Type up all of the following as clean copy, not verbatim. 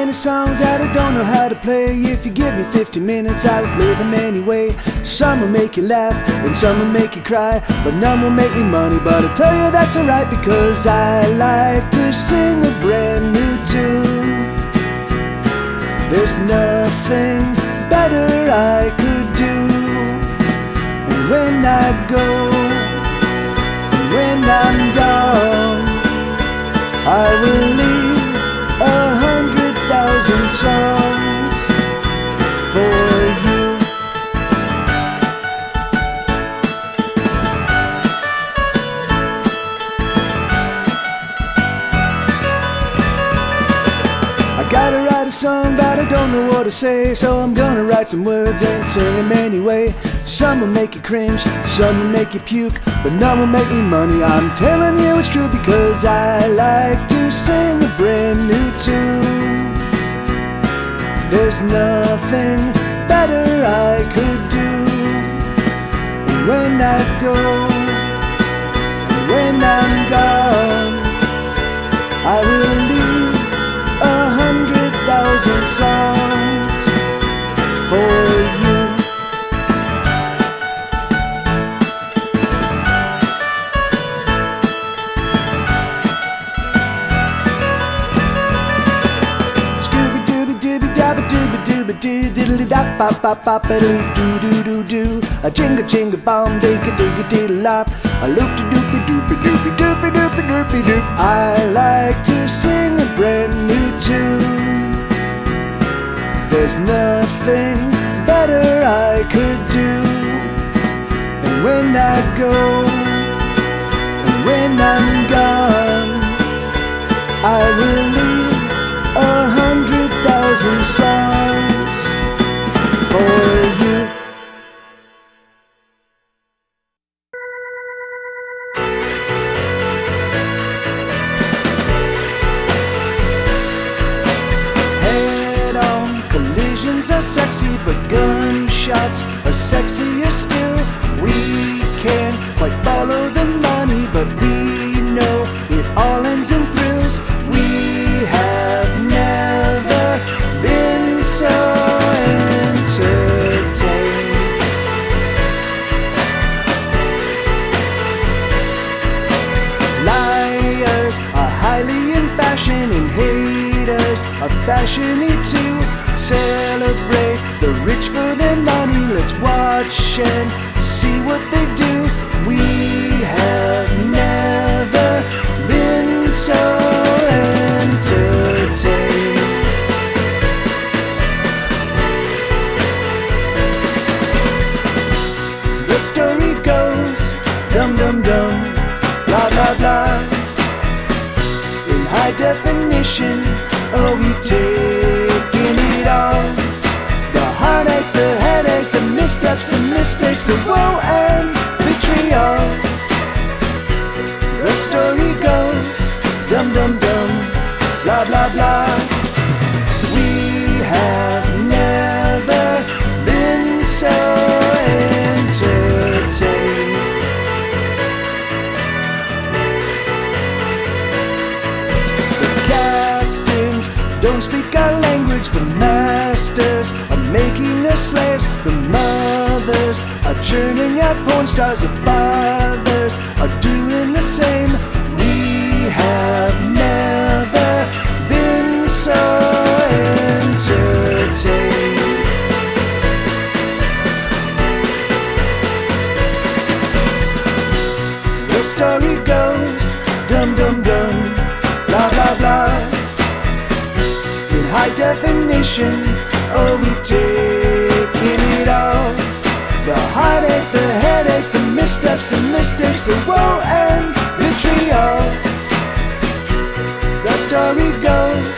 many songs that I don't know how to play. If you give me 50 minutes, I will play them anyway. Some will make you laugh, and some will make you cry, but none will make me money. But I tell you that's alright, because I like to sing a brand new tune. There's nothing better I could do. And when I go, and when I'm gone, I will leave 100,000 songs for you. I gotta write a song, but I don't know what to say, so I'm gonna write some words and sing them anyway. Some will make you cringe, some will make you puke, but none will make me money. I'm telling you it's true, because I like to sing a brand new tune. There's nothing better I could do. And when I go, and when I'm gone, I will leave 100,000 songs for you. Diddly dop bop bop bop diddly doo doo doo doo. A jingle jingle bomb digga digga diddle lop. A loopy doopy doopy doopy doopy doopy doopy doop. I like to sing a brand new tune. There's nothing better I could do. And when I go, and when I'm gone, I will leave 100,000 songs for you. Head-on collisions are sexy, but gunshots are sexier still. We can't quite follow the money, but we know it all ends in thrills. We have never been so entertained. Liars are highly in fashion, and haters are fashiony too. Celebrate the rich for their money. Let's watch and see what they do. We have never been so entertained. The story goes dum dum dum, blah blah blah. In high definition, oh, we taking it all. The heartache, the headache, the missteps and mistakes of woe and vitriol. The story goes dum dum dum, blah blah blah. We have never been so entertained. The captains don't speak our language. The masters are making us slaves. The mothers are churning out porn stars. The fathers are doing the same. We have never been so entertained. The story goes dum dum dum, blah blah blah. In high definition, oh, we taking it all. The heartache, the headache, the missteps and mistakes, the woe and vitriol. The story goes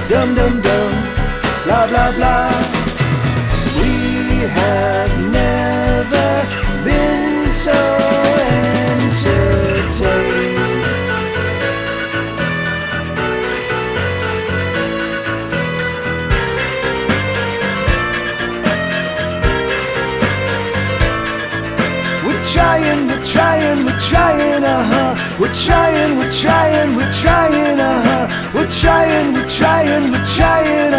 dum dum dum, blah blah blah. We have never been so entertained. We're trying, We're trying, we're trying, we're trying, We're trying, we're trying, we're trying,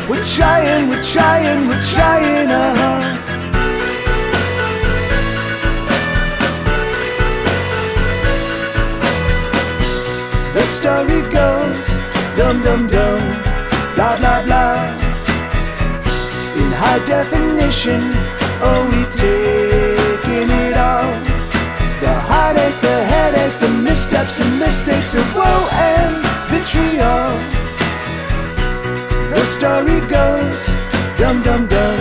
We're trying, we're trying, we're trying, The story goes, dum dum dum, blah blah blah. In high definition, oh we taking it all. The heartache, the headache, the missteps and mistakes of woe and vitriol. The story goes, dum dum dum,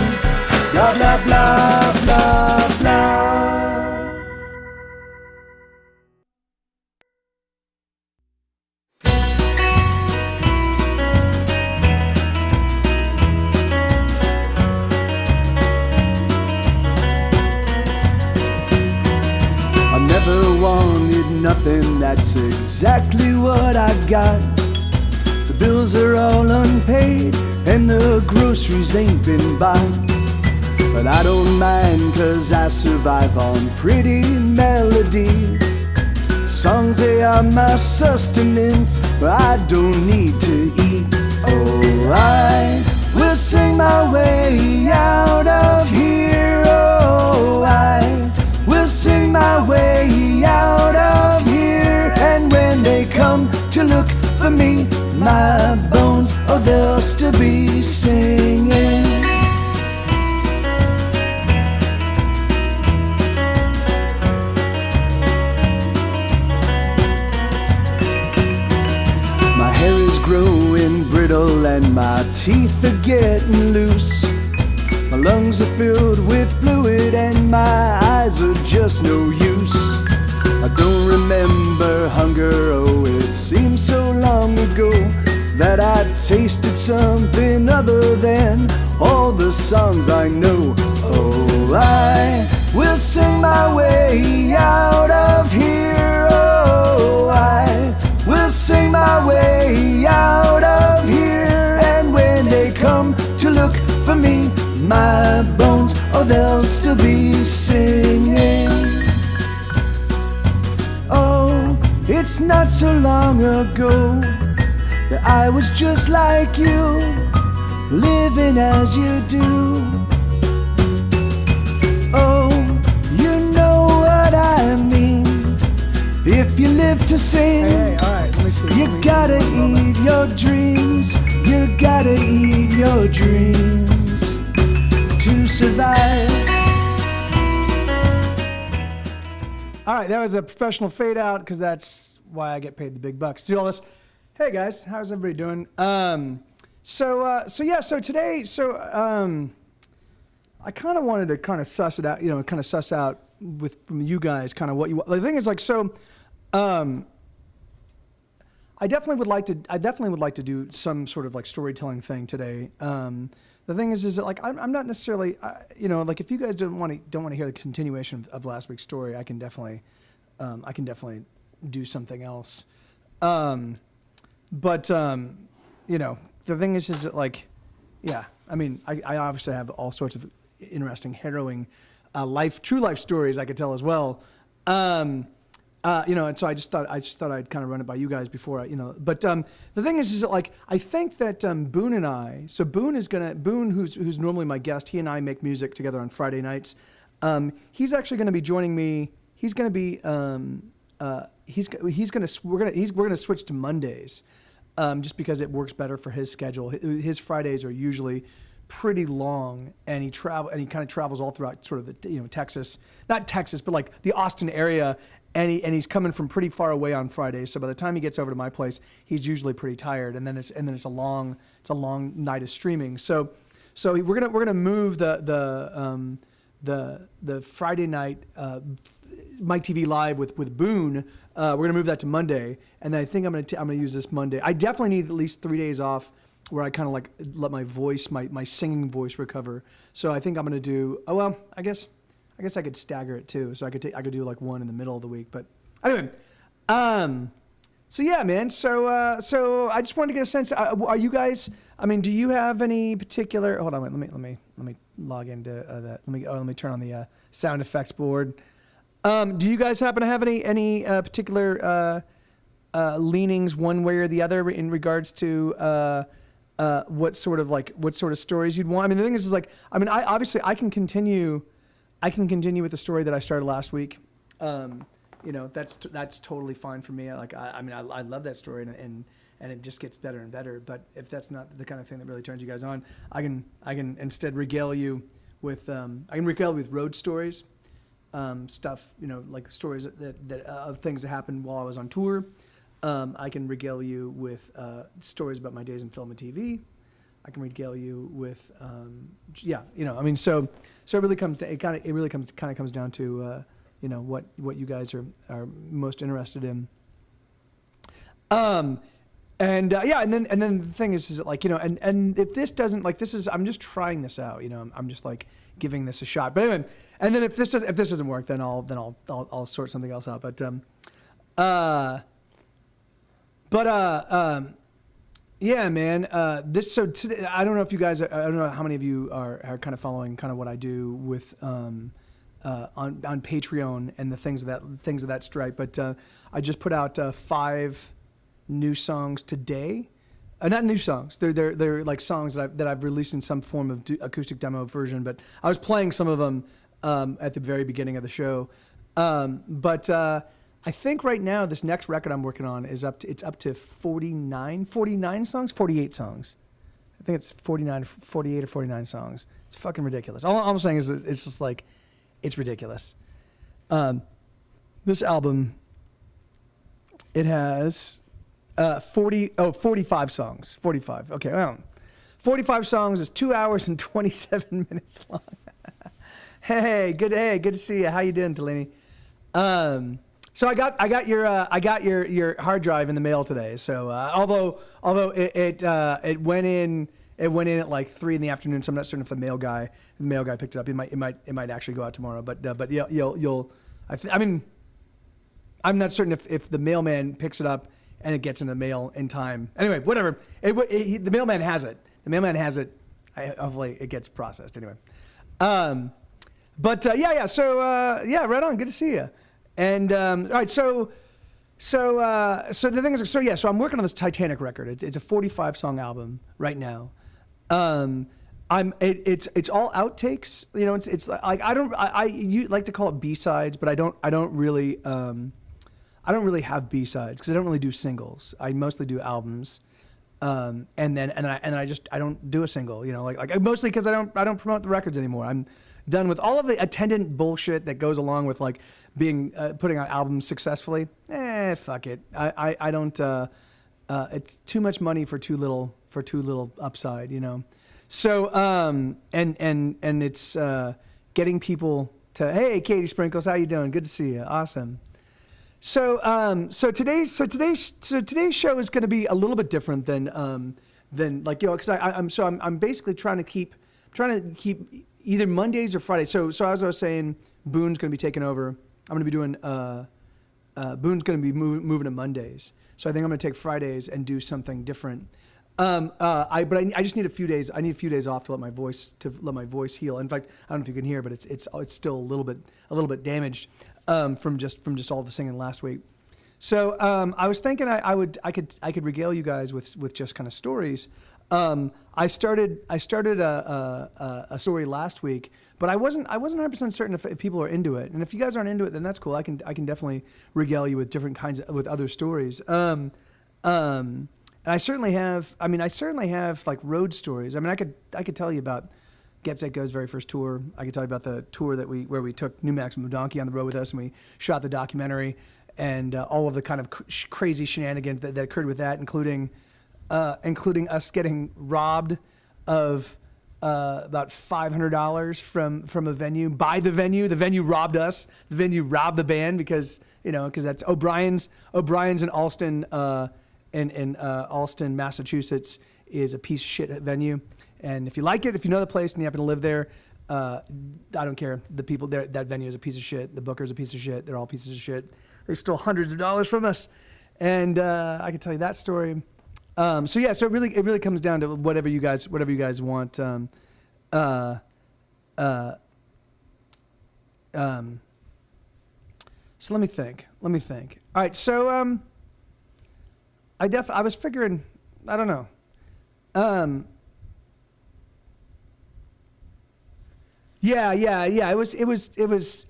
blah blah blah blah blah. Wanted nothing, that's exactly what I got. The bills are all unpaid and the groceries ain't been bought. But I don't mind, cause I survive on pretty melodies. Songs, they are my sustenance, but I don't need to eat. Oh, I will sing my way out of here. Oh, I will sing my way out of here. And when they come to look for me, my bones, oh, they'll still be singing. My hair is growing brittle and my teeth are getting loose. My lungs are filled with fluid and my eyes are just no use. I don't remember hunger, oh it seems so long ago that I tasted something other than all the songs I know. Oh, I will sing my way out of here. Oh, I will sing my way out of here. And when they come to look for me, my bones, oh, they'll still be singing. Oh, it's not so long ago that I was just like you, living as you do. Oh, you know what I mean. If you live to sing, hey, all right, let me see. you gotta eat your dreams. You gotta eat your dreams to survive. All right, that was a professional fade out because that's why I get paid the big bucks to do all this. Hey guys, how's everybody doing? So today, I kind of wanted to kind of suss it out, kind of suss out from you guys kind of what you. The thing is, like, I definitely would like to do some sort of like storytelling thing today. The thing is that like I'm not necessarily, like if you guys don't want to hear the continuation of last week's story, I can definitely do something else. But the thing is that like, yeah, I mean, I obviously have all sorts of interesting, harrowing, true life stories I could tell as well. And so I just thought I'd kind of run it by you guys before but the thing is that like, I think that Boone and I, so Boone, who's normally my guest, he and I make music together on Friday nights. He's actually going to be joining me. He's going to be, we're going to switch to Mondays, just because it works better for his schedule. His Fridays are usually pretty long, and he kind of travels all throughout sort of the, Texas, not Texas, but like the Austin area. And he's coming from pretty far away on Fridays, so by the time he gets over to my place, he's usually pretty tired, and then it's a long night of streaming. So we're gonna move the Friday night Mike TV Live with Boone. We're gonna move that to Monday, and then I think I'm gonna use this Monday. I definitely need at least 3 days off where I kind of like let my voice, my singing voice recover. So I think I'm gonna do. Oh well, I guess I could stagger it too, so I could do like one in the middle of the week. But anyway, so yeah, man. So I just wanted to get a sense. Are you guys? I mean, do you have any particular? Hold on, wait, let me log into that. Let me turn on the sound effects board. Do you guys happen to have any particular leanings one way or the other in regards to what sort of stories you'd want? I mean, the thing is like, I mean, I can continue with the story that I started last week. You know, that's totally fine for me. I mean, I love that story and it just gets better and better. But if that's not the kind of thing that really turns you guys on, I can instead regale you with road stories, stuff, you know, like stories that of things that happened while I was on tour. I can regale you with stories about my days in film and TV. I can regale you with you know, I mean, so it really comes to, kind of comes down to you know, what you guys are most interested in. And then the thing is like, you know, and if this doesn't, like, I'm just trying this out, you know, I'm just like giving this a shot. But anyway, and then if this doesn't work, then I'll sort something else out. Yeah, man. Today, I don't know if you guys, I don't know how many of you are kind of following kind of what I do with on Patreon and the things of that stripe. But I just put out 5 new songs today. Not new songs. They're like songs that I've released in some form of acoustic demo version. But I was playing some of them at the very beginning of the show. I think right now this next record I'm working on is up to 49 songs, 48 songs. I think it's 48 or 49 songs. It's fucking ridiculous. All I'm saying is that it's just like, it's ridiculous. This album, it has 45 songs. 45. Okay, well, 45 songs is 2 hours and 27 minutes long. Hey, good to see you. How you doing, Delaney? So I got your hard drive in the mail today. So although it went in at like 3 p.m, so I'm not certain if the mail guy picked it up. It might actually go out tomorrow. But yeah, I mean, I'm not certain if the mailman picks it up and it gets in the mail in time. Anyway, whatever. The mailman has it. Hopefully it gets processed anyway. Yeah. So yeah, right on. Good to see you. And all right, so the thing is, so I'm working on this Titanic record. It's a 45 song album right now. It's all outtakes. You know, it's like you like to call it B-sides, but I don't really have B-sides because I don't really do singles. I mostly do albums. And then I don't do a single. You know, like mostly because I don't promote the records anymore. I'm done with all of the attendant bullshit that goes along with like being putting out albums successfully. Fuck it. I don't. It's too much money for too little upside, you know. So and it's getting people to, hey, Katie Sprinkles, how you doing? Good to see you. Awesome. So today's show is going to be a little bit different than like, you know, because I'm basically trying to keep either Mondays or Fridays. So as I was saying, Boone's going to be taking over. I'm going to be doing Boone's going to be moving to Mondays. So I think I'm going to take Fridays and do something different. I just need a few days. I need a few days off to let my voice heal. In fact, I don't know if you can hear, but it's still a little bit damaged from just all the singing last week. So I was thinking I could regale you guys with just kind of stories. I started a story last week, but I wasn't 100% certain if people are into it. And if you guys aren't into it, then that's cool. I can definitely regale you with different kinds with other stories. And I certainly have like road stories. I mean, I could tell you about Get Set Go's very first tour. I could tell you about the tour where we took New Maximum Donkey on the road with us and we shot the documentary and all of the kind of crazy shenanigans that occurred with that, including us getting robbed of about $500 from a venue by the venue. The venue robbed us. The venue robbed the band because that's O'Brien's in Alston, in Alston, Massachusetts, is a piece of shit venue. And if you like it, if you know the place and you happen to live there, I don't care. The people there, that venue is a piece of shit. The booker's a piece of shit. They're all pieces of shit. They stole hundreds of dollars from us, and I can tell you that story. So it really comes down to whatever you guys want. So let me think. All right, so I was figuring, I don't know. Yeah. It was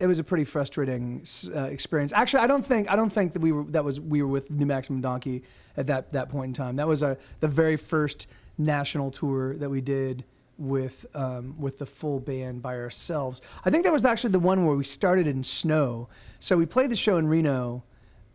a pretty frustrating experience. Actually, I don't think that we were with New Maximum Donkey at that point in time. That was the very first national tour that we did with the full band by ourselves. I think that was actually the one where we started in snow. So we played the show in Reno.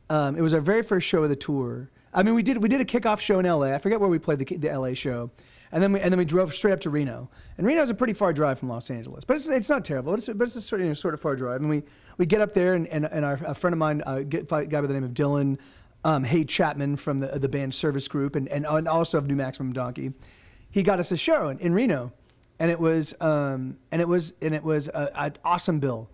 It was our very first show of the tour. I mean, we did a kickoff show in LA. I forget where we played the LA show. And then we drove straight up to Reno. And Reno's a pretty far drive from Los Angeles, but it's not terrible. But it's a sort of far drive. And we get up there, and a friend of mine, a guy by the name of Dylan Hay Chapman from the band Service Group, and also of New Maximum Donkey, he got us a show in Reno, and it was an awesome bill.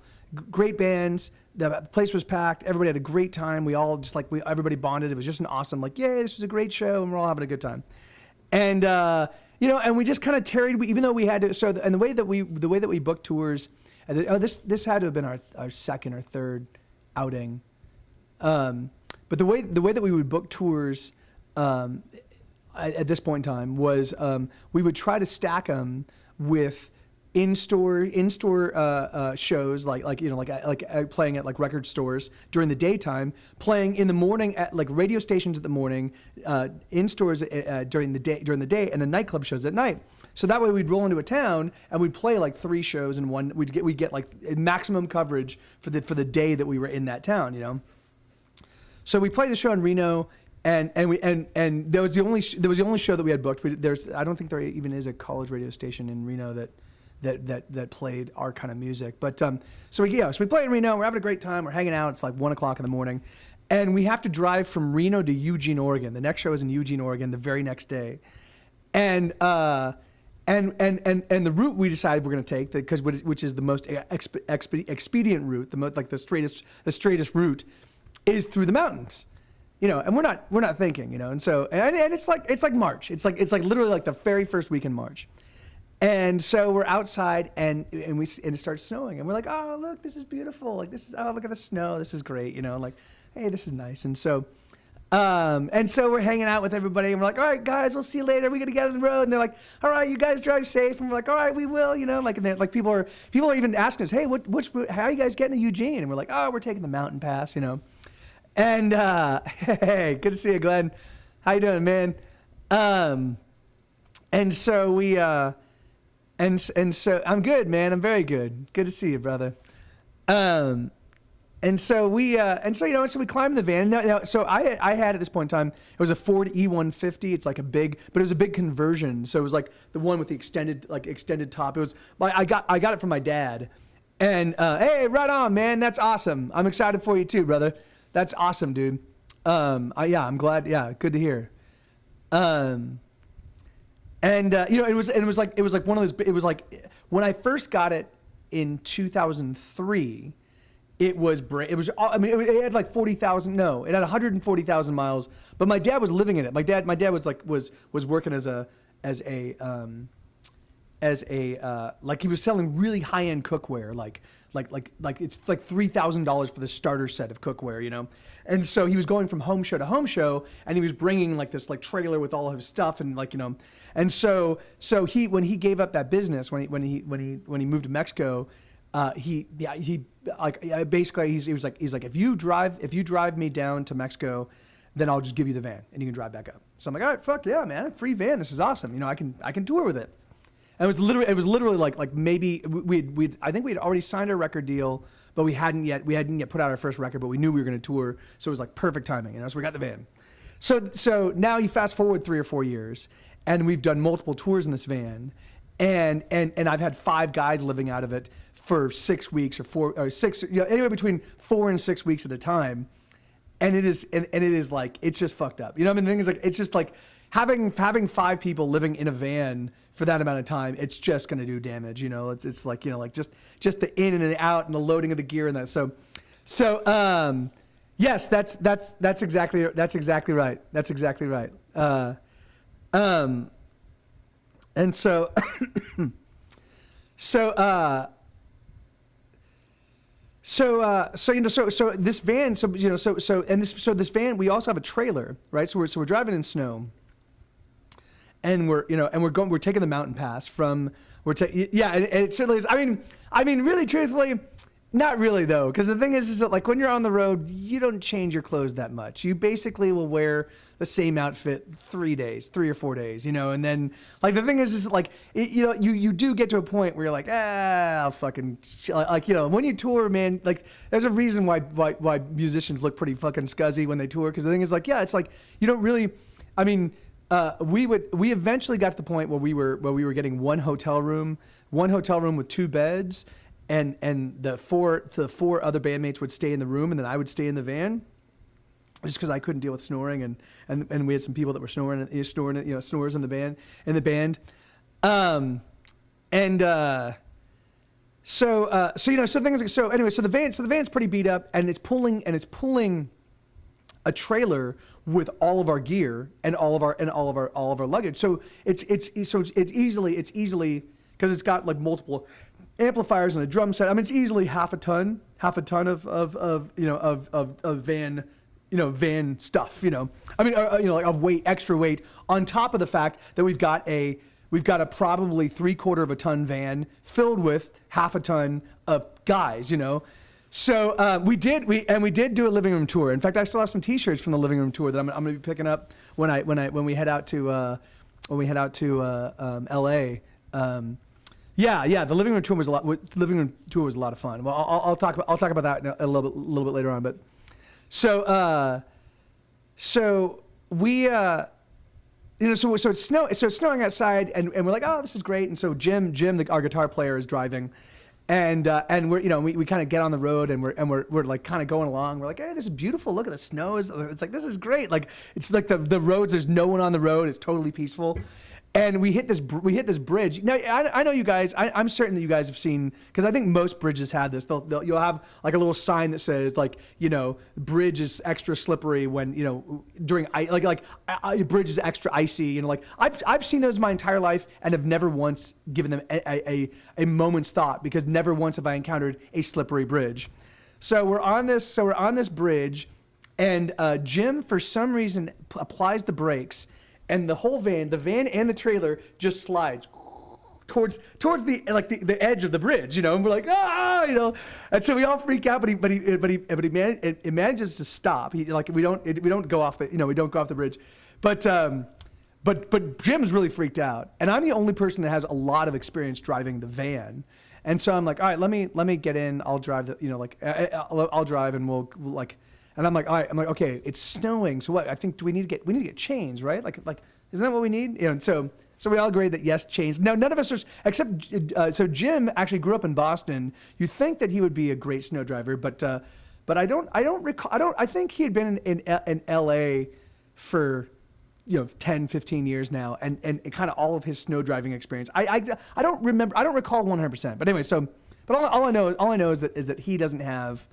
Great bands. The place was packed. Everybody had a great time. We all just everybody bonded. It was just an awesome yay, this was a great show, and we're all having a good time. And and we just kind of tarried. Even though we had to, and the way that we booked tours, this had to have been our second or third outing. But the way that we would book tours at this point in time was we would try to stack them with in-store shows like playing at record stores during the daytime, playing in the morning at radio stations at the morning, in stores during the day, and then nightclub shows at night. So that way we'd roll into a town and we'd play 3 shows in one. We'd get maximum coverage for the day that we were in that town. So we played the show in Reno. And that was the only show that we had booked. I don't think there even is a college radio station in Reno that played our kind of music. But so we play in Reno. We're having a great time. We're hanging out. It's 1:00 in the morning, and we have to drive from Reno to Eugene, Oregon. The next show is in Eugene, Oregon, the very next day, and the route we decided we're going to take, which is the most expedient route, the straightest route, is through the mountains. And we're not thinking, and so and it's like March. It's literally the very first week in March. And so we're outside and it starts snowing, and we're like, oh, look, this is beautiful. Look at the snow. This is great. Hey, this is nice. And so we're hanging out with everybody, and we're like, all right, guys, we'll see you later. We're going to get on the road. And they're like, all right, you guys drive safe. And we're like, all right, we will, and they're people are even asking us, hey, how are you guys getting to Eugene? And we're like, oh, we're taking the mountain pass, And hey, good to see you, Glenn. How you doing, man? And so we and so I'm good, man. I'm very good. Good to see you, brother. And so we climbed the van. Now, so I had at this point in time, it was a Ford E150. It's but it was a big conversion. So it was the one with the extended top. It was I got it from my dad. And hey, right on, man. That's awesome. I'm excited for you too, brother. That's awesome, dude. I'm glad. Yeah, good to hear. It was one of those. It was when I first got it in 2003. It had 40,000. No, it had 140,000 miles. But my dad was living in it. My dad was working as a he was selling really high end cookware, it's $3,000 for the starter set of cookware, And so he was going from home show to home show, and he was bringing this trailer with all of his stuff, and and so when he gave up that business, when he moved to Mexico, he was like, if you drive me down to Mexico, then I'll just give you the van and you can drive back up. So I'm like, all right, fuck yeah, man, free van, this is awesome. I can tour with it. And it was literally maybe I think we had already signed a record deal, but we hadn't yet put out our first record, but we knew we were going to tour, so it was perfect timing, so we got the van. So now you fast forward 3 or 4 years, and we've done multiple tours in this van, and I've had 5 guys living out of it for 6 weeks or 4 or 6, anywhere between 4 and 6 weeks at a time, and it is it's just fucked up. The thing is it's just having 5 people living in a van for that amount of time, it's just going to do damage. It's just the in and the out and the loading of the gear and that. So yes, that's exactly right. That's exactly right. And so So this van, this van, we also have a trailer, right? So we're driving in snow, and we're taking the mountain pass from, and it certainly is. I mean, really, truthfully, not really though, because the thing is that like when you're on the road, you don't change your clothes that much. You basically will wear the same outfit 3 or 4 days, and then like the thing is like you do get to a point where you're like, I'll fucking when you tour, man, like there's a reason why musicians look pretty fucking scuzzy when they tour, because the thing is like, it's like you don't really, I mean. We eventually got to the point where we were getting one hotel room with 2 beds, and the four other bandmates would stay in the room, and then I would stay in the van, just because I couldn't deal with snoring, and we had some people that were snoring, snores in the band. So the van's pretty beat up, and it's pulling a trailer with all of our gear and all of our luggage. So it's easily, because it's got like multiple amplifiers and a drum set. I mean, it's easily half a ton of van stuff. Of weight, extra weight, on top of the fact that we've got a probably 3/4 of a ton van filled with half a ton of guys. So we did do a living room tour. In fact, I still have some T-shirts from the living room tour that I'm going to be picking up when we head out to L.A. The living room tour was a lot of fun. Well, I'll talk about that a little bit later on. But so it's snowing outside, and we're like, oh, this is great. And so Jim, our guitar player, is driving. And we're we kind of get on the road, and we're like kind of going along. We're like, hey, this is beautiful. Look at the snow. It's like, this is great. Like it's like the roads. There's no one on the road. It's totally peaceful. And we hit this bridge. Now I know you guys. I'm certain that you guys have seen, because I think most bridges have this. You'll have like a little sign that says like, bridge is extra slippery when during bridge is extra icy. Like I've seen those my entire life and have never once given them a moment's thought, because never once have I encountered a slippery bridge. So we're on this bridge, and Jim for some reason applies the brakes. And the whole van and the trailer just slides towards the edge of the bridge, and we're like, and so we all freak out, but it manages to stop. We don't go off the bridge, but Jim's really freaked out, and I'm the only person that has a lot of experience driving the van, and so I'm like, all right, let me get in. I'll drive I'll drive, and we'll like. And I'm like, all right. I'm like, okay, it's snowing. So what? I think we need to get chains, right? Like, isn't that what we need? And so we all agreed that yes, chains. Now none of us are, except so Jim actually grew up in Boston. You think that he would be a great snow driver, but I don't recall. I think he had been in L.A. for 10, 15 years now, and kind of all of his snow driving experience. I don't remember. I don't recall 100%. But anyway, but all I know is that he doesn't have.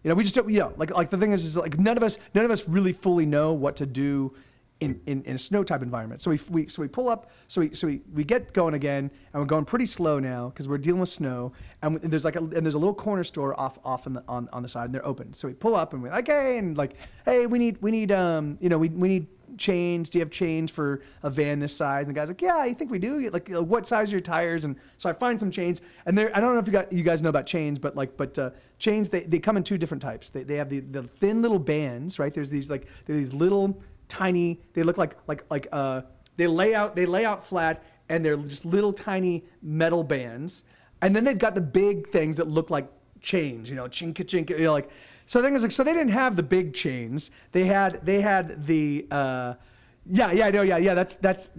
We just don't, like the thing is like none of us really fully know what to do in a snow type environment. So we pull up, so we get going again, and we're going pretty slow now because we're dealing with snow, and there's a little corner store off on the side, and they're open. So we pull up, and we're like, okay, and like, hey, we need chains. Do you have chains for a van this size? And the guy's like, yeah, I think we do. Like, what size are your tires? And so I find some chains, and I don't know if you guys know about chains, but chains, they come in 2 different types. They have the thin little bands, right? There's these little tiny. They look like they lay out flat, and they're just little tiny metal bands. And then they've got the big things that look like chains, chinka chinka, like. So the thing is, like, so they didn't have the big chains. They had the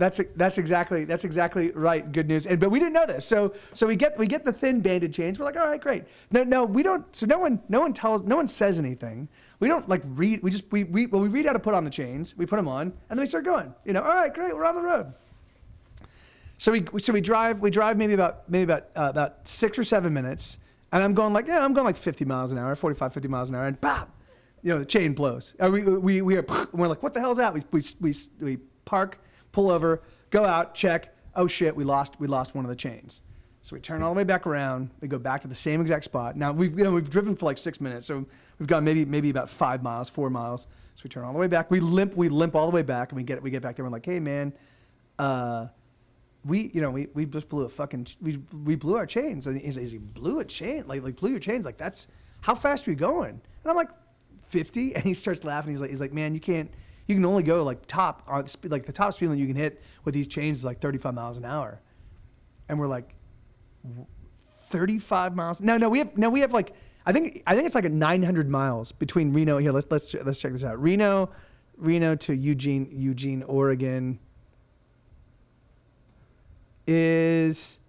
That's exactly right. Good news. But we didn't know this. So we get the thin banded chains. We're like, all right, great. No, we don't. So no one says anything. We don't like read. We read how to put on the chains. We put them on, and then we start going. All right, great. We're on the road. So we drive maybe about 6 or 7 minutes. And I'm going like 50 miles an hour, 45, 50 miles an hour, and bam, the chain blows. We're like, what the hell's that? We park, pull over, go out, check. Oh shit, we lost one of the chains. So we turn all the way back around. We go back to the same exact spot. Now we've driven for like 6 minutes, so we've gone maybe about 5 miles, 4 miles. So we turn all the way back. We limp all the way back, and we get back there. We're like, hey man, we just blew we blew our chains. And he says, you blew a chain, like blew your chains. Like that's how fast are you going? And I'm like 50, and he starts laughing. He's like, man, you can only go like top on like the top speed limit you can hit with these chains is like 35 miles an hour. And we're like, 35 miles? No, we have like I think it's like a 900 miles between Reno here. Let's check this out. Reno to Eugene, Oregon is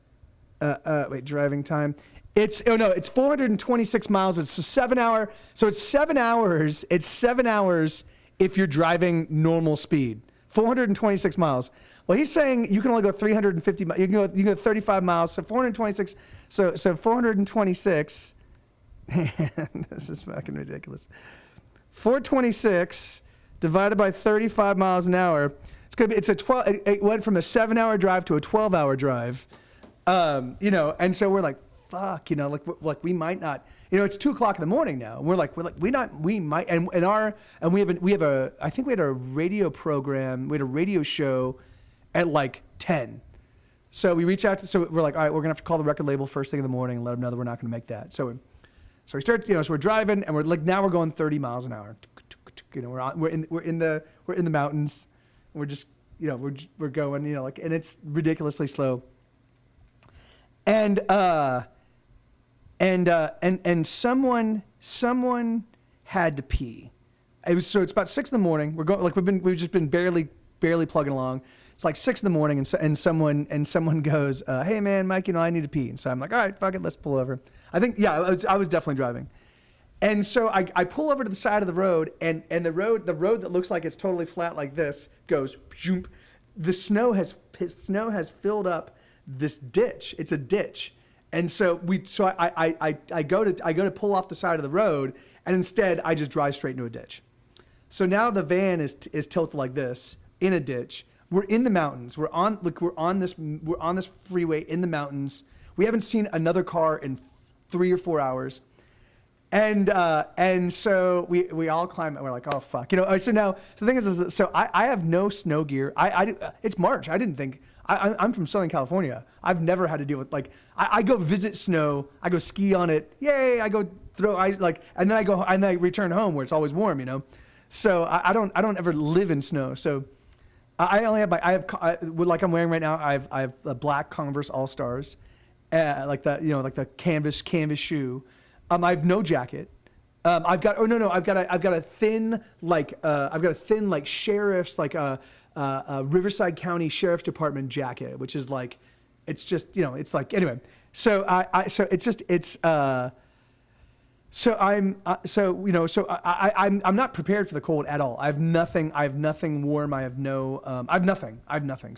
driving time. It's 426 miles. It's a 7 hour. So it's 7 hours. It's 7 hours if you're driving normal speed. 426 miles. Well, he's saying you can only go 350 miles. You can go 35 miles. So 426. So 426. This is fucking ridiculous. 426 divided by 35 miles an hour. It went from a 7 hour drive to a 12 hour drive. And so we're like, fuck, like we might not, it's 2:00 in the morning now. And we might, and we have a radio program. We had a radio show at like 10. So we reach out so we're like, all right, we're gonna have to call the record label first thing in the morning and let them know that we're not gonna make that. So we start, so we're driving and we're like, now we're going 30 miles an hour. We're in the mountains. We're just, we're going, and it's ridiculously slow. And someone had to pee. It's about 6 in the morning. We're going, like we've just been barely plugging along. It's like 6 in the morning, and someone goes, hey man, Mike, I need to pee. And so I'm like, all right, fuck it, let's pull over. I think, yeah, I was definitely driving. And so I pull over to the side of the road, and the road that looks like it's totally flat like this goes, zoom. The snow has filled up this ditch. It's a ditch. And so I go to pull off the side of the road, and instead I just drive straight into a ditch. So now the van is tilted like this in a ditch. We're in the mountains. We're on this freeway in the mountains. We haven't seen another car in 3 or 4 hours. And so we all climb and we're like, oh fuck, so the thing is so I have no snow gear. It's March. I didn't think I'm from Southern California. I've never had to deal with I go visit snow. I go ski on it. Yay. I go throw ice and then I return home where it's always warm, So I don't ever live in snow. So I only have like I'm wearing right now. I have a black Converse All-Stars, like the canvas shoe. I have no jacket. I've got a thin sheriff's Riverside County Sheriff's Department jacket, which is like, it's just it's like anyway. So I'm not prepared for the cold at all. I have nothing warm. I have nothing.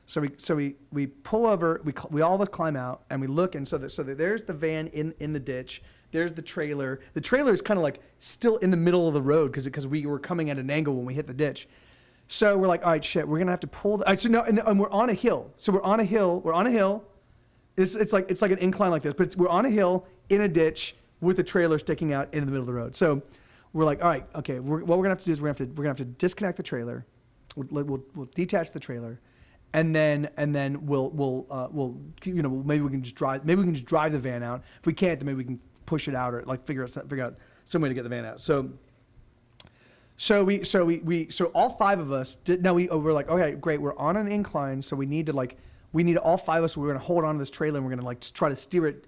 So we pull over, we all climb out and we look, and so there's the van in the ditch. There's the trailer. The trailer is kind of like still in the middle of the road because we were coming at an angle when we hit the ditch. So we're like, all right, shit, we're gonna have to pull. And we're on a hill. So we're on a hill. It's like an incline like this, but we're on a hill in a ditch with the trailer sticking out in the middle of the road. So we're like, all right, okay. What we're gonna have to do is we're gonna have to disconnect the trailer. We'll detach the trailer. And then we'll maybe we can just drive the van out. If we can't, then maybe we can push it out or figure out some way to get the van out. So all 5 of us did. Now we're like, okay, great. We're on an incline, so we need all 5 of us. We're gonna hold on to this trailer and we're gonna try to steer it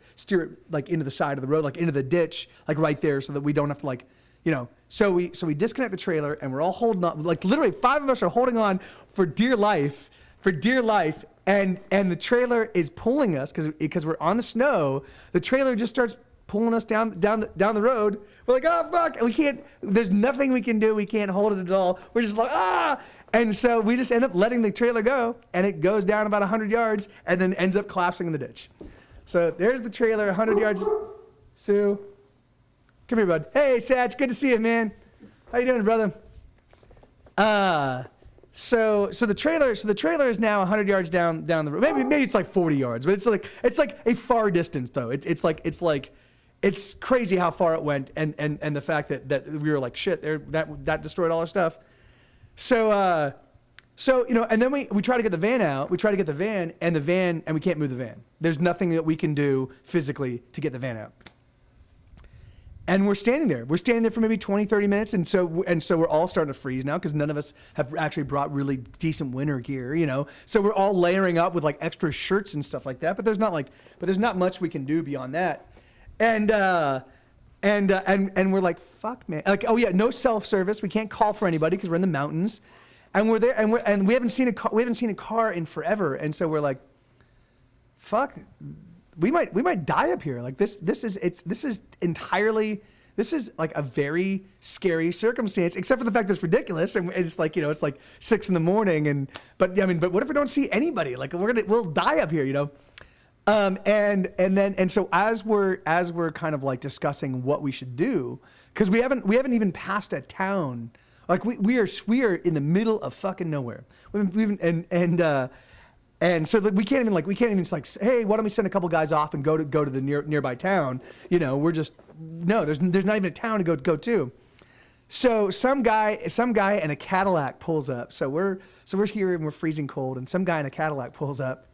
into the side of the road, into the ditch, right there, so that we don't have to So we disconnect the trailer and we're all holding on. Literally 5 of us are holding on for dear life. And the trailer is pulling us because we're on the snow. The trailer just starts pulling us down the road. We're like, oh fuck, and we can't. There's nothing we can do. We can't hold it at all. We're just like, ah. And so we just end up letting the trailer go, and it goes down about 100 yards, and then ends up collapsing in the ditch. So there's the trailer, 100 yards. Sue, come here, bud. Hey, Satch, good to see you, man. How you doing, brother? So the trailer is now 100 yards down the road. Maybe it's like 40 yards, but it's like a far distance though. It's crazy how far it went, and the fact that we were like, shit, that destroyed all our stuff. So and then we try to get the van out. We try to get the van, and we can't move the van. There's nothing that we can do physically to get the van out. And we're standing there. We're standing there for maybe 20, 30 minutes. And so we're all starting to freeze now because none of us have actually brought really decent winter gear, So we're all layering up with like extra shirts and stuff like that. But there's not much we can do beyond that. And we're like, fuck, man. Like, oh yeah, no self-service. We can't call for anybody because we're in the mountains. And we're there, and we haven't seen a car in forever. And so we're like, fuck. We might die up here. Like this is like a very scary circumstance, except for the fact that it's ridiculous and it's like, it's like 6 a.m. but what if we don't see anybody? Like we'll die up here, And so as we're kind of like discussing what we should do, because we haven't even passed a town. Like we are in the middle of fucking nowhere. And so we can't even like, hey, why don't we send a couple guys off and go to the nearby town? We're just, no, there's not even a town to go to. So some guy in a Cadillac pulls up. So we're here and we're freezing cold, and some guy in a Cadillac pulls up,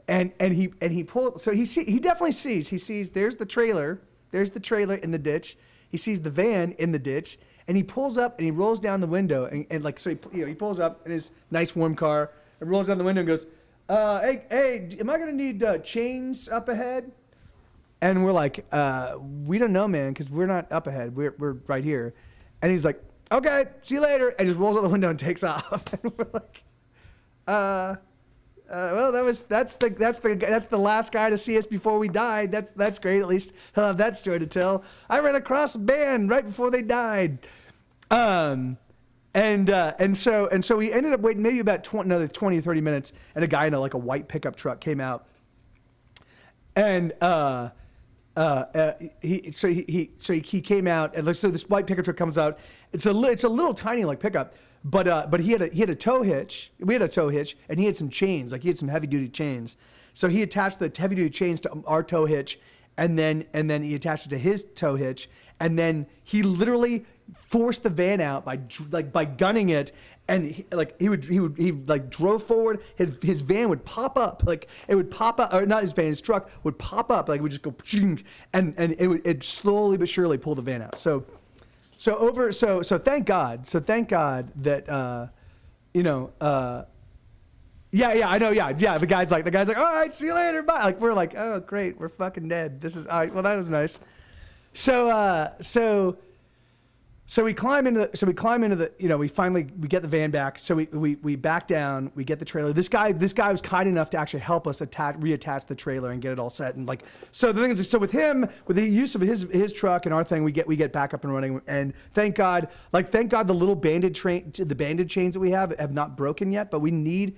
and he pulls. So he definitely sees there's the trailer in the ditch. He sees the van in the ditch, and he pulls up and he rolls down the window and like, so he pulls up in his nice warm car and rolls down the window and goes, hey, am I gonna need chains up ahead? And we're like, we don't know, man, because we're not up ahead. We're right here. And he's like, okay, see you later, and just rolls out the window and takes off. And we're like, well, that's the last guy to see us before we died. That's great. At least he'll have that story to tell. I ran across a band right before they died. And so we ended up waiting maybe about another 20 or 30 minutes, and a guy in a white pickup truck came out, and he came out, and so this white pickup truck comes out. It's a little tiny pickup, but he had a tow hitch. We had a tow hitch, and he had some chains, he had some heavy duty chains. So he attached the heavy duty chains to our tow hitch, and then he attached it to his tow hitch, and then he literally forced the van out by gunning it, and he drove forward. His van would pop up, it would pop up, or not his van, his truck would pop up, it would just go, and it slowly but surely pull the van out. So thank God that yeah, I know, yeah. The guy's like, all right, see you later, bye. We're like, oh great, we're fucking dead. This is all right. Well, that was nice. So we climb into the, we get the van back. So we back down, we get the trailer. This guy was kind enough to actually help us reattach the trailer and get it all set. And so the thing is, so with him, with the use of his truck and our thing, we get back up and running. And thank God the little banded chains that we have not broken yet, but we need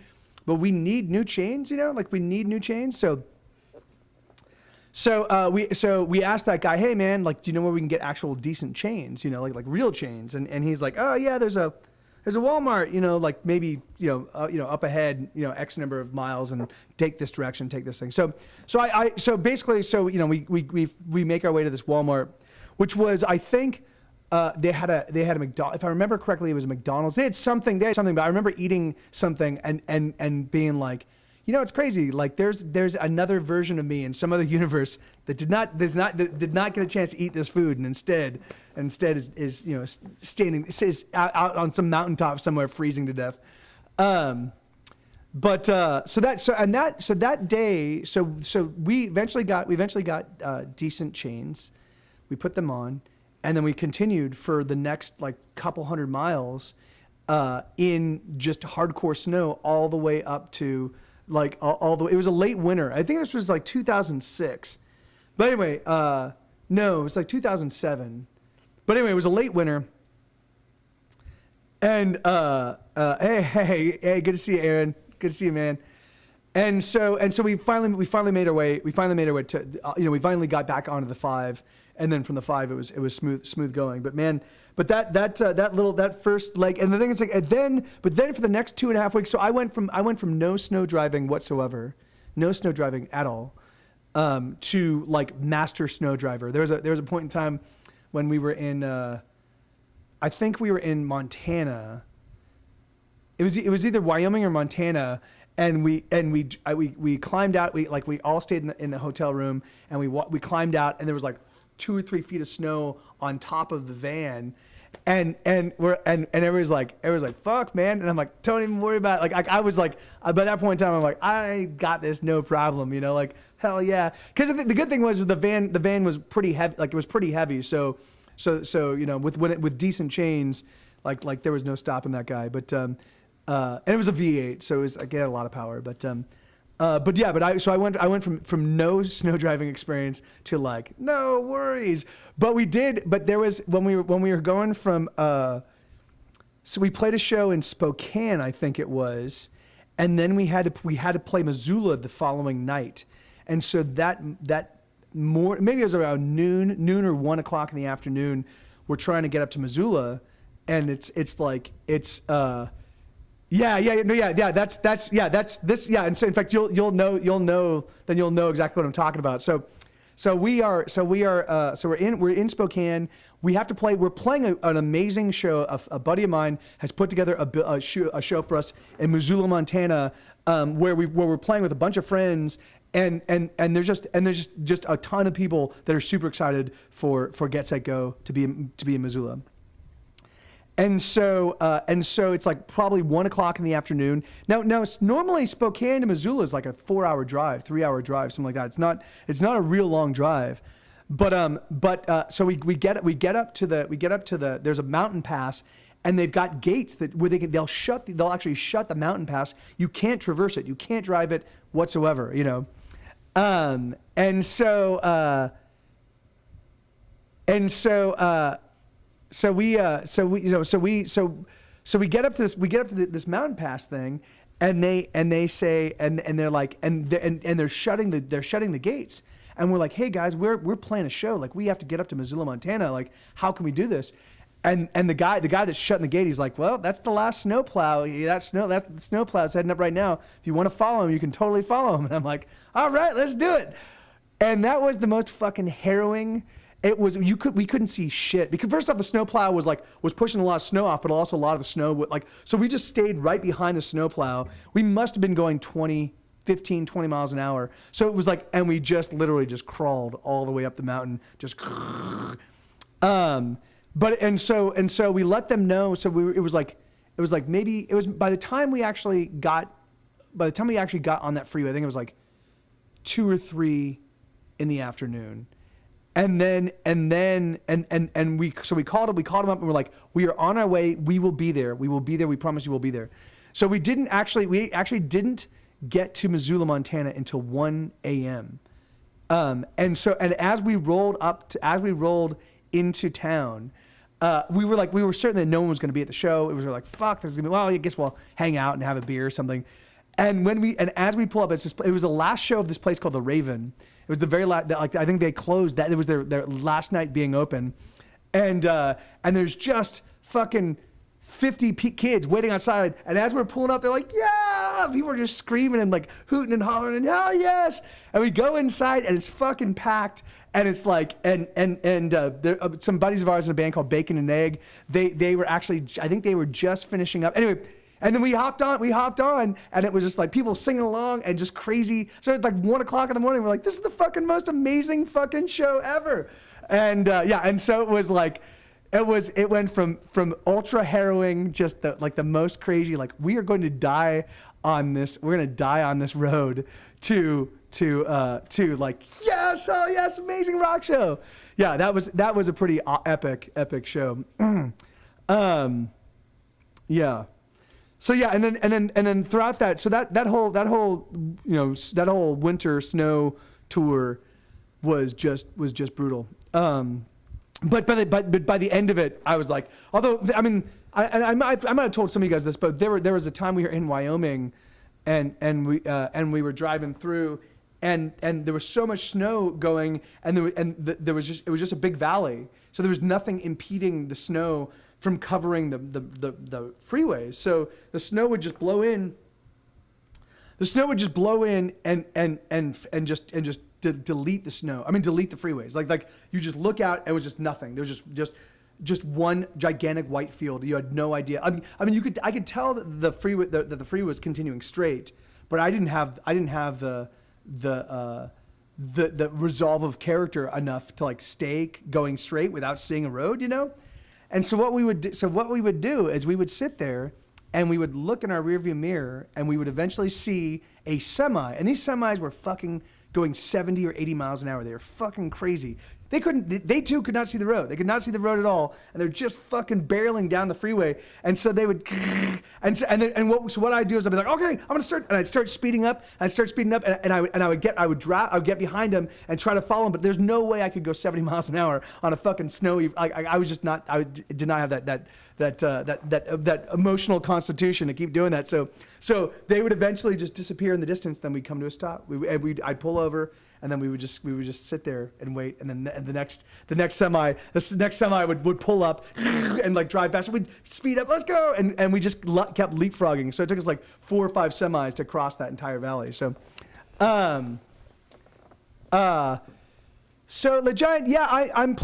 new chains, we need new chains. So we asked that guy, hey man, do you know where we can get actual decent chains, like real chains? And he's like, oh yeah, there's a Walmart, maybe, up ahead, X number of miles, and take this direction, take this thing. So basically, we make our way to this Walmart, which was, I think, they had a McDonald's. If I remember correctly, it was a McDonald's. They had something, but I remember eating something and being like, it's crazy. There's another version of me in some other universe that did not get a chance to eat this food, and instead is out on some mountaintop somewhere freezing to death. That day, we eventually got decent chains. We put them on, and then we continued for the next couple hundred miles in just hardcore snow all the way up to all the way. It was a late winter. I think this was 2006. But anyway, no, it was 2007. But anyway, it was a late winter. And hey, good to see you, Aaron. Good to see you, man. And so we finally made our way to we finally got back onto the 5, and then from the 5 it was smooth going. But man, but that first leg, and the thing is like, but then for the next 2.5 weeks, so I went from no snow driving whatsoever, no snow driving at all, to like master snow driver. There was a point in time when we were in, I think we were in Montana. It was either Wyoming or Montana, and we climbed out. We all stayed in the hotel room, and we climbed out, and there was like 2 or 3 feet of snow on top of the van, and everybody's like fuck man, and I'm like, don't even worry about it. Like I was like, by that point in time I'm like, I got this, no problem, you know, like hell yeah. Because the good thing was the van was pretty heavy, like it was pretty heavy, so you know, with decent chains, like there was no stopping that guy. But and it was a V8, so it had a lot of power. But I went from no snow driving experience to like no worries. But there was when we were going from so we played a show in Spokane, I think it was, and then we had to play Missoula the following night, and so that maybe it was around noon or 1 o'clock in the afternoon. We're trying to get up to Missoula, and it's this. Yeah. And so in fact, you'll know exactly what I'm talking about. So we're in Spokane. We have to play. We're playing an amazing show. A buddy of mine has put together a show for us in Missoula, Montana, where we're playing with a bunch of friends. And there's just a ton of people that are super excited for Get Set Go to be in Missoula. And so it's like probably 1 o'clock in the afternoon. Now normally Spokane to Missoula is like a 4-hour drive, 3-hour drive, something like that. It's not a real long drive, so we get up to the there's a mountain pass, and they've got gates where they'll actually shut the mountain pass. You can't traverse it. You can't drive it whatsoever, you know. So we get up to this mountain pass thing, and they say, and they're like, and they're shutting the gates, and we're like, hey guys, we're playing a show, like we have to get up to Missoula, Montana, like how can we do this? And the guy that's shutting the gate, he's like, well, that's the last snowplow. That snowplow's heading up right now. If you want to follow him, you can totally follow him. And I'm like, all right, let's do it. And that was the most fucking harrowing. It was, we couldn't see shit, because first off, the snowplow was pushing a lot of snow off, but also a lot of the snow so we just stayed right behind the snowplow. We must have been going 15, 20 miles an hour. So it was like, and we just literally just crawled all the way up the mountain, just, so we let them know. So it was like maybe it was by the time we actually got on that freeway, I think it was like 2 or 3 in the afternoon. And we called them up, and we're like, we are on our way. We will be there. We promise you we'll be there. So we actually didn't get to Missoula, Montana until 1 a.m. And as we rolled into town, we were certain that no one was going to be at the show. It was like, fuck, this is going to be, well, I guess we'll hang out and have a beer or something. And as we pull up, it was the last show of this place called the Raven. It was the very last, like I think they closed that. It was their last night being open, and there's just fucking 50 kids waiting outside. And as we're pulling up, they're like, yeah! People are just screaming and like hooting and hollering and hell yes! And we go inside, and it's fucking packed. And it's like, there, some buddies of ours in a band called Bacon and Egg. They were actually, I think they were just finishing up. Anyway. And then we hopped on, and it was just like people singing along and just crazy. So it's like 1 o'clock in the morning. We're like, this is the fucking most amazing fucking show ever. And and so it was like, it went from ultra harrowing, just the most crazy, like we are going to die on this. We're going to die on this road to like, yes, oh yes, amazing rock show. Yeah, that was a pretty epic show. Yeah. So yeah, and then throughout that, so that whole winter snow tour was just brutal. But by the end of it, I was like, although I mean, I might have told some of you guys this, but there was a time we were in Wyoming, and we were driving through, and there was so much snow going, and there was just, it was just a big valley, so there was nothing impeding the snow from covering the freeways. So the snow would just blow in. The snow would just blow in and just delete the snow. I mean, delete the freeways. Like you just look out, and it was just nothing. There was just one gigantic white field. You had no idea. I mean, I could tell that the freeway was continuing straight, but I didn't have the resolve of character enough to like stay going straight without seeing a road, you know? And so what we would do is we would sit there and we would look in our rearview mirror and we would eventually see a semi, and these semis were fucking going 70 or 80 miles an hour. They were fucking crazy. They too could not see the road. They could not see the road at all, and they're just fucking barreling down the freeway. And so they would, so what I do is I'd be like, okay, I'm gonna start, and I'd start speeding up, and I would get behind them and try to follow them. But there's no way I could go 70 miles an hour on a fucking snowy. I was just not. I did not have that emotional constitution to keep doing that. So they would eventually just disappear in the distance. Then we'd come to a stop. I'd pull over. And then we would just sit there and wait, and then the next semi would pull up and like drive fast. We'd speed up, let's go, and we just kept leapfrogging. So it took us like 4 or 5 semis to cross that entire valley. So, so the Giant, yeah, I am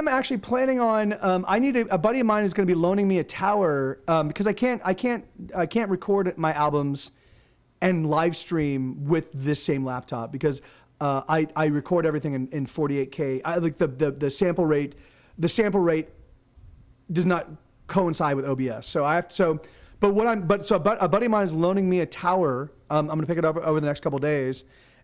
actually planning on. I need a buddy of mine is going to be loaning me a tower because I can't record my albums and live stream with this same laptop because I record everything in 48K. I like the sample rate. The sample rate does not coincide with OBS. So I have to, a buddy of mine is loaning me a tower. I'm gonna pick it up over the next couple of days,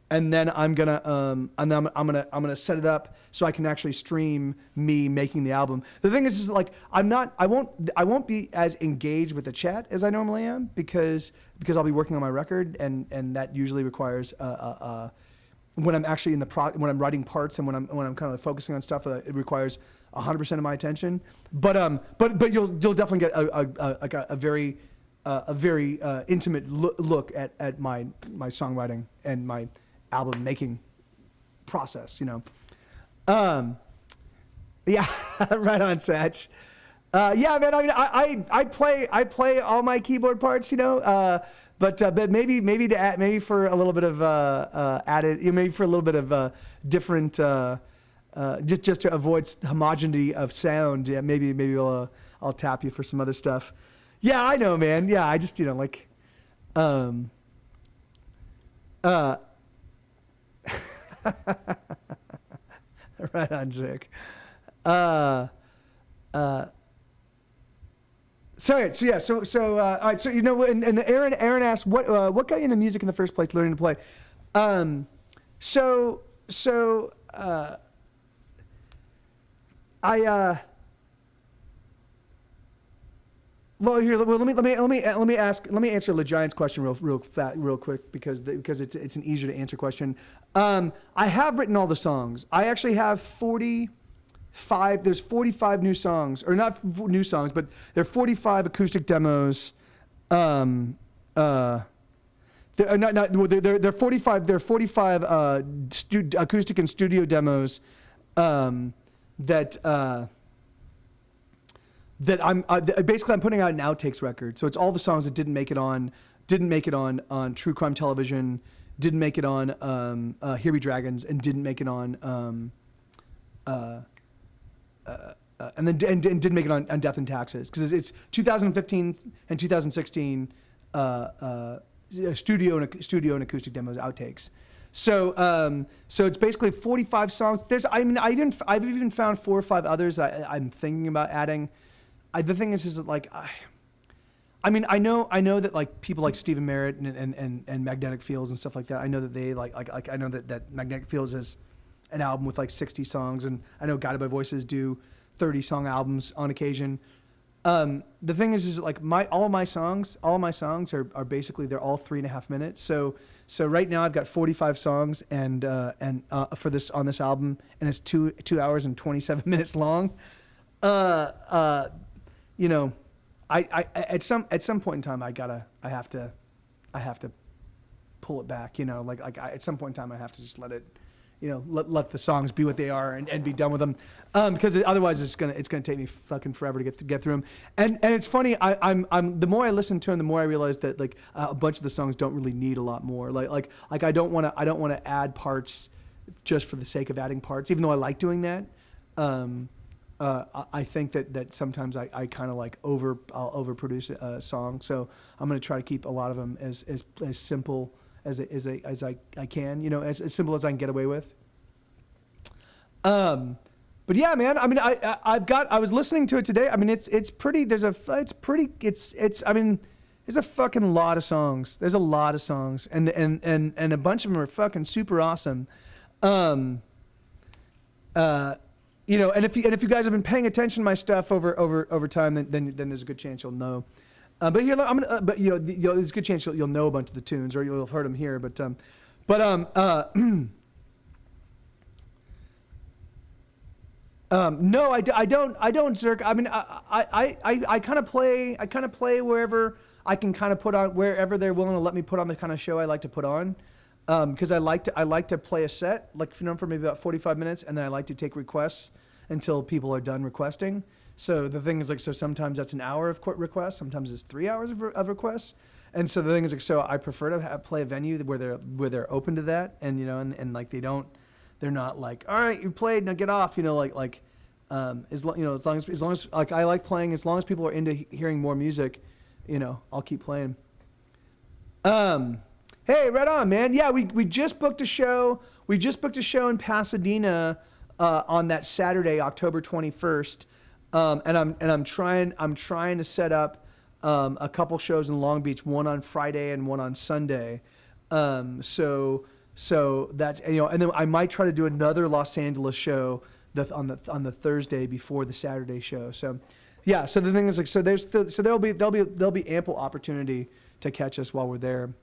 and then I'm gonna set it up so I can actually stream me making the album. The thing is like I won't be as engaged with the chat as I normally am because I'll be working on my record, and that usually requires when I'm actually when I'm writing parts and when I'm kind of focusing on stuff, it requires 100% of my attention. But you'll definitely get a very intimate look at my songwriting and my album making process, you know. Yeah, right on, Satch. Yeah, man. I mean, I play all my keyboard parts, you know. But maybe to add, maybe for a little bit of added, maybe for a little bit of different, just to avoid homogeneity of sound. Yeah, maybe I'll tap you for some other stuff. Yeah, I know, man. Yeah, I just like, right on, Zick. So all right. So you know, and Aaron asked what got you into music in the first place, learning to play. Well, let me answer LeGiant's question real quick because it's an easier to answer question. I have written all the songs. I actually have 45. There's 45 new songs, or not new songs, but there are 45 acoustic demos. They're 45. There are 45 acoustic and studio demos that I'm basically I'm putting out an outtakes record. So it's all the songs that didn't make it on True Crime Television, didn't make it on Here Be Dragons, and didn't make it on and didn't make it on Death and Taxes, because it's 2015 and 2016 studio and acoustic demos, outtakes. So it's basically 45 songs. I've even found 4 or 5 others I'm thinking about adding. The thing is that like I know that like people like Stephen Merritt and Magnetic Fields and stuff like that. I know that they like I know that Magnetic Fields has an album with like 60 songs, and I know Guided by Voices do 30 song albums on occasion. The thing is like all my songs are basically, they're all 3.5 minutes. So right now I've got 45 songs and for this on this album, and it's 2 hours and 27 minutes long. You know, I at some point in time I have to pull it back. You know, at some point in time I have to just let it, you know, let the songs be what they are and be done with them, because otherwise it's gonna take me fucking forever to get through them. And it's funny, I'm the more I listen to them, the more I realize that like a bunch of the songs don't really need a lot more. Like I don't want to add parts just for the sake of adding parts, even though I like doing that. I think that sometimes I kind of like I'll overproduce a song, so I'm gonna try to keep a lot of them as simple as I can, you know, as simple as I can get away with. But yeah, man, I mean, I was listening to it today. I mean, it's pretty. There's a fucking lot of songs. There's a lot of songs, and a bunch of them are fucking super awesome. You know, and if you guys have been paying attention to my stuff over time, then there's a good chance you'll know. But here, there's a good chance you'll know a bunch of the tunes, or you'll have heard them here. No, I don't, Zerk. I mean, I kind of play wherever I can kind of put on, wherever they're willing to let me put on the kind of show I like to put on. Because I like to play a set, like, you know, for maybe about 45 minutes, and then I like to take requests until people are done requesting. So the thing is, like, so sometimes that's an hour of requests, sometimes it's 3 hours of requests. And so the thing is, like, so I prefer to play a venue where they're open to that, and, you know, and like they're not like, all right, you played, now get off, you know, as long as like I like playing, as long as people are into hearing more music, you know, I'll keep playing. Hey, right on, man. Yeah, we just booked a show. We just booked a show in Pasadena on that Saturday, October 21st. And I'm trying to set up a couple shows in Long Beach, one on Friday and one on Sunday. So that's, you know, and then I might try to do another Los Angeles show on the Thursday before the Saturday show. So yeah, so the thing is, like, so there'll be ample opportunity to catch us while we're there.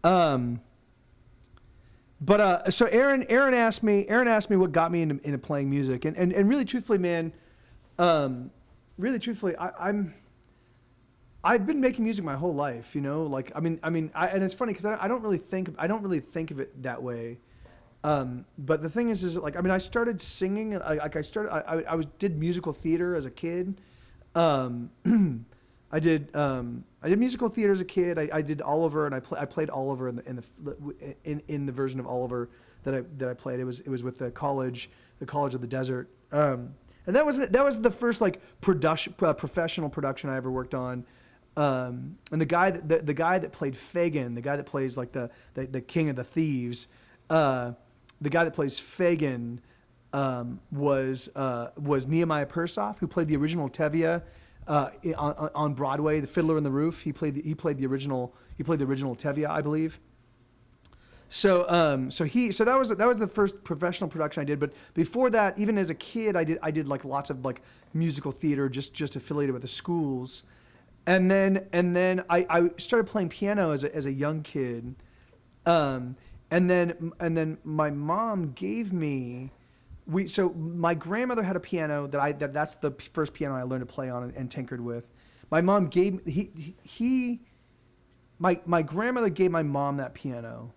So Aaron asked me what got me into playing music, and really truthfully, man, I've been making music my whole life, you know, like, and it's funny because I don't really think of it that way. But the thing is like, I mean, I started singing, I did musical theater as a kid. I did musical theater as a kid. I did Oliver, and I played Oliver in the version of Oliver that I played. It was with the College of the Desert. And that was the first like professional production I ever worked on. And the guy that played Fagin, the guy that plays like the King of the Thieves, the guy that plays Fagin was Nehemiah Persoff, who played the original Tevye. On Broadway, The Fiddler on the Roof. He played the original Tevye, I believe. So that was the first professional production I did. But before that, even as a kid, I did like lots of like musical theater, just affiliated with the schools. And then I started playing piano as a young kid. And then my mom gave me. So my grandmother had a piano that's the first piano I learned to play on and tinkered with. My mom gave my grandmother gave my mom that piano,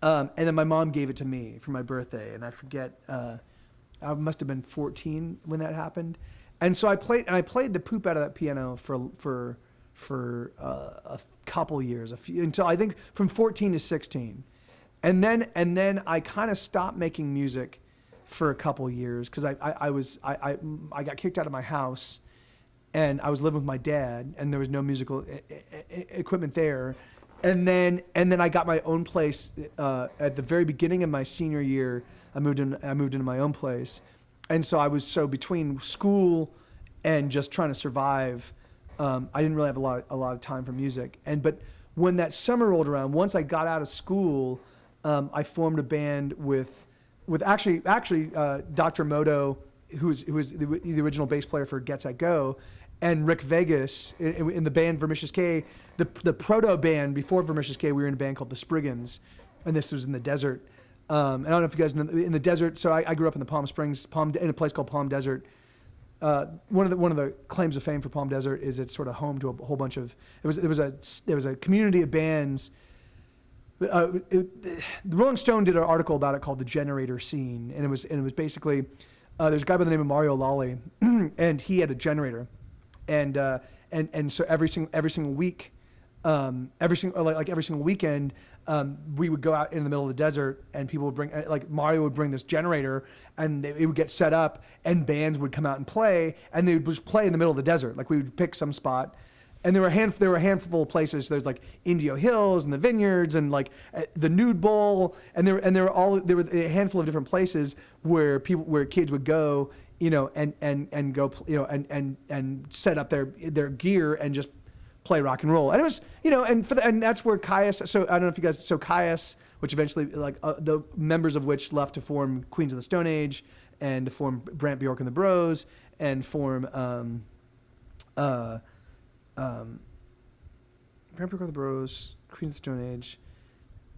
and then my mom gave it to me for my birthday. And I forget, I must have been 14 when that happened. And so I played the poop out of that piano for a couple years, until I think from 14 to 16, and then I kind of stopped making music for a couple years because I got kicked out of my house, and I was living with my dad, and there was no musical equipment there, and then I got my own place at the very beginning of my senior year. I moved into my own place, and so between school and just trying to survive, I didn't really have a lot of time for music. But when that summer rolled around, once I got out of school, I formed a band with actually Dr. Moto, who was the original bass player for Get Set Go, and Rick Vegas in the band Vermicious K, the proto band before Vermicious K. We were in a band called the Spriggans, and this was in the desert. I don't know if you guys know, in the desert. So I grew up in the Palm Springs, in a place called Palm Desert. One of the claims of fame for Palm Desert is it's sort of home to a whole bunch of. There was a community of bands the Rolling Stone did an article about it called "The Generator Scene," and it was basically there's a guy by the name of Mario Lawley, and he had a generator, and so every single week, every single weekend, we would go out in the middle of the desert, and people would bring, like Mario would bring this generator, and it would get set up, and bands would come out and play, and they would just play in the middle of the desert. Like we would pick some spot, and there were a handful of places. There's like Indio Hills and the Vineyards and like the Nude Bowl, and there were a handful of different places where kids would go, and go, and set up their gear and just play rock and roll. And it was, and that's where Kyuss, so I don't know if you guys, so Kyuss, which eventually, the members of which left to form Queens of the Stone Age and to form Brant Bjork and the Bros and form Brant Bjork and the Bros, Queens of the Stone Age,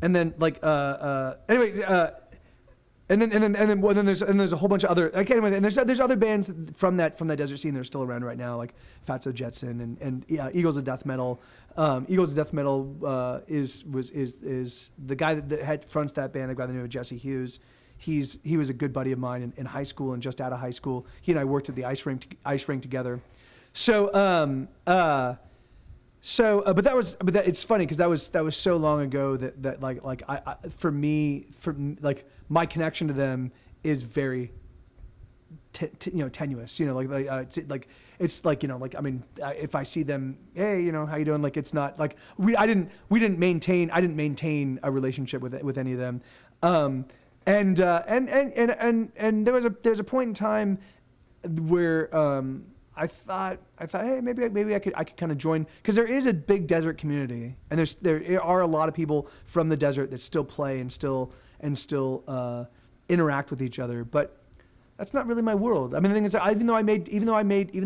and then and then there's a whole bunch of other, like, anyway, and there's other bands from that desert scene that are still around right now, like Fatso Jetson and Eagles of Death Metal. Eagles of Death Metal is the guy that fronts that band, a guy by the name of Jesse Hughes. He was a good buddy of mine in high school and just out of high school. He and I worked at the ice rink together. But it's funny because that was so long ago that for me my connection to them is very tenuous. If I see them, hey, how you doing? Like, it's not like I didn't maintain a relationship with any of them. And there's a point in time where I thought, hey, maybe I could kind of join, because there is a big desert community, and there are a lot of people from the desert that still play and still interact with each other. But that's not really my world. I mean, the thing is, even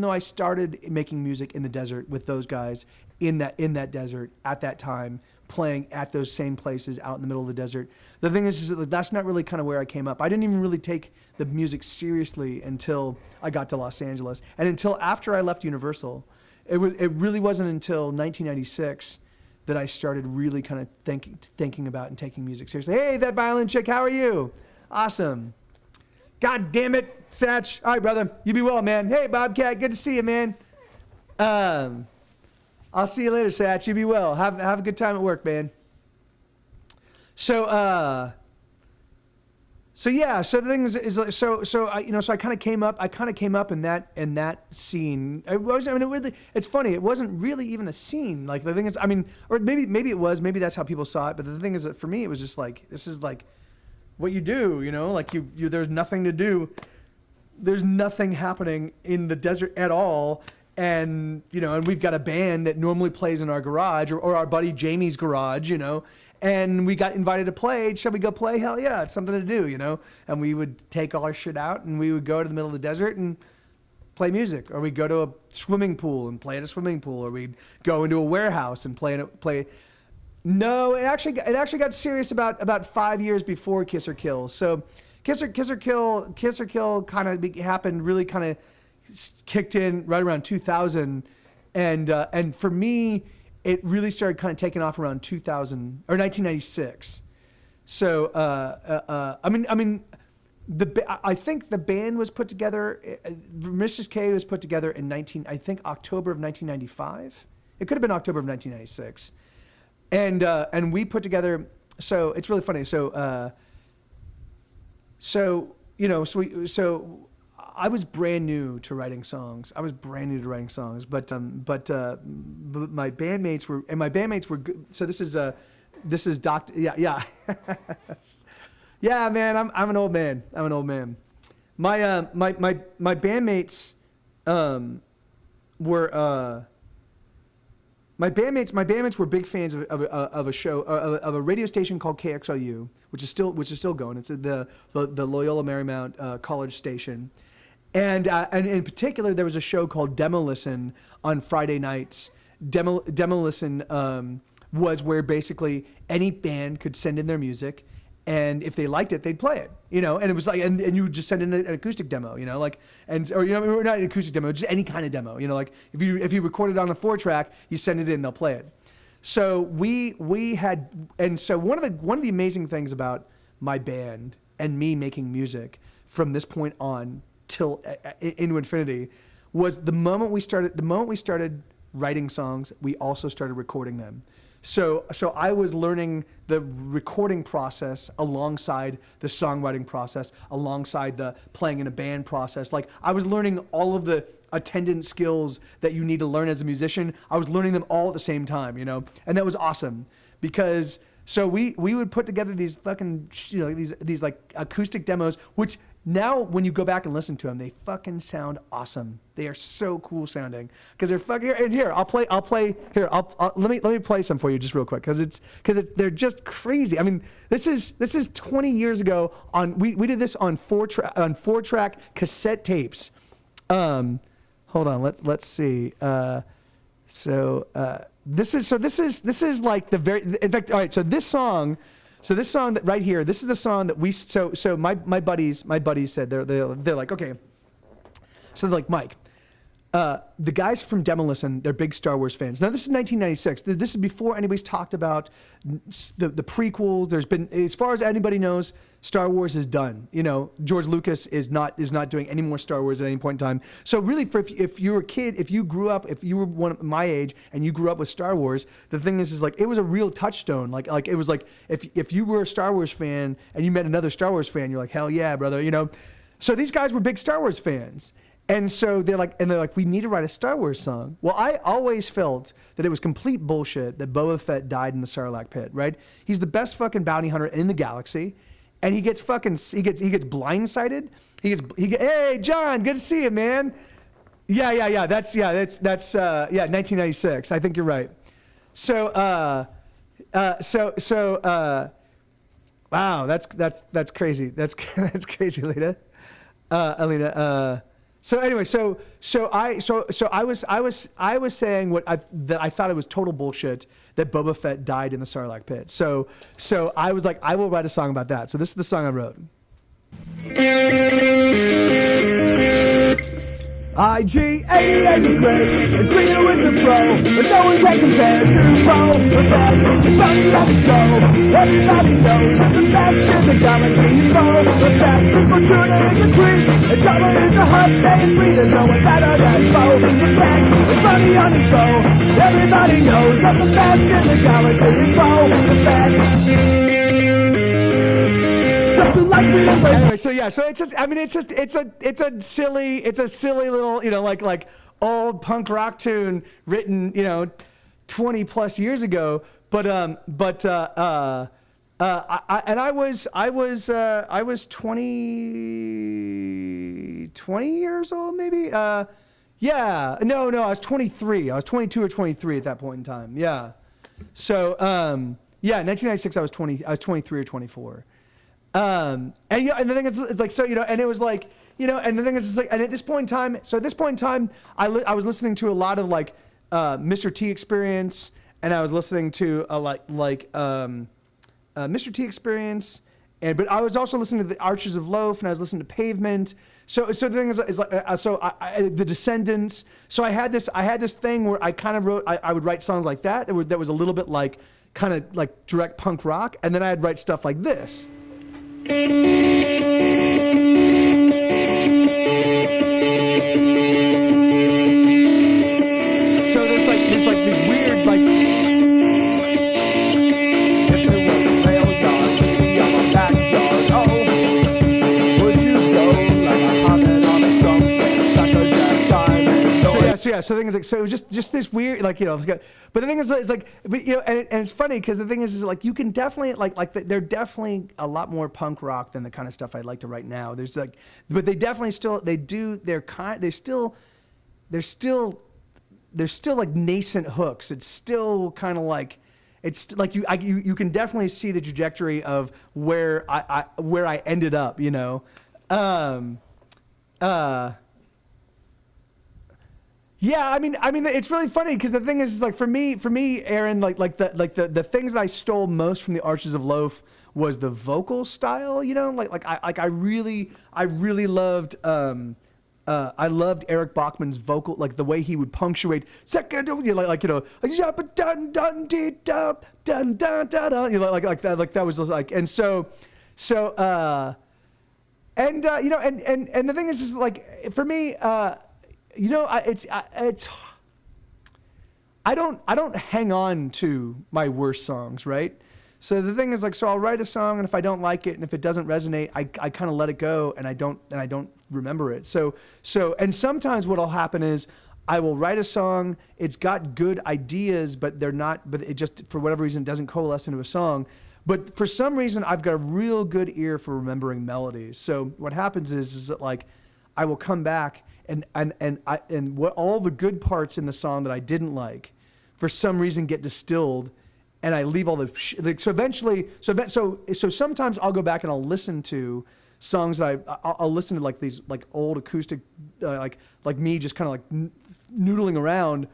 though I started making music in the desert with those guys in that desert at that time, playing at those same places out in the middle of the desert, the thing is that that's not really kind of where I came up. I didn't even really take the music seriously until I got to Los Angeles, and until after I left Universal. It really wasn't until 1996 that I started really kind of thinking about and taking music seriously. Hey, that violin chick, how are you? Awesome. God damn it, Satch. All right, brother. You be well, man. Hey, Bobcat. Good to see you, man. I'll see you later, Satch. You be well. Have a good time at work, man. So the thing is like, so I kind of came up in that scene. It's funny. It wasn't really even a scene. Like, the thing is, or maybe it was. Maybe that's how people saw it. But the thing is that for me, it was just like, this is like what you do. Like you there's nothing to do. There's nothing happening in the desert at all. And we've got a band that normally plays in our garage or our buddy Jamie's garage, and we got invited to play. Shall we go play? Hell yeah, it's something to do, And we would take all our shit out and we would go to the middle of the desert and play music, or we'd go to a swimming pool and play at a swimming pool, or we'd go into a warehouse and play. No, it actually got serious about 5 years before Kiss or Kill. So Kiss or Kill kind of happened, really kind of kicked in right around 2000, and for me, it really started kind of taking off around 2000 or 1996. So I think the band was put together. Mrs. K was put together in October of 1995. It could have been October of 1996, and we put together. So it's really funny. I was brand new to writing songs. But my bandmates were good. So this is Dr. Yeah. Yeah, man, I'm an old man. My bandmates were big fans of a show, of a radio station called KXLU, which is still going. It's the Loyola Marymount college station. And in particular, there was a show called Demo Listen on Friday nights. Demo Listen was where basically any band could send in their music, and if they liked it, they'd play it. And it was like, and you would just send in an acoustic demo, or not an acoustic demo, just any kind of demo. Like if you record it on a 4-track, you send it in, they'll play it. So we had, and so one of the amazing things about my band and me making music from this point on till into infinity was the moment we started writing songs, we also started recording them. So I was learning the recording process alongside the songwriting process, alongside the playing in a band process. Like I was learning all of the attendant skills that you need to learn as a musician. I was learning them all at the same time, you know, and that was awesome because so we would put together these fucking, you know, these like acoustic demos, which now when you go back and listen to them, they fucking sound awesome. They are so cool sounding because they're fucking. And here, I'll play. Here, let me play some for you just real quick because they're just crazy. I mean, this is 20 years ago. We did this on four track cassette tapes. Hold on, let's see. This is like the very. In fact, all right. So this song that right here, this is the song that we. So my buddies said they're like, okay. So they're like, Mike, the guys from Demolition, they're big Star Wars fans. Now this is 1996. This is before anybody's talked about the prequels. There's been, as far as anybody knows, Star Wars is done. You know, George Lucas is not doing any more Star Wars at any point in time. So really, if you were a kid, if you were one of my age and you grew up with Star Wars, the thing is like it was a real touchstone. Like it was like if you were a Star Wars fan and you met another Star Wars fan, you're like, hell yeah, brother. You know, so these guys were big Star Wars fans. And so they're like, we need to write a Star Wars song. Well, I always felt that it was complete bullshit that Boba Fett died in the Sarlacc pit, right? He's the best fucking bounty hunter in the galaxy, and he gets blindsided. Hey, John, good to see you, man. Yeah. That's 1996. I think you're right. So, wow, that's crazy. That's crazy, Alina. Alina. So anyway, so I was saying that I thought it was total bullshit that Boba Fett died in the Sarlacc pit. So I was like, I will write a song about that. So this is the song I wrote. IG-88 is great, and Greedo is a pro, but no one can compare to Boba Fett. He's running up his go. Everybody knows that the best in the galaxy is Boba Fett. Fortuna is a queen, and Jabba is a hut. They agree there's no one better than Boba Fett. He's running on his go. Everybody knows that the best in the galaxy is Boba Fett. Anyway, so it's a silly little, you know, like old punk rock tune written, you know, 20 plus years ago. But I was 20 years old, maybe. I was 23. I was 22 or 23 at that point in time. Yeah. So 1996. I was 23 or 24. And the thing is, it's like, so, you know, and it was like, you know, and the thing is, it's like, and at this point in time, I was listening to a lot of like, Mr. T Experience, and I was listening to Mr. T Experience, but I was also listening to the Archers of Loaf, and I was listening to Pavement. So the thing is like, the Descendants. So I had this thing where I kind of wrote, I would write songs like that was a little bit like, kind of like direct punk rock, and then I'd write stuff like this. So there's like this weird like. If there was a rail yard, just be on my backyard. Oh, would you go like a hobbit on a strong Dr. Jack dies? So the thing is like, so it was just this weird, like, you know, but the thing is, it's like, but, you know, and it's funny because the thing is like, you can definitely they're definitely a lot more punk rock than the kind of stuff I'd like to write now. There's like, but they definitely still, they're still like nascent hooks. It's still kind of like, it's like you can definitely see the trajectory of where I ended up, you know. Yeah, I mean, it's really funny because the thing is like for me, Aaron, like the things that I stole most from the Archers of Loaf was the vocal style, you know, I really loved I loved Eric Bachman's vocal, like the way he would punctuate second, like you know, dun dun dee dun dun dun dun dun, you know, like that was just like, and so, and you know, and the thing is like for me, you know, I don't hang on to my worst songs, right? So the thing is like, so I'll write a song, and if I don't like it, and if it doesn't resonate, I kind of let it go, and I don't remember it. So and sometimes what'll happen is I will write a song, it's got good ideas, but it just for whatever reason doesn't coalesce into a song. But for some reason I've got a real good ear for remembering melodies. So what happens is that like I will come back and what all the good parts in the song that I didn't like for some reason get distilled. And I leave all the so eventually so sometimes I'll go back and I'll listen to songs that I'll listen to like these like old acoustic like me just kind of like noodling around,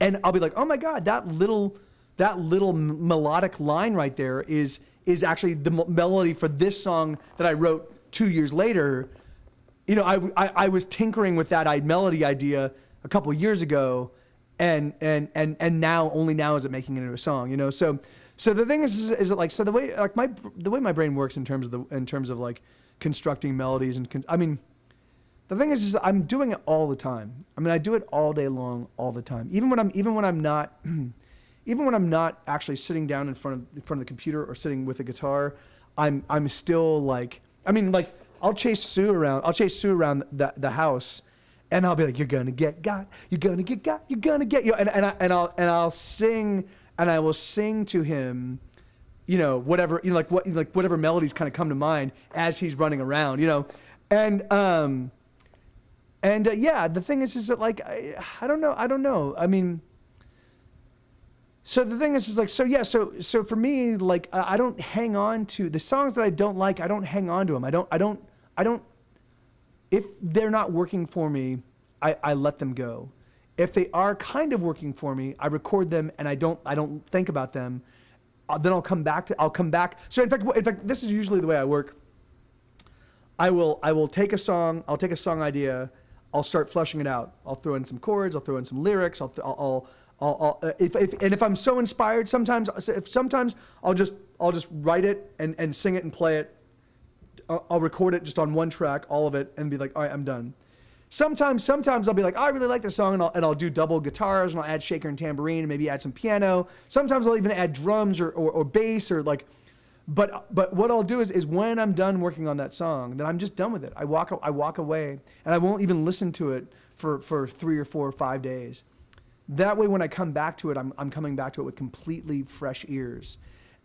and I'll be like, oh my god, that little melodic line right there is actually the melody for this song that I wrote 2 years later. You know, I was tinkering with that melody idea a couple years ago. And now only now is it making it into a song, you know. So the thing is it like, so the way like the way my brain works in terms of like constructing melodies I mean, the thing is I'm doing it all the time. I mean, I do it all day long, all the time. Even when I'm not actually sitting down in front of the computer or sitting with a guitar, I'm still like, I mean, like I'll chase Sue around the house. And I'll be like, you're gonna get got, you're gonna get got, you're gonna get, you know, and I'll sing, and I will sing to him, you know, whatever, you know, like whatever melodies kind of come to mind as he's running around, you know, and yeah, the thing is that like I don't know, I mean, so the thing is like, so yeah, so for me, like I don't hang on to the songs that I don't like. I don't hang on to them. I don't. If they're not working for me, I let them go. If they are kind of working for me, I record them and I don't think about them. Then I'll come back. So in fact, this is usually the way I work. I will take a song. I'll take a song idea. I'll start fleshing it out. I'll throw in some chords. I'll throw in some lyrics. If I'm so inspired, sometimes I'll just write it and sing it and play it. I'll record it just on one track, all of it, and be like, all right, I'm done. Sometimes I'll be like, oh, I really like this song, and I'll do double guitars, and I'll add shaker and tambourine, and maybe add some piano. Sometimes I'll even add drums or bass or like. But what I'll do is when I'm done working on that song, then I'm just done with it. I walk away, and I won't even listen to it for 3 or 4 or 5 days. That way, when I come back to it, I'm coming back to it with completely fresh ears.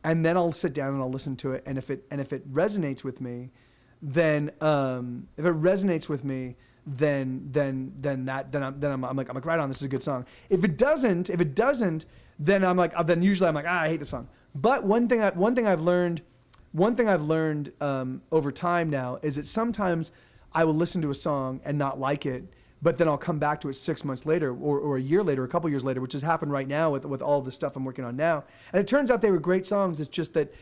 And then I'll sit down and I'll listen to it, and if it resonates with me, then I'm like right on, this is a good song. If it doesn't, then usually I'm like, I hate the song. But one thing I've learned over time now is that sometimes I will listen to a song and not like it, but then I'll come back to it 6 months later or a year later, a couple years later, which has happened right now with all the stuff I'm working on now. And it turns out they were great songs. It's just that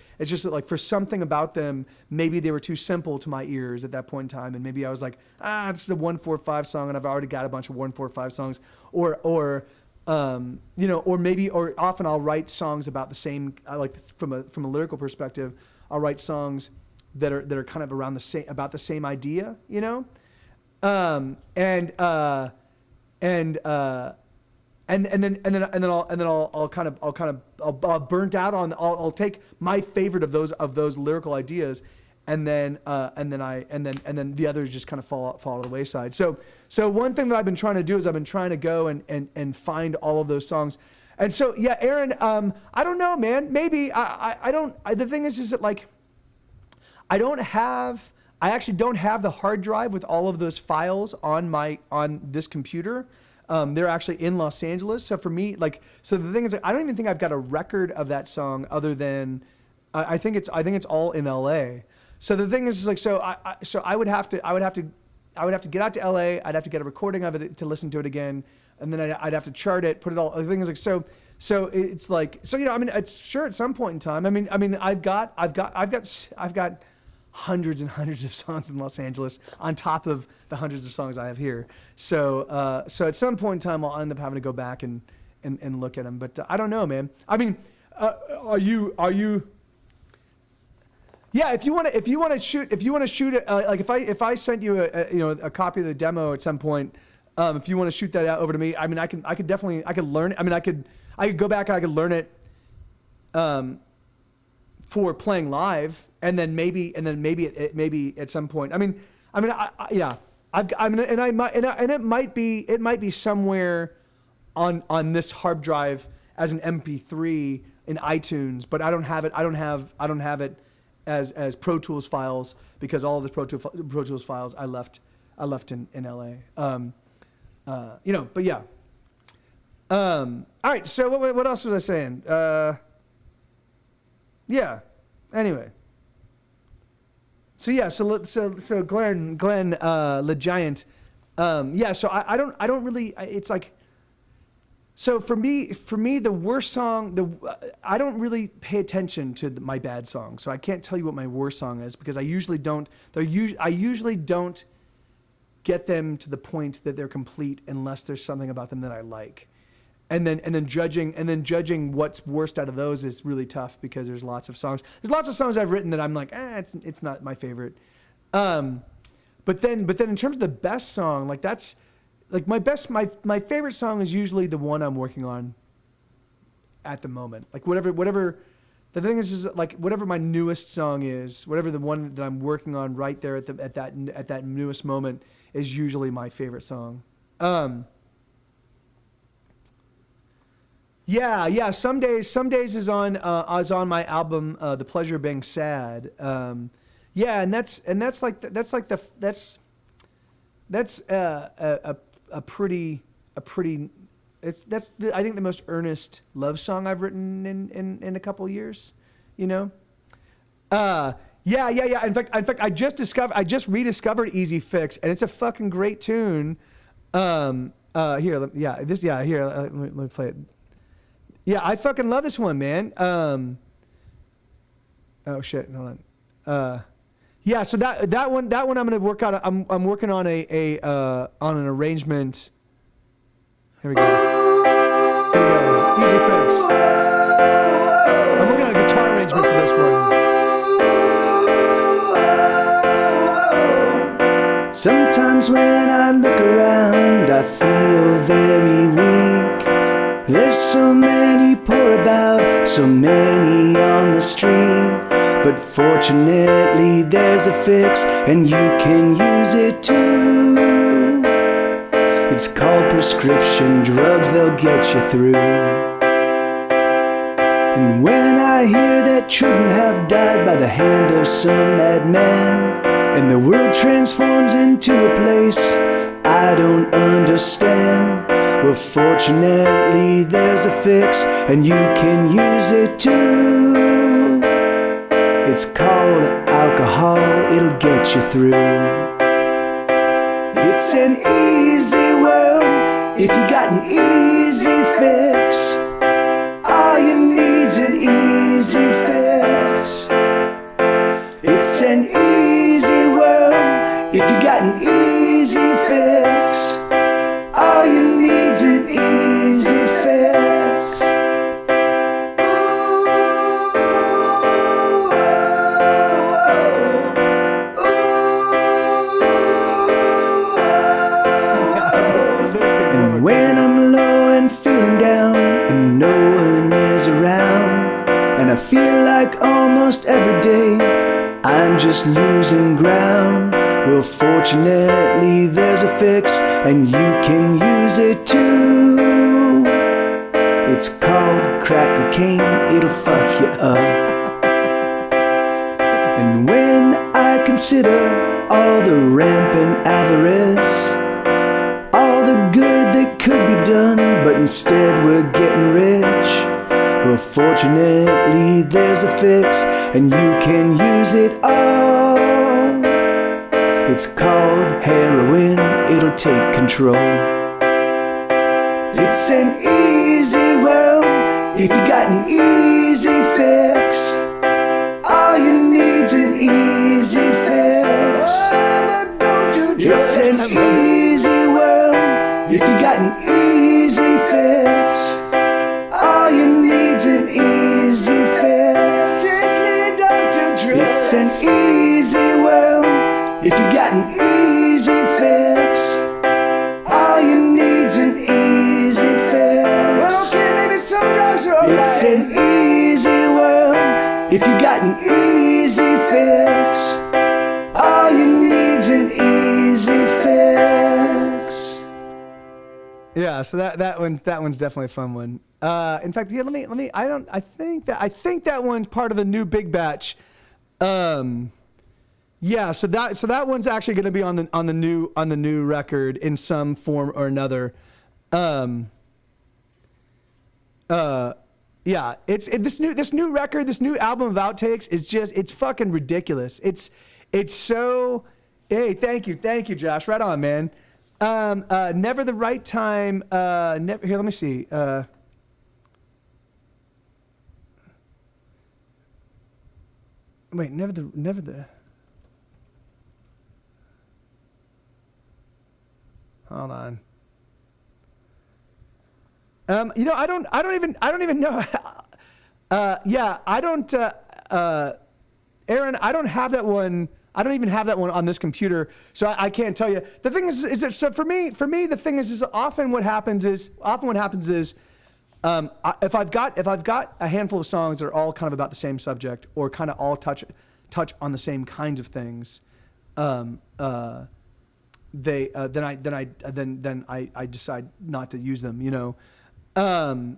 like for something about them, maybe they were too simple to my ears at that point in time. And maybe I was like, it's a 1-4-5 song, and I've already got a bunch of 1-4-5 songs. Or often I'll write songs about the same, like from a lyrical perspective, I'll write songs that are kind of around about the same idea, you know? And then I'll burnt out on, I'll take my favorite of those lyrical ideas, and then the others just kind of fall to the wayside. So one thing that I've been trying to do is I've been trying to go and find all of those songs. And so, yeah, Aaron, I don't know, man, maybe the thing is that like, I actually don't have the hard drive with all of those files on this computer. They're actually in Los Angeles. So for me, like, so the thing is, I don't even think I've got a record of that song other than, I think it's all in LA. So the thing is like, so I would have to get out to LA. I'd have to get a recording of it to listen to it again. And then I'd have to chart it, put it all, the thing is like, so it's like, so, you know, I mean, it's sure at some point in time, I mean, I've got hundreds and hundreds of songs in Los Angeles on top of the hundreds of songs I have here. So so at some point in time, I'll end up having to go back and look at them. But I don't know, man. I mean, are you? Yeah, if you want to shoot it, like if I sent you a copy of the demo at some point, if you want to shoot that out over to me, I mean, I could definitely learn it. I mean, I could go back and I could learn it, for playing live, and then maybe at some point. It might be somewhere on this hard drive as an MP3 in iTunes, but I don't have it as Pro Tools files, because all of the Pro Tools files I left in LA. But yeah. All right. So what else was I saying? Yeah. Anyway. So yeah. So Glenn Le Giant. Yeah. So I don't really. It's like. So for me, the worst song, I don't really pay attention to my bad song. So I can't tell you what my worst song is, because I usually don't. I usually don't get them to the point that they're complete unless there's something about them that I like. And then judging what's worst out of those is really tough, because there's lots of songs I've written that I'm like, it's not my favorite. But then in terms of the best song, like that's like my favorite song is usually the one I'm working on at the moment. Like whatever the thing is like whatever my newest song is, whatever the one that I'm working on right there at that newest moment is usually my favorite song. Yeah. Some days is on my album, The Pleasure of Being Sad. Yeah, and that's a pretty I think the most earnest love song I've written in a couple years, you know. Yeah. In fact, I just rediscovered Easy Fix, and it's a fucking great tune. Let me play it. Yeah, I fucking love this one, man. Oh shit, hold on. Yeah, so that one I'm gonna work out. I'm working on on an arrangement. Here we go. Easy Fix. I'm working on a guitar arrangement for this one. Sometimes when I look around, I feel very weak. There's so many poor about, so many on the street. But fortunately there's a fix, and you can use it too. It's called prescription drugs, they'll get you through. And when I hear that children have died by the hand of some madman, and the world transforms into a place I don't understand, well, fortunately there's a fix, and you can use it too. It's called alcohol, it'll get you through. It's an easy world if you got an easy fix. All you need's an easy fix. It's an easy world if you got an easy fix. All you need's an easy fix. And when I'm low and feeling down, and no one is around, and I feel like almost every day I'm just losing ground, well, fortunately there's a fix, and you can use it too. It's called crack cocaine, it'll fuck you up. And when I consider all the rampant avarice, all the good that could be done, but instead we're getting rich, well, fortunately there's a fix, and you can use it all. It's called heroin, it'll take control. It's an easy world if you got an easy fix. All you need's an easy easy fix. It's an easy world if you got an easy fix. All you need's an easy fix. Seriously, Dr. Dre. It's an easy world if you got an easy fix. All you need's an easy fix. Well, okay, maybe some drugs are alright. It's an easy world if you got an easy fix. All you need's an easy fix. Yeah, so that one's definitely a fun one. In fact, yeah, let me. I think that one's part of the new Big Batch. Yeah, so that one's actually going to be on the new record in some form or another. Yeah, this new record, this new album of outtakes is just, it's fucking ridiculous. It's so, hey, thank you, Josh, right on, man. Never the Right Time. Here, let me see. Wait, never the. Hold on. I don't even know. Yeah, I don't. Aaron, I don't have that one. I don't even have that one on this computer, so I can't tell you. The thing is that, so for me, the thing is often what happens is, if I've got a handful of songs that are all kind of about the same subject or kind of all touch on the same kinds of things, then I decide not to use them, you know. And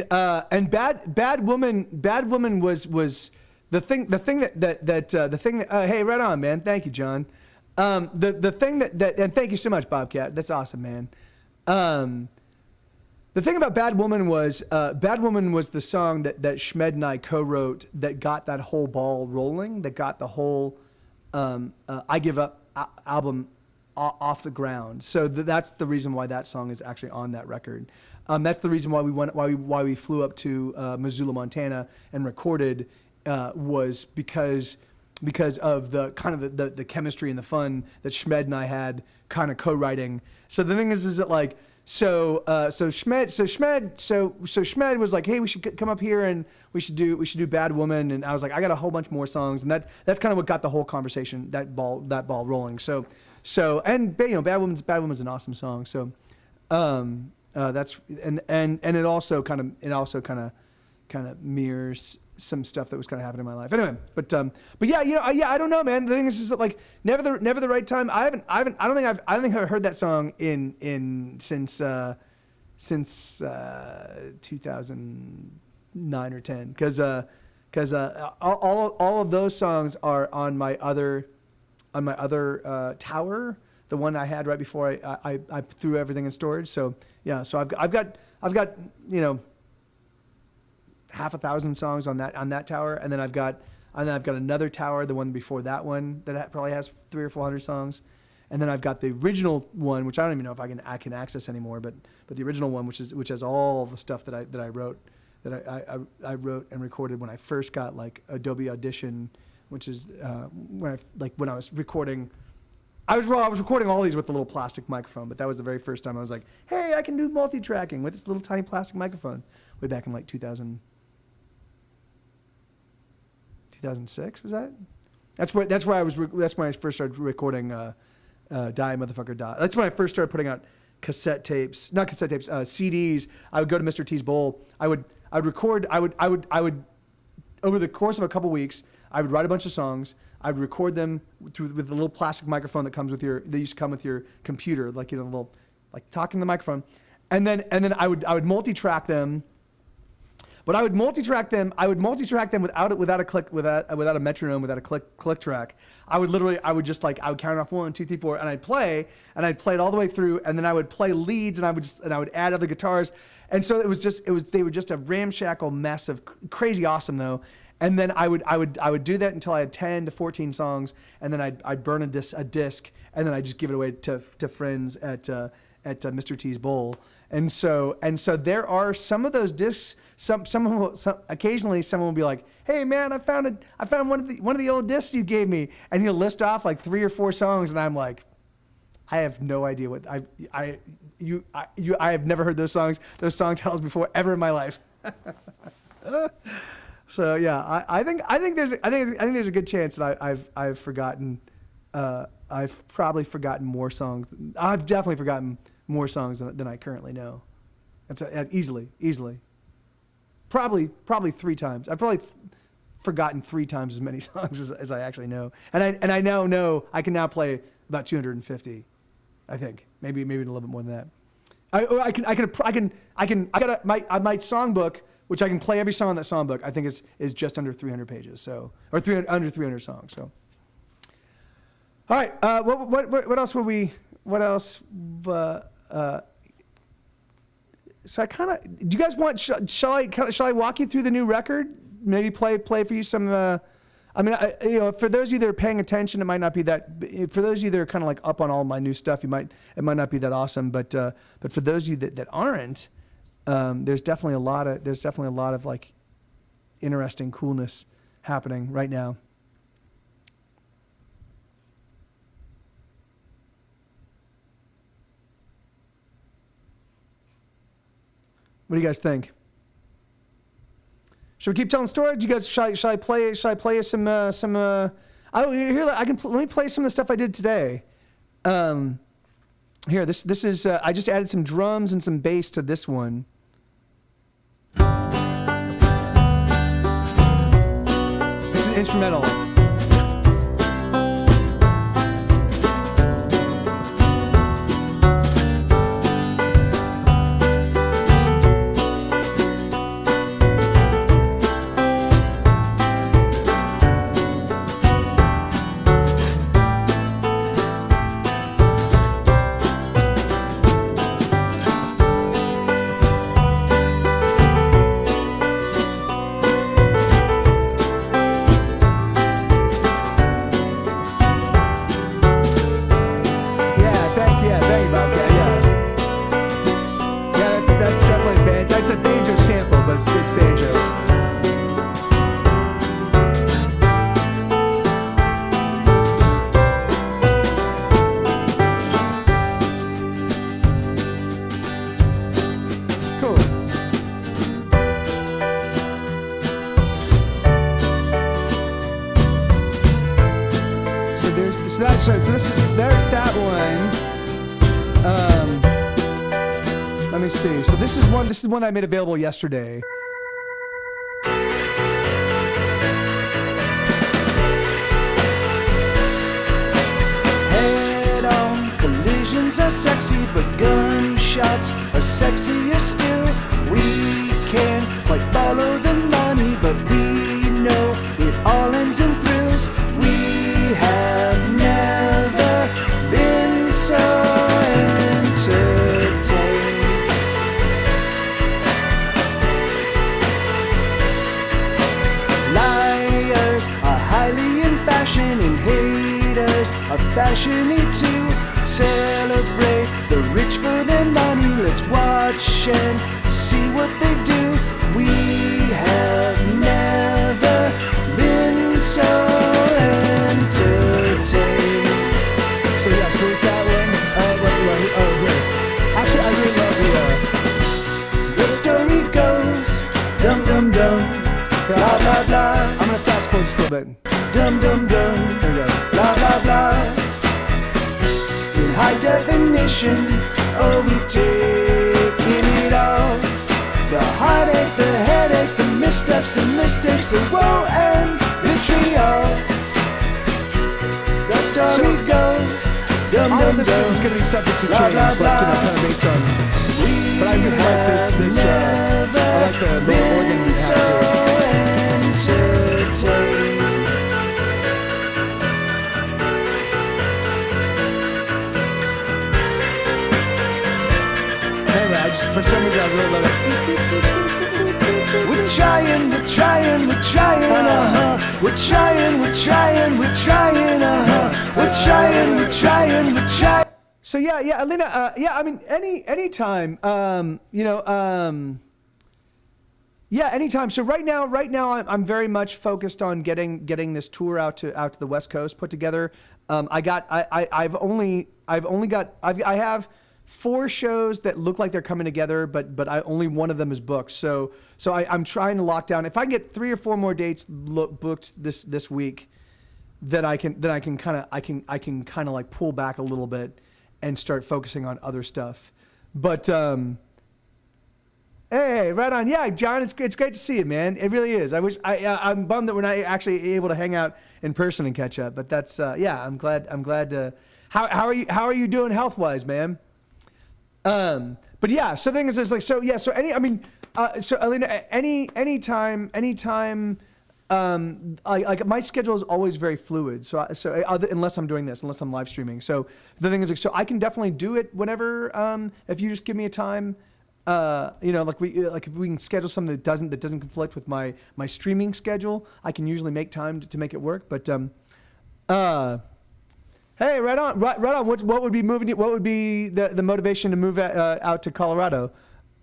Bad Woman was the thing that hey, right on, man. Thank you, John. The thing that and thank you so much, Bobcat. That's awesome, man. The thing about Bad Woman was the song that Shmed and I co-wrote that got that whole ball rolling, that got the whole I Give Up album off the ground. So that's the reason why that song is actually on that record. That's the reason why we flew up to Missoula, Montana, and recorded was because of the kind of the chemistry and the fun that Shmed and I had kind of co-writing. So the thing is that like so Shmed was like, hey, we should come up here and we should do Bad Woman, and I was like, I got a whole bunch more songs, and that's kind of what got the whole conversation, that ball rolling. So and you know, Bad Woman's an awesome song. So that's and it also kind of mirrors some stuff that was kind of happening in my life. Anyway, but yeah, you know, I don't know, man. The thing is that like never the right time. I don't think I've heard that song since 2009 or 10, because all of those songs are on my other tower, the one I had right before I threw everything in storage. So yeah, so I've got you know, half a thousand songs on that tower, and then I've got another tower, the one before that one, that probably has 300 or 400 songs, and then I've got the original one, which I don't even know if I can access anymore, but the original one, which has all the stuff that I wrote wrote and recorded when I first got like Adobe Audition, which is when I was recording. I was recording all these with the little plastic microphone, but that was the very first time I was like, hey, I can do multi-tracking with this little tiny plastic microphone, way back in like 2006, was that? That's when I first started recording Die Motherfucker Die. That's when I first started putting out CDs. I would go to Mr. T's Bowl. I would record. I would over the course of a couple weeks, I would write a bunch of songs. I would record them with the little plastic microphone that used to come with your computer, like, you know, little, like talking to the microphone, and then I would multi-track them. But I would multi-track them without a metronome, without a click track. I would just like, I would count off 1, 2, 3, 4, and I'd play it all the way through, and then I would play leads, and I would add other guitars, and so they were just a ramshackle mess of crazy awesome though. And then I would do that until I had 10 to 14 songs, and then I'd burn a disc, and then I'd just give it away to friends at Mr. T's Bowl. And so there are some of those discs. Occasionally someone will be like, "Hey man, I found one of the old discs you gave me," and he'll list off like 3 or 4 songs, and I'm like, I have no idea what I have never heard those songs titles before ever in my life. So yeah, I think there's a good chance that I've forgotten. I've probably forgotten more songs. I've definitely forgotten more songs than I currently know. That's easily. Probably 3 times. I've probably forgotten 3 times as many songs as I actually know. And I now know I can now play about 250. I think maybe a little bit more than that. I got my songbook, which I can play every song in that songbook. I think is just under 300 pages. So under 300 songs. So. All right. What else were we? What else? So I kind of. Do you guys want? Shall I walk you through the new record? Maybe play for you some. For those of you that are paying attention, it might not be that. For those of you that are kind of like up on all my new stuff, it might not be that awesome. But for those of you that aren't, there's definitely a lot of like interesting coolness happening right now. What do you guys think? Should we keep telling stories? Do you guys shall I play you some here let me play some of the stuff I did today. Here this is I just added some drums and some bass to this one. This is an instrumental. There's that one. Let me see. So this is one that I made available yesterday. Head-on collisions are sexy, but gunshots are sexier still. We can't quite follow the money, but we know it all ends in thrills. We have never been so entertained. Liars are highly in fashion, and haters are fashiony too. Celebrate the rich for their money. Let's watch and see what they do. We have never been so entertained. So yeah, so there's that one. Here. Actually, I really love the story goes, dum dum dum, blah blah blah. I'm gonna fast forward just a little bit. Dum dum dum, there we go. Blah blah blah. In high definition, oh we taking it all. The heartache, the headache, the missteps and mistakes, the woe and vitriol. The story goes, dum dum dum. This is going to be subject to change, kind of based on. But I really like this. I like the little organ we have here. For some reason, I really love it. We're trying, uh-huh. We're trying, uh-huh. We're trying. So yeah, Alina. Yeah, I mean, anytime. Yeah, anytime. So right now, I'm very much focused on getting this tour out to the West Coast put together. I have 4 shows that look like they're coming together, but only one of them is booked. So I'm trying to lock down. If I can get 3 or 4 more dates booked this week, then I can kind of like pull back a little bit and start focusing on other stuff. But hey, right on. Yeah, John, it's great to see you, man. It really is. I'm bummed that we're not actually able to hang out in person and catch up. But that's yeah. I'm glad to. How are you doing health wise, man? But yeah. So the thing is like so yeah. So so Alina, anytime. Like my schedule is always very fluid. Unless I'm doing this, unless I'm live streaming. So the thing is like so I can definitely do it whenever. If you just give me a time. Like if we can schedule something that doesn't conflict with my streaming schedule, I can usually make time to make it work. But hey, right on. What would be moving? What would be the motivation to move out to Colorado?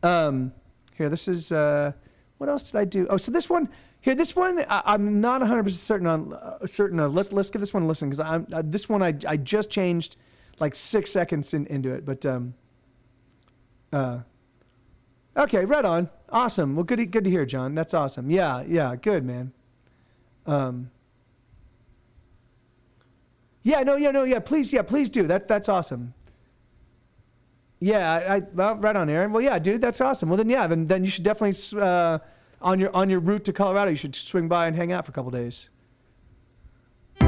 Here, this is what else did I do? Oh, so this one here. This one I'm not 100% certain on. Let's give this one a listen because this one I just changed like 6 seconds into it, but okay, right on. Awesome. Well, good to hear, John. That's awesome. Yeah, good, man. Yeah, please do. That's awesome. Yeah, well, right on, Aaron. Well, yeah, dude, that's awesome. Well, then you should definitely on your route to Colorado, you should swing by and hang out for a couple days. So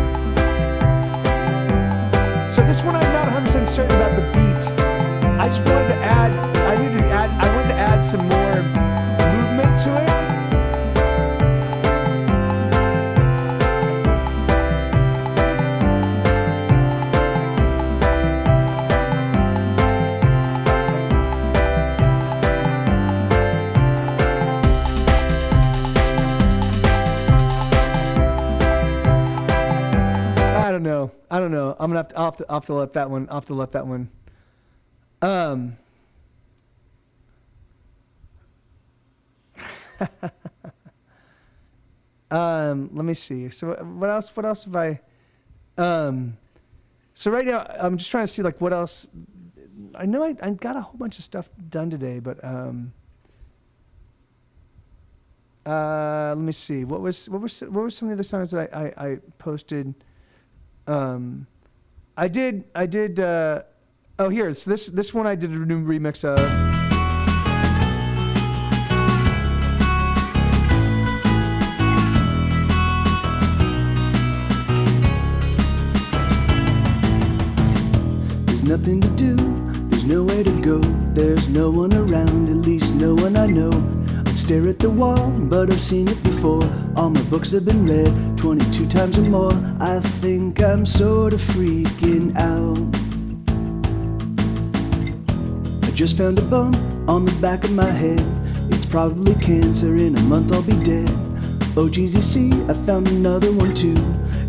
this one, I'm not 100% certain about the beat. I just wanted to add. I wanted to add some more movement to it. I don't know. I'm gonna have to let that one. Let me see. So what else have I? So right now I'm just trying to see like what else. I know I got a whole bunch of stuff done today, but let me see. What were some of the other songs that I posted? I did. Oh, here. So this one I did a new remix of. There's nothing to do. There's nowhere to go. There's no one around. At least no one I know. I'd stare at the wall, but I've seen it before. All my books have been read 22 times or more. I think I'm sort of freaking out. I just found a bump on the back of my head. It's probably cancer. In a month I'll be dead. Oh geez, you see, I found another one too.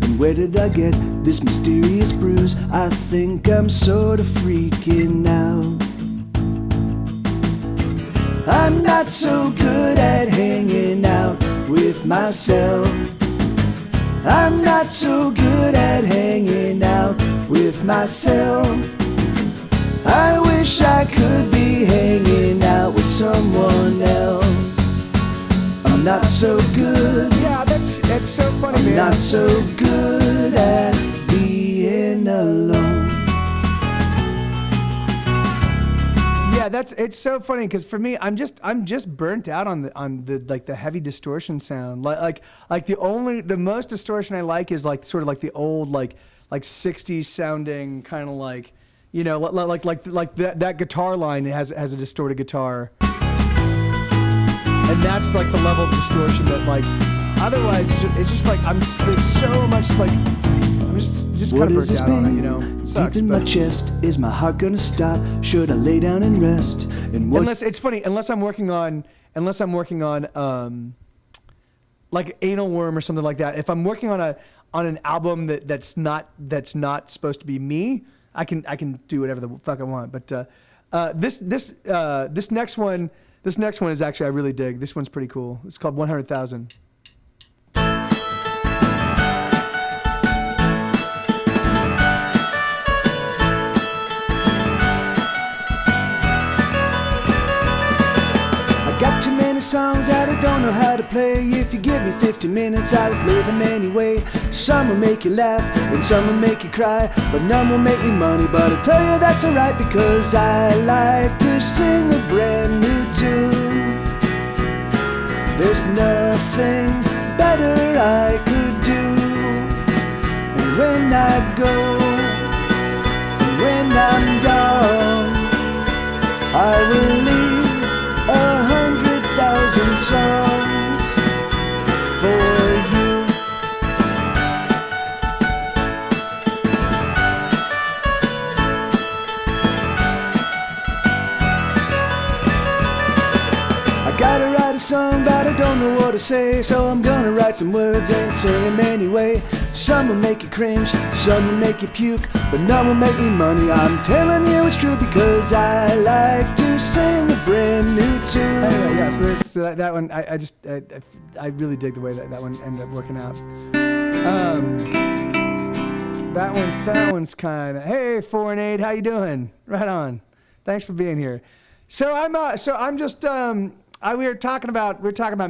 And where did I get this mysterious bruise? I think I'm sort of freaking out. I'm not so good at hanging out with myself. I'm not so good at hanging out with myself. I wish I could be hanging out with someone else. I'm not so good. Yeah, that's so funny, man. I'm not so good at being alone. Yeah, it's so funny because for me, I'm just burnt out on the like the heavy distortion sound. Like the most distortion I like is like sort of like the old like 60s sounding kind of like, you know, like that guitar line has a distorted guitar. And that's like the level of distortion that like otherwise it's just like there's so much like I'm just kind of burnt out on it, you know. It sucks, deep in my chest, is my heart gonna stop? Should I lay down and rest? And what? Unless it's funny, unless I'm working on like Anal Worm or something like that. If I'm working on an album that's not supposed to be me, I can do whatever the fuck I want. But this next one is actually I really dig. This one's pretty cool. It's called 100,000. Got too many songs that I don't know how to play. If you give me 50 minutes, I will play them anyway. Some will make you laugh, and some will make you cry, but none will make me money. But I tell you that's alright, because I like to sing a brand new tune. There's nothing better I could do. And when I go, and when I'm gone, I will leave 100,000 songs for you. I gotta write a song, but I don't know what to say, so I'm gonna write some words and sing them anyway. Some will make you cringe, some will make you puke, but none will make me money. I'm telling you it's true, because I like to sing a brand new tune. Anyway, yeah, so that one, I really dig the way that one ended up working out. That one's kind of, hey, 4 and 8, how you doing? Right on. Thanks for being here. So I'm just, we were talking about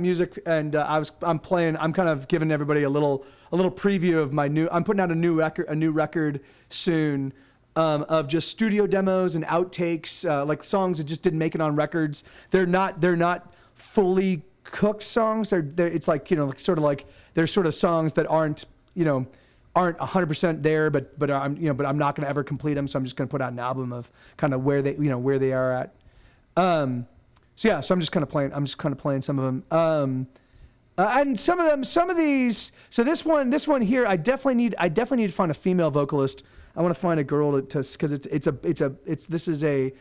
music, and I'm kind of giving everybody a little preview of my I'm putting out a new record soon, of just studio demos and outtakes, like songs that just didn't make it on records. They're not fully cooked songs. It's like, like sort of like, they're sort of songs that aren't 100% there, but I'm not going to ever complete them. So I'm just going to put out an album of kind of where they are at. So I'm just kind of playing some of them. And some of these. So this one here, I definitely need to find a female vocalist. I want to find a girl because this is a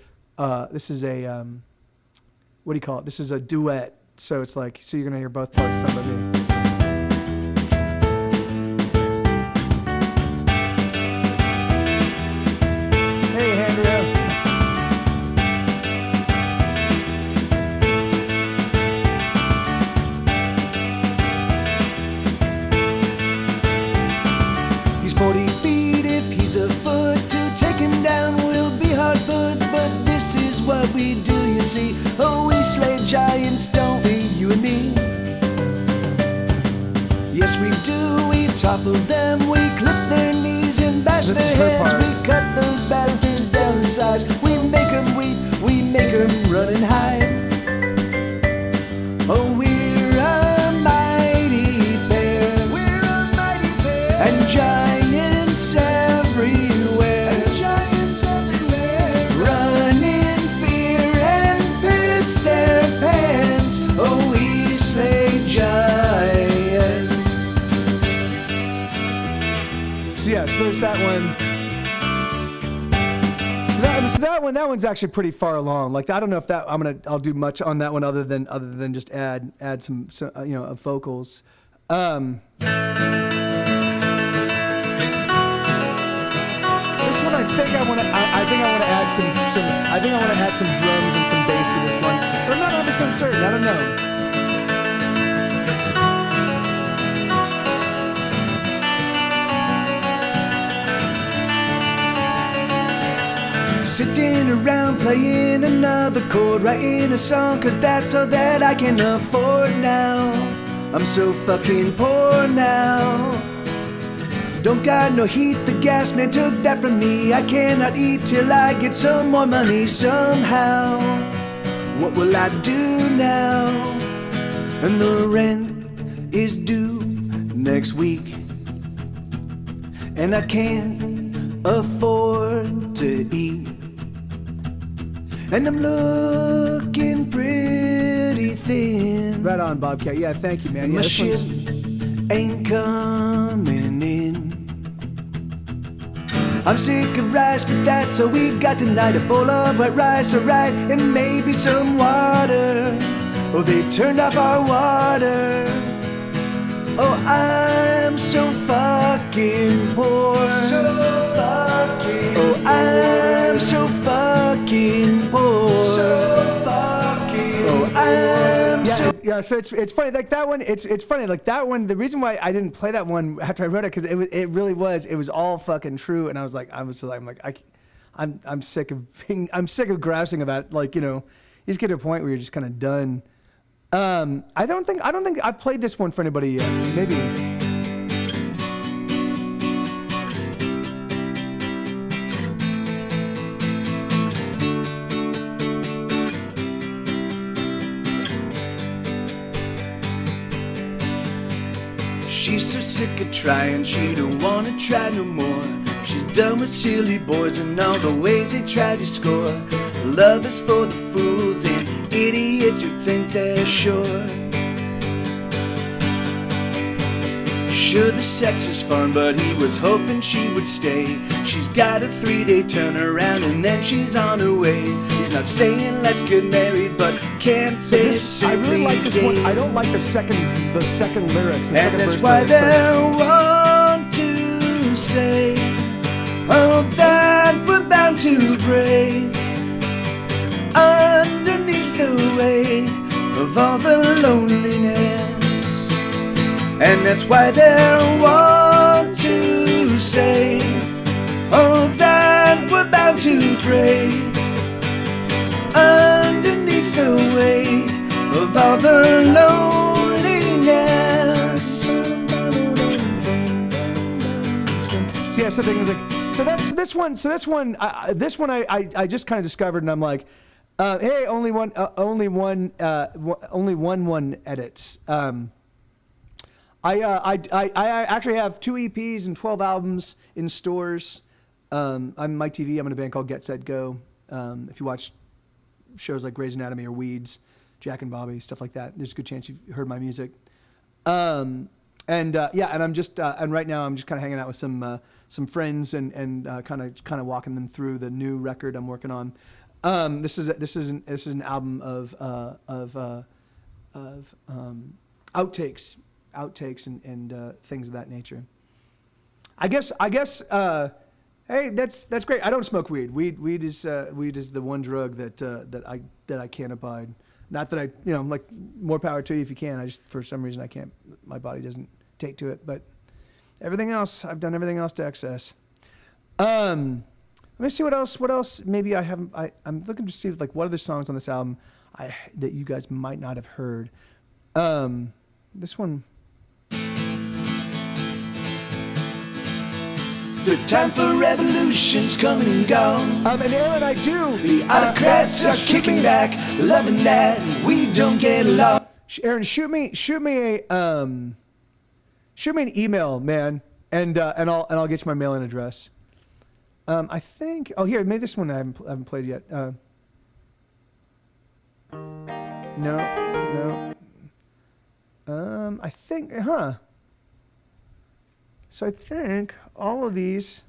what do you call it? This is a duet. So it's like, so you're gonna hear both parts sung by me. Hey, Andrea. He's 40 feet, if he's a foot, to take him down will be hard, but this is what we do, you see. Oh, we slay giants, don't we, you and me? Yes, we do, we topple them, we clip their knees and bash their heads. We cut those bastards down to size, we make them weep, we make them run and hide. Oh, we're a mighty pair, and giants everywhere, run in fear and piss their pants. Oh, we slay giants. So yeah, so there's that one. So that one's actually pretty far along. Like, I don't know if I'll do much on that one other than just add some vocals. This one, I think I want to add some drums and some bass to this one. But I'm not 100% certain. I don't know. Sitting around playing another chord, writing a song, 'cause that's all that I can afford now. I'm so fucking poor now. Don't got no heat, the gas man took that from me. I cannot eat till I get some more money somehow. What will I do now? And the rent is due next week, and I can't afford to eat. And I'm looking pretty thin. Right on, Bobcat. Yeah, thank you, man. My Yeah, ship ain't coming in. I'm sick of rice, but that's all we've got tonight. A bowl of white rice, alright, and maybe some water. Oh, they turned off our water. Oh, I'm so fucking poor. So fucking Oh, I'm so fucking poor. Oh, I'm so. Yeah, so it's funny like that one. It's funny like that one. The reason why I didn't play that one after I wrote it because it really was all fucking true, and I'm sick of grousing about like you just get to a point where you're just kind of done. I don't think I've played this one for anybody yet. Maybe. She's so sick of trying, she don't wanna try no more. She's done with silly boys and all the ways they try to score. Love is for the fools and idiots who think they're sure. Sure, the sex is fun, but he was hoping she would stay. She's got a 3-day turnaround and then she's on her way. He's not saying let's get married, but can't say I really like this one. I don't like the second lyrics. The second and that's verse why lyrics, they want to say, oh, that we're bound to break underneath the weight of all the loneliness. And that's why they want to say, oh, that we're bound to break underneath the weight of all the loneliness. So yeah, so the thing is like, this one I just kind of discovered, and I'm like, hey, only one edits. I actually have 2 EPs and 12 albums in stores. I'm Mike TV. I'm in a band called Get Set Go. If you watch shows like Grey's Anatomy or Weeds, Jack and Bobby, stuff like that, there's a good chance you've heard my music. And I'm just and right now I'm just kind of hanging out with some friends and kind of walking them through the new record I'm working on. This is an album of outtakes and things of that nature. I guess hey, that's great. I don't smoke weed. Weed is the one drug that I can't abide. Not that I like, more power to you if you can. I just, for some reason, I can't. My body doesn't take to it. But everything else, I've done everything else to excess. Let me see what else. Maybe I haven't. I'm looking to see like what other songs on this album that you guys might not have heard. This one. The time for revolution's coming and gone. And Aaron, I do. The autocrats are kicking back, loving that we don't get along. Aaron, shoot me an email, man, and I'll get you my mailing address. I think. Oh, here, maybe this one I haven't played yet. No. I think, So I think all of these.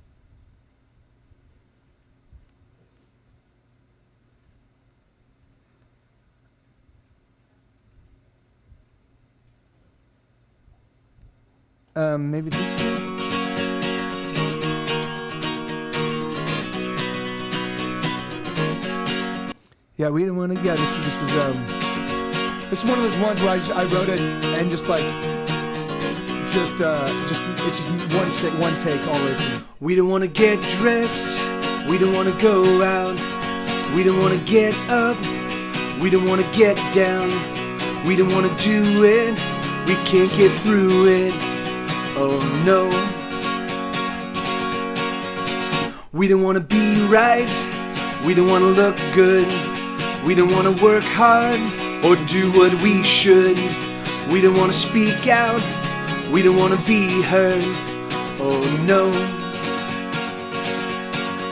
Maybe this one. Yeah, we didn't want to. Yeah, this is one of those ones where I wrote it and just it's just one take all the way through. We don't want to get dressed. We don't want to go out. We don't want to get up. We don't want to get down. We don't want to do it. We can't get through it. Oh no. We don't want to be right. We don't want to look good. We don't want to work hard or do what we should. We don't want to speak out. We don't want to be heard. Oh no.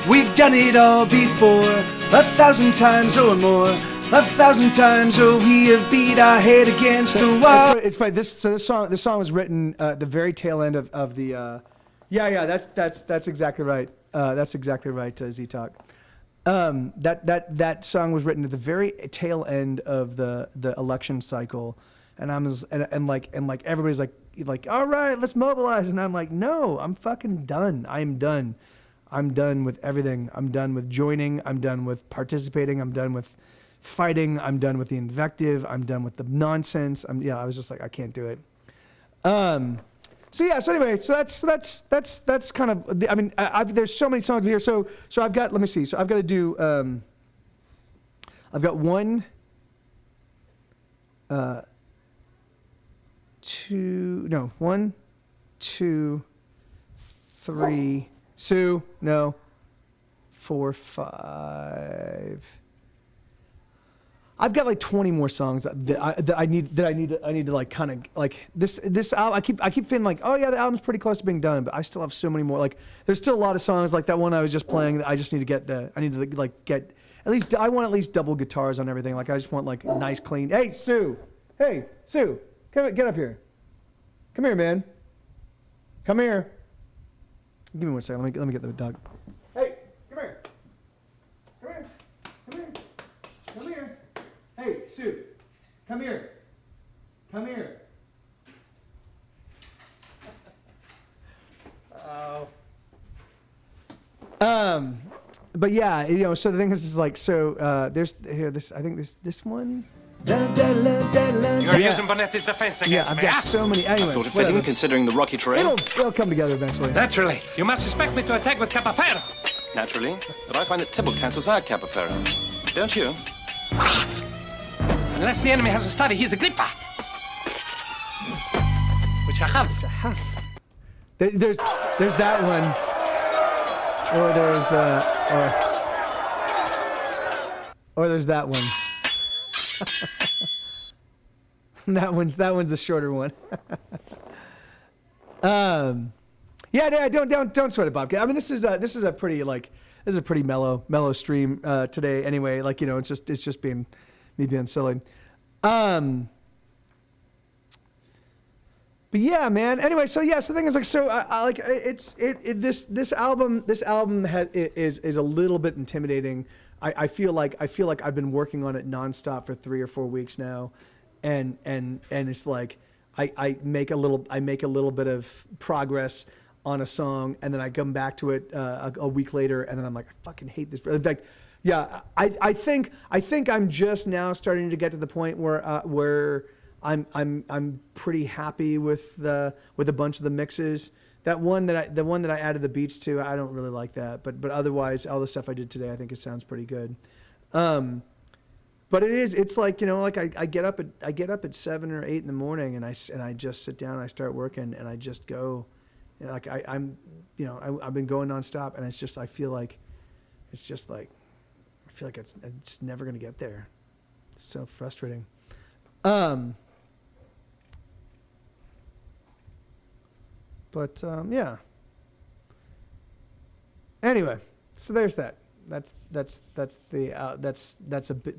We've done it all before, 1,000 times or more. 1,000 times, oh, we have beat our head against the wall. It's funny. This song was written at the very tail end of the. That's exactly right. That's exactly right, Z-Talk. That song was written at the very tail end of the election cycle, and everybody's like, all right, let's mobilize, and I'm like, no, I'm fucking done. I'm done. I'm done with everything. I'm done with joining. I'm done with participating. I'm done with fighting. I'm done with the invective. I'm done with the nonsense. I was just like, I can't do it. So anyway, so that's kind of. I mean, there's so many songs here. So I've got. Let me see. So I've got to do. I've got one. One, two, three. Sue, no. 4, 5. I've got like 20 more songs that I need to like kind of like this album. I keep feeling like, oh yeah, the album's pretty close to being done, but I still have so many more. Like there's still a lot of songs like that one I was just playing that I just need to get get at least. I want at least double guitars on everything. Like I just want like nice clean. Hey Sue, get up here. Come here, man. Come here. Give me one second. Let me get the dog. Hey, come here. Come here. Come here. Come here. Hey, Sue. Come here. Come here. Oh. But yeah, so the thing is like, there's here this. I think this one. You're using Bonetti's defense against I've me. got so many. Anyway, I thought it fitting, considering the rocky terrain. It'll come together eventually. Naturally. You must expect me to attack with Capaferro. Naturally, but I find that Tybalt cancels out Capaferro. Don't you? Unless the enemy has a study, he's a Grippa. Which I have. There's that one. Or there's that one. that one's the shorter one. Don't sweat it, Bobcat. I mean, this is a pretty mellow stream today. Anyway, like it's just being me being silly. But yeah, man. Anyway, so the thing is like, so I like this album is a little bit intimidating. I feel like I've been working on it nonstop for 3 or 4 weeks now, and it's like I make a little bit of progress on a song, and then I come back to it a week later, and then I'm like, I fucking hate this. In fact, yeah, I think I'm just now starting to get to the point where I'm pretty happy with a bunch of the mixes. The one that I added the beats to, I don't really like that, but otherwise all the stuff I did today, I think it sounds pretty good. But it's like, like I get up at 7 or 8 in the morning and I just sit down and I start working and I just go, like I've been going nonstop, and it's just I feel like it's just never gonna get there. It's so frustrating. Yeah. Anyway, so there's that. That's a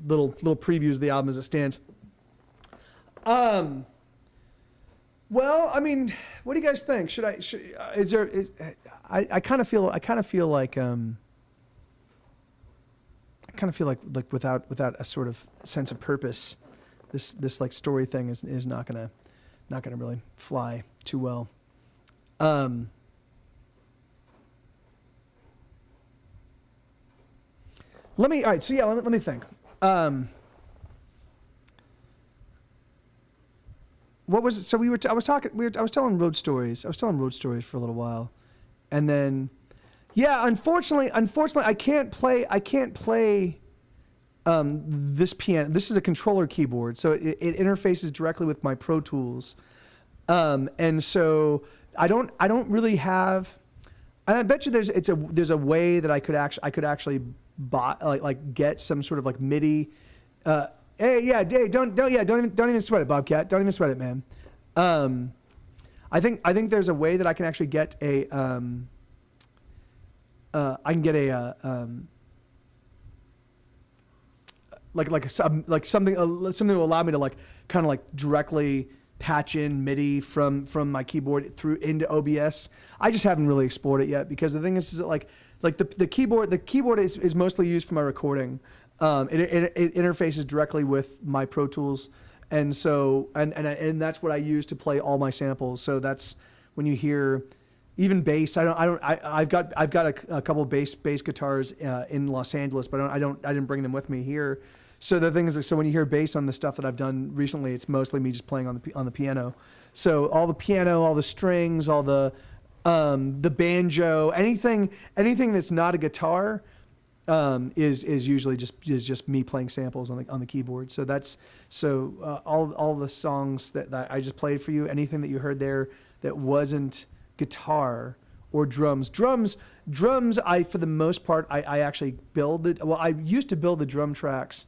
little previews of the album as it stands. Well, I mean, what do you guys think? I kind of feel like without a sort of sense of purpose, this like story thing is not gonna really fly too well. Let me think. What was it? So I was telling road stories. I was telling road stories for a little while, and then, yeah, unfortunately, I can't play. This piano. This is a controller keyboard, so it interfaces directly with my Pro Tools, and so I don't really have. And I bet you there's a way that I could actually buy get some sort of like MIDI. Don't even sweat it, Bobcat. Don't even sweat it, man. I think there's a way that I can actually get something that will allow me to like kind of like directly patch in MIDI from my keyboard through into OBS. I just haven't really explored it yet, because the thing is that like the keyboard is mostly used for my recording. It interfaces directly with my Pro Tools, and so and that's what I use to play all my samples. So that's when you hear even bass. I've got a couple bass guitars in Los Angeles, but I didn't bring them with me here. So the thing is, so when you hear bass on the stuff that I've done recently, it's mostly me just playing on the piano. So all the piano, all the strings, all the banjo, anything that's not a guitar, is usually just me playing samples on the keyboard. So all the songs that I just played for you, anything that you heard there that wasn't guitar or drums. Drums, for the most part, I actually build it. Well, I used to build the drum tracks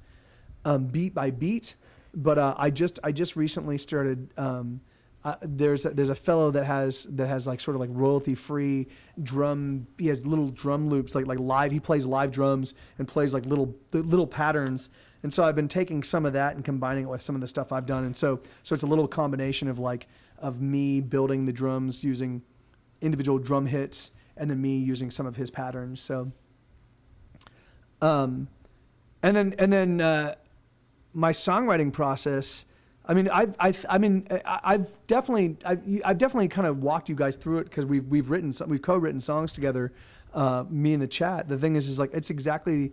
beat by beat, but I just recently started. There's a fellow that has like sort of like royalty free drum. He has little drum loops like live. He plays live drums and plays like little patterns. And so I've been taking some of that and combining it with some of the stuff I've done. And so it's a little combination of me building the drums using individual drum hits and then me using some of his patterns. So, and then my songwriting process. I mean, I've definitely kind of walked you guys through it because we've co-written songs together, me and the chat. The thing is like that's exactly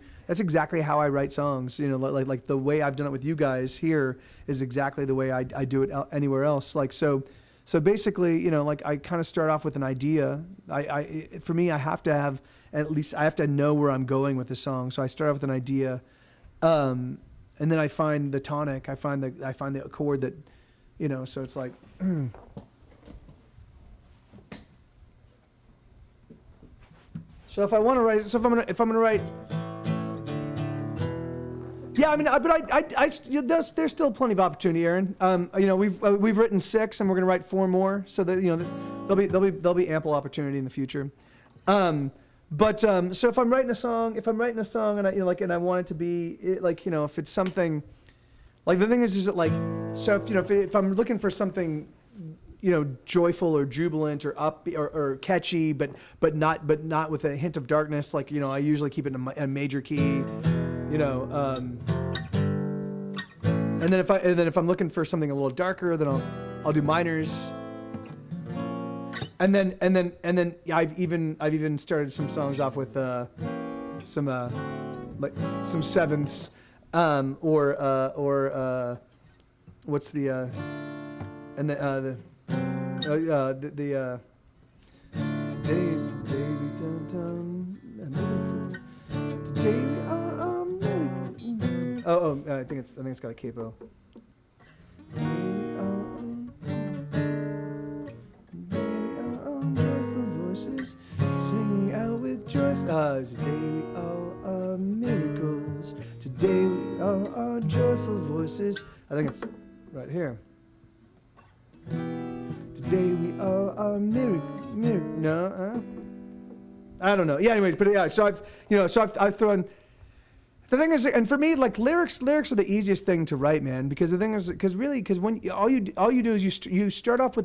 how I write songs. You know, like the way I've done it with you guys here is exactly the way I do it anywhere else. Like so basically, you know, like I kind of start off with an idea. For me, I have to know where I'm going with the song. So I start off with an idea. And then I find the tonic. I find the chord that, you know. So it's like, so if I want to write, if I'm gonna write, yeah. I mean, there's still plenty of opportunity, Aaron. You know, we've written 6, and we're gonna write 4 more. So that, you know, there'll be ample opportunity in the future. But so if I'm writing a song and I want it to be like, you know, if it's something like, the thing is that like, so if, you know, if I'm looking for something, you know, joyful or jubilant or up or catchy, but not with a hint of darkness, like, you know, I usually keep it in a major key, you know, and then if I'm looking for something a little darker, then I'll do minors. And then I've even started some songs off with some sevenths, or what's the today baby dun dun today we are American. I think it's got a capo. Singing out with joy. Today we all are miracles. Today we all are joyful voices. I think it's right here. Today we all are no. I don't know. Yeah. Anyways, but yeah. So I've thrown. The thing is, and for me, like lyrics are the easiest thing to write, man. Because the thing is, because when all you do is you start off with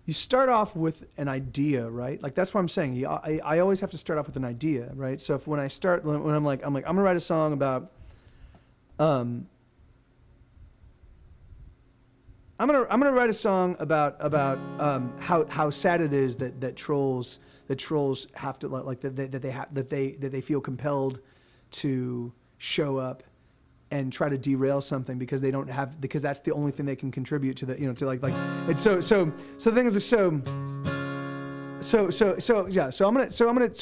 You start off with an idea, right? Like that's what I'm saying. I always have to start off with an idea, right? So when I'm like I'm gonna write a song about, I'm gonna write a song about how sad it is that trolls have to that they feel compelled to show up and try to derail something because that's the only thing they can contribute to the, you know, to like it's so the thing is I'm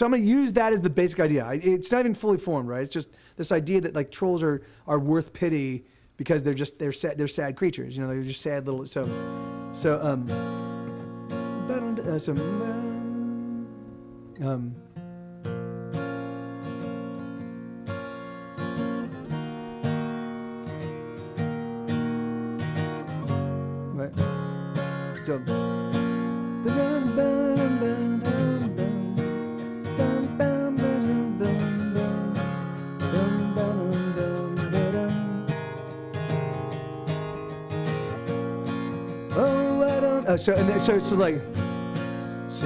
gonna use that as the basic idea. It's not even fully formed, right? It's just this idea that like trolls are worth pity because they're sad creatures, you know, they're just sad little so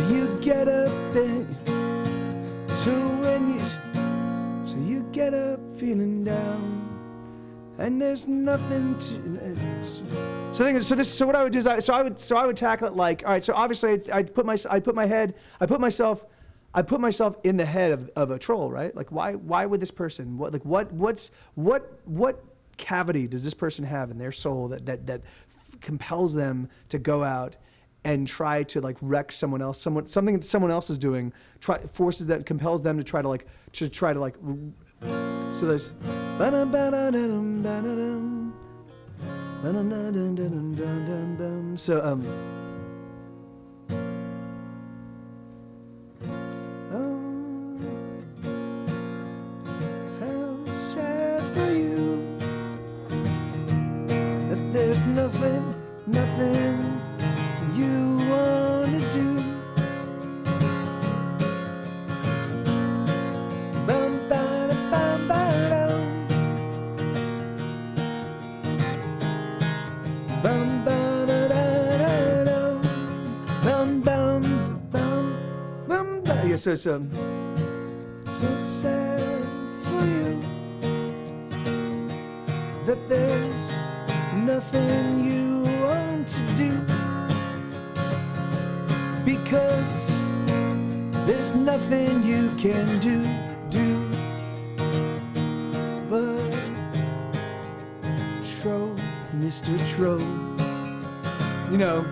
you get up and so you get up feeling down and there's nothing to. So what I would do is I would tackle it like, all right. So obviously I put myself in the head of a troll, right? Like why would this person what cavity does this person have in their soul that compels them to go out and try to like wreck someone else, something that someone else is doing, compels them to try to like. So there's. So oh, how sad for you that there's nothing you wanna do. Bum ba da bum ba dum. Bum ba da da da dum. Bum bum bum bum ba. Yeah, so sad for you that there's nothing you want to do, because there's nothing you can do but troll, Mr. Troll, you know.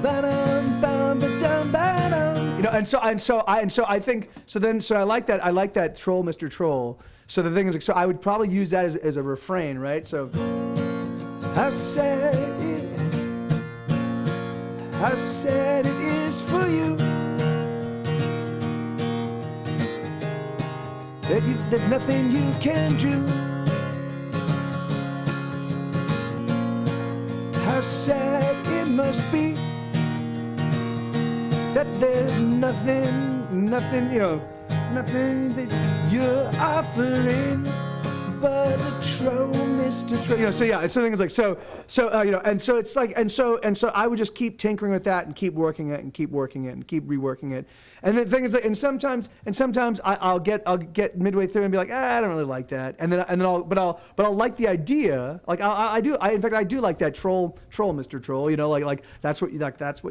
Ba-dum, bum, ba-dum, ba-dum. You know, and so I think so I like that troll, Mr. Troll. So the thing is, like, so I would probably use that as a refrain, right? So how sad it is for you that there's nothing you can do. How sad it must be that there's nothing, you know, nothing that you're offering but the troll, Mr. Troll. You know, so yeah, so the thing is like, you know, and so it's like, and so I would just keep tinkering with that and keep working it and keep working it and keep reworking it. And the thing is like, and sometimes I'll get midway through and be like, I don't really like that. And then I'll like the idea. Like I do like that troll, Mr. Troll. You know, like that's what you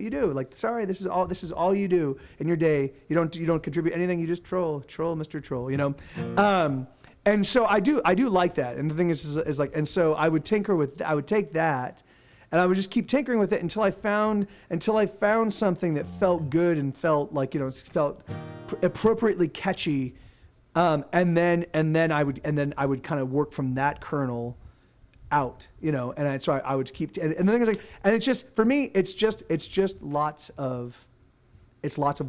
do. Like, sorry, this is all you do in your day. You don't contribute anything. You just troll, Mr. Troll. You know. And so I do like that. And the thing is like, and so I would take that and I would just keep tinkering with it until I found something that felt good and felt like, you know, felt appropriately catchy. And then I would kind of work from that kernel out, you know, and so I would keep, and the thing is like, and it's just, for me, it's just lots of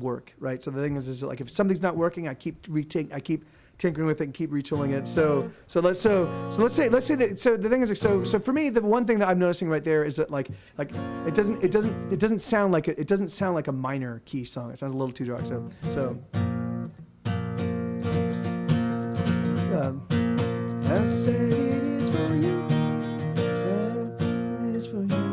work, right? So the thing is like, if something's not working, I keep tinkering with it and keep retooling it. So let's say that. So the thing is, so for me, the one thing that I'm noticing right there is that like it doesn't sound like a minor key song. It sounds a little too dark. So how sad it is for you. Sad it is for you.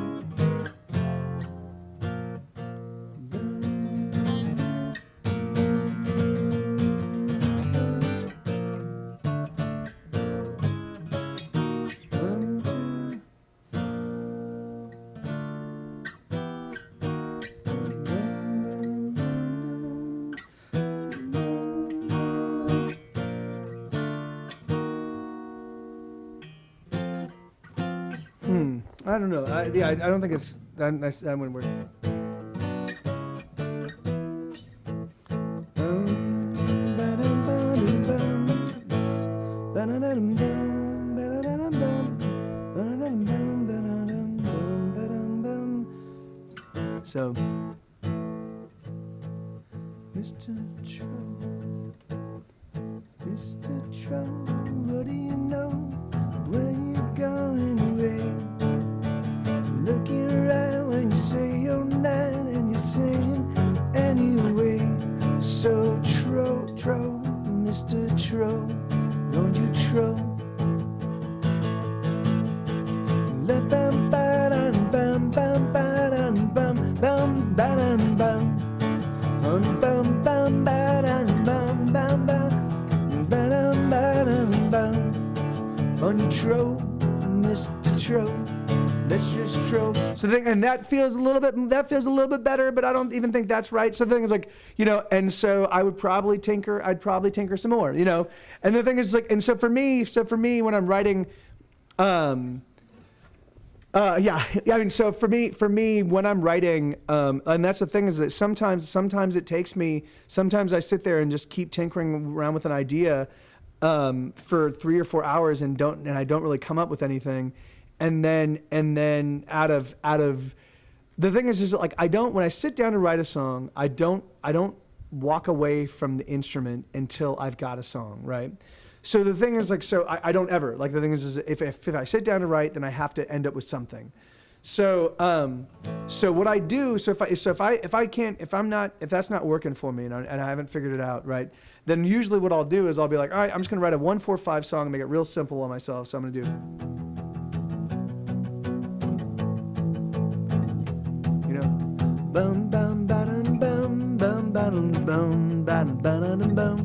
I don't know. I don't think it's that wouldn't work. So, Mr. Troll, what do you know? Where you going away? Looking around when you say you're not and you're saying anyway. So troll, Mr. Troll, won't you troll? La bam ba dum bam bam ba dum bam bam ba dum bam bam bam ba dum bam bam bam ba dum bam. on your tro, Mr. Tro. Let's just tro. So and that feels a little bit better, but I don't even think that's right. So the thing is like, and so I would probably tinker. I'd probably tinker some more, And the thing is like, and so for me when I'm writing, I mean, so for me when I'm writing, and that's the thing is that sometimes it takes me. Sometimes I sit there and just keep tinkering around with an idea for 3 or 4 hours and I don't really come up with anything. And then out of the thing is like when I sit down to write a song, I don't walk away from the instrument until I've got a song, right? So the thing is like, so I don't ever, like the thing is if I sit down to write, then I have to end up with something. So what I do, if that's not working for me and I haven't figured it out, right? Then usually what I'll do is I'll be like, all right, I'm just gonna write a 1-4-5 song and make it real simple on myself. So I'm gonna do. Bum bum ba-dum bum bum ba-dum bum ba-dum ba-dum bum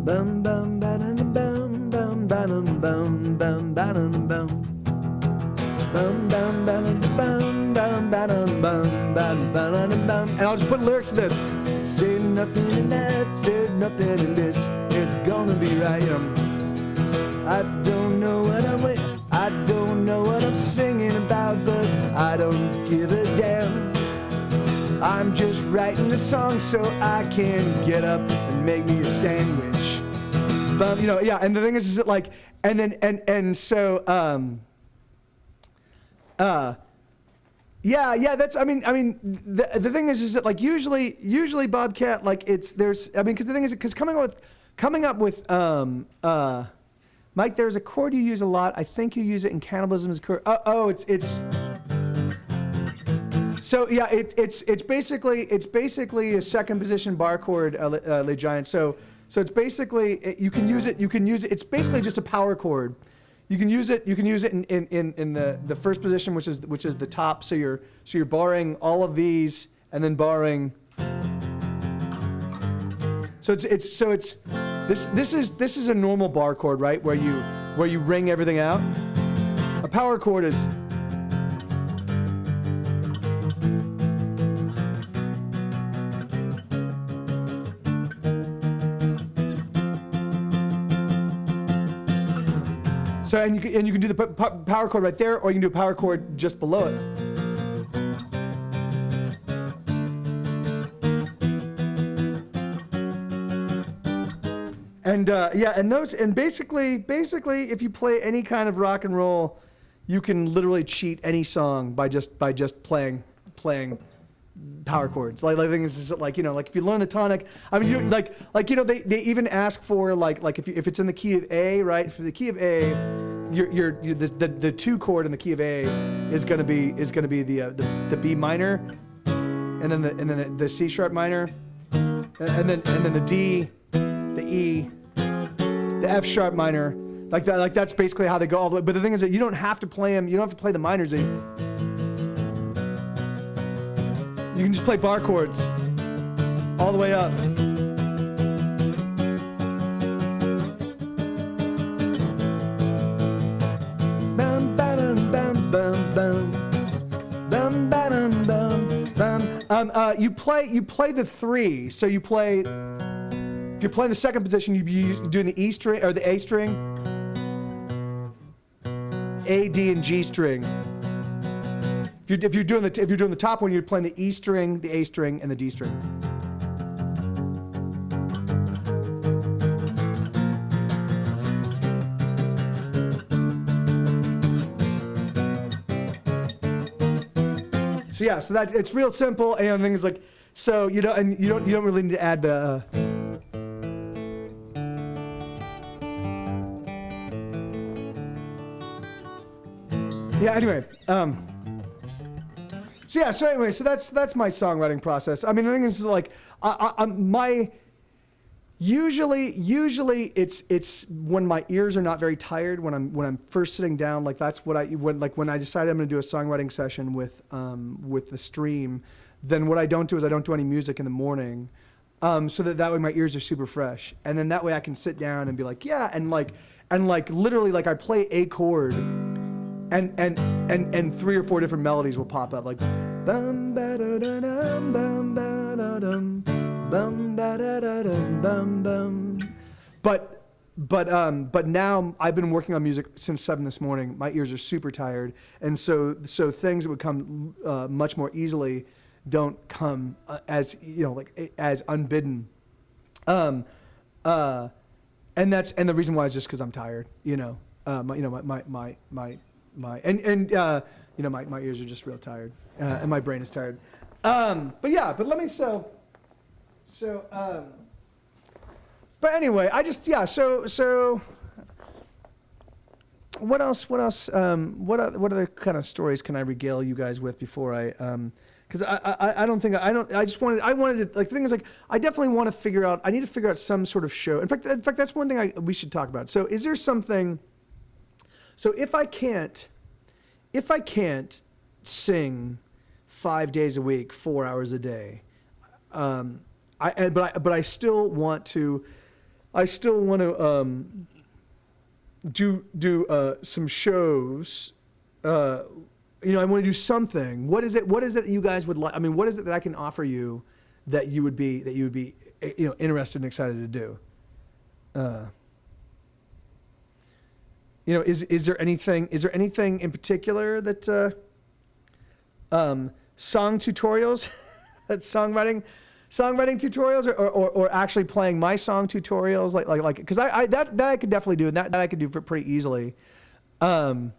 bum bum ba-dum bum bum ba-dum bum bum ba-dum bum bum bum ba-dum bum bum ba-dum bum bum ba-dum bum. And I'll just put lyrics to this. Say nothing in that, say nothing in this. It's gonna be right. I don't know what I don't know what I'm singing about, but I don't give a damn. I'm just writing a song so I can get up and make me a sandwich. But and the thing is that like, so that's I mean the thing is that like usually Bobcat like because the thing is because coming up with Mike, there's a chord you use a lot. I think you use it in Cannibalism as a chord. It's so yeah, it's basically a second position bar chord, Le Giant. So it's basically you can use it. It's basically just a power chord. You can use it in the first position, which is the top. So you're barring all of these and then barring. So this is a normal bar chord, right? Where you ring everything out. A power chord is. So and you can do the power chord right there, or you can do a power chord just below it. And basically, if you play any kind of rock and roll, you can literally cheat any song by just playing power chords. Like things is like if you learn the tonic, I mean they even ask for like if it's in the key of A, right? For the key of A, the 2 chord in the key of A is gonna be the B minor, and then the C sharp minor, and then the D, the E, the F sharp minor, like that. Like that's basically how they go all the way. But the thing is that you don't have to play them. You don't have to play the minors. You can just play bar chords all the way up. Bum ba-dum bum bum bum bum ba-dum bum bum. You play the 3. So you play. If you're playing the second position, you'd be doing the E string or the A string, A, D, and G string. If you're doing the top one, you're playing the E string, the A string, and the D string. So yeah, so it's real simple, and things like so you don't really need to add the. Yeah. Anyway. So that's my songwriting process. I mean, the thing is like, usually it's when my ears are not very tired when I'm first sitting down. Like that's when I decide I'm going to do a songwriting session with the stream. Then what I don't do is I don't do any music in the morning, so that way my ears are super fresh, and then that way I can sit down and be like, yeah, and and like literally like I play a chord, and 3 or 4 different melodies will pop up, like bum ba da da dum bum ba da dum bum ba da da dum bum bum. But now I've been working on music since 7 this morning. My ears are super tired, and so things that would come much more easily don't come as like as unbidden. And the reason why is just because I'm tired. My ears are just real tired, and my brain is tired. But let me But anyway, so what else? What other kind of stories can I regale you guys with before I? Because I wanted to, like, the thing is, like, I definitely want to figure out. I need to figure out some sort of show. In fact, that's one thing we should talk about. So, is there something? So, if I can't sing 5 days a week, 4 hours a day, but I still want to. Do some shows. I want to do something. What is it that you guys would like? I mean, what is it that I can offer you that you would be interested and excited to do? Is there anything in particular that song tutorials, that songwriting tutorials, or actually playing my song tutorials, like because that I could definitely do, and that I could do pretty easily. Are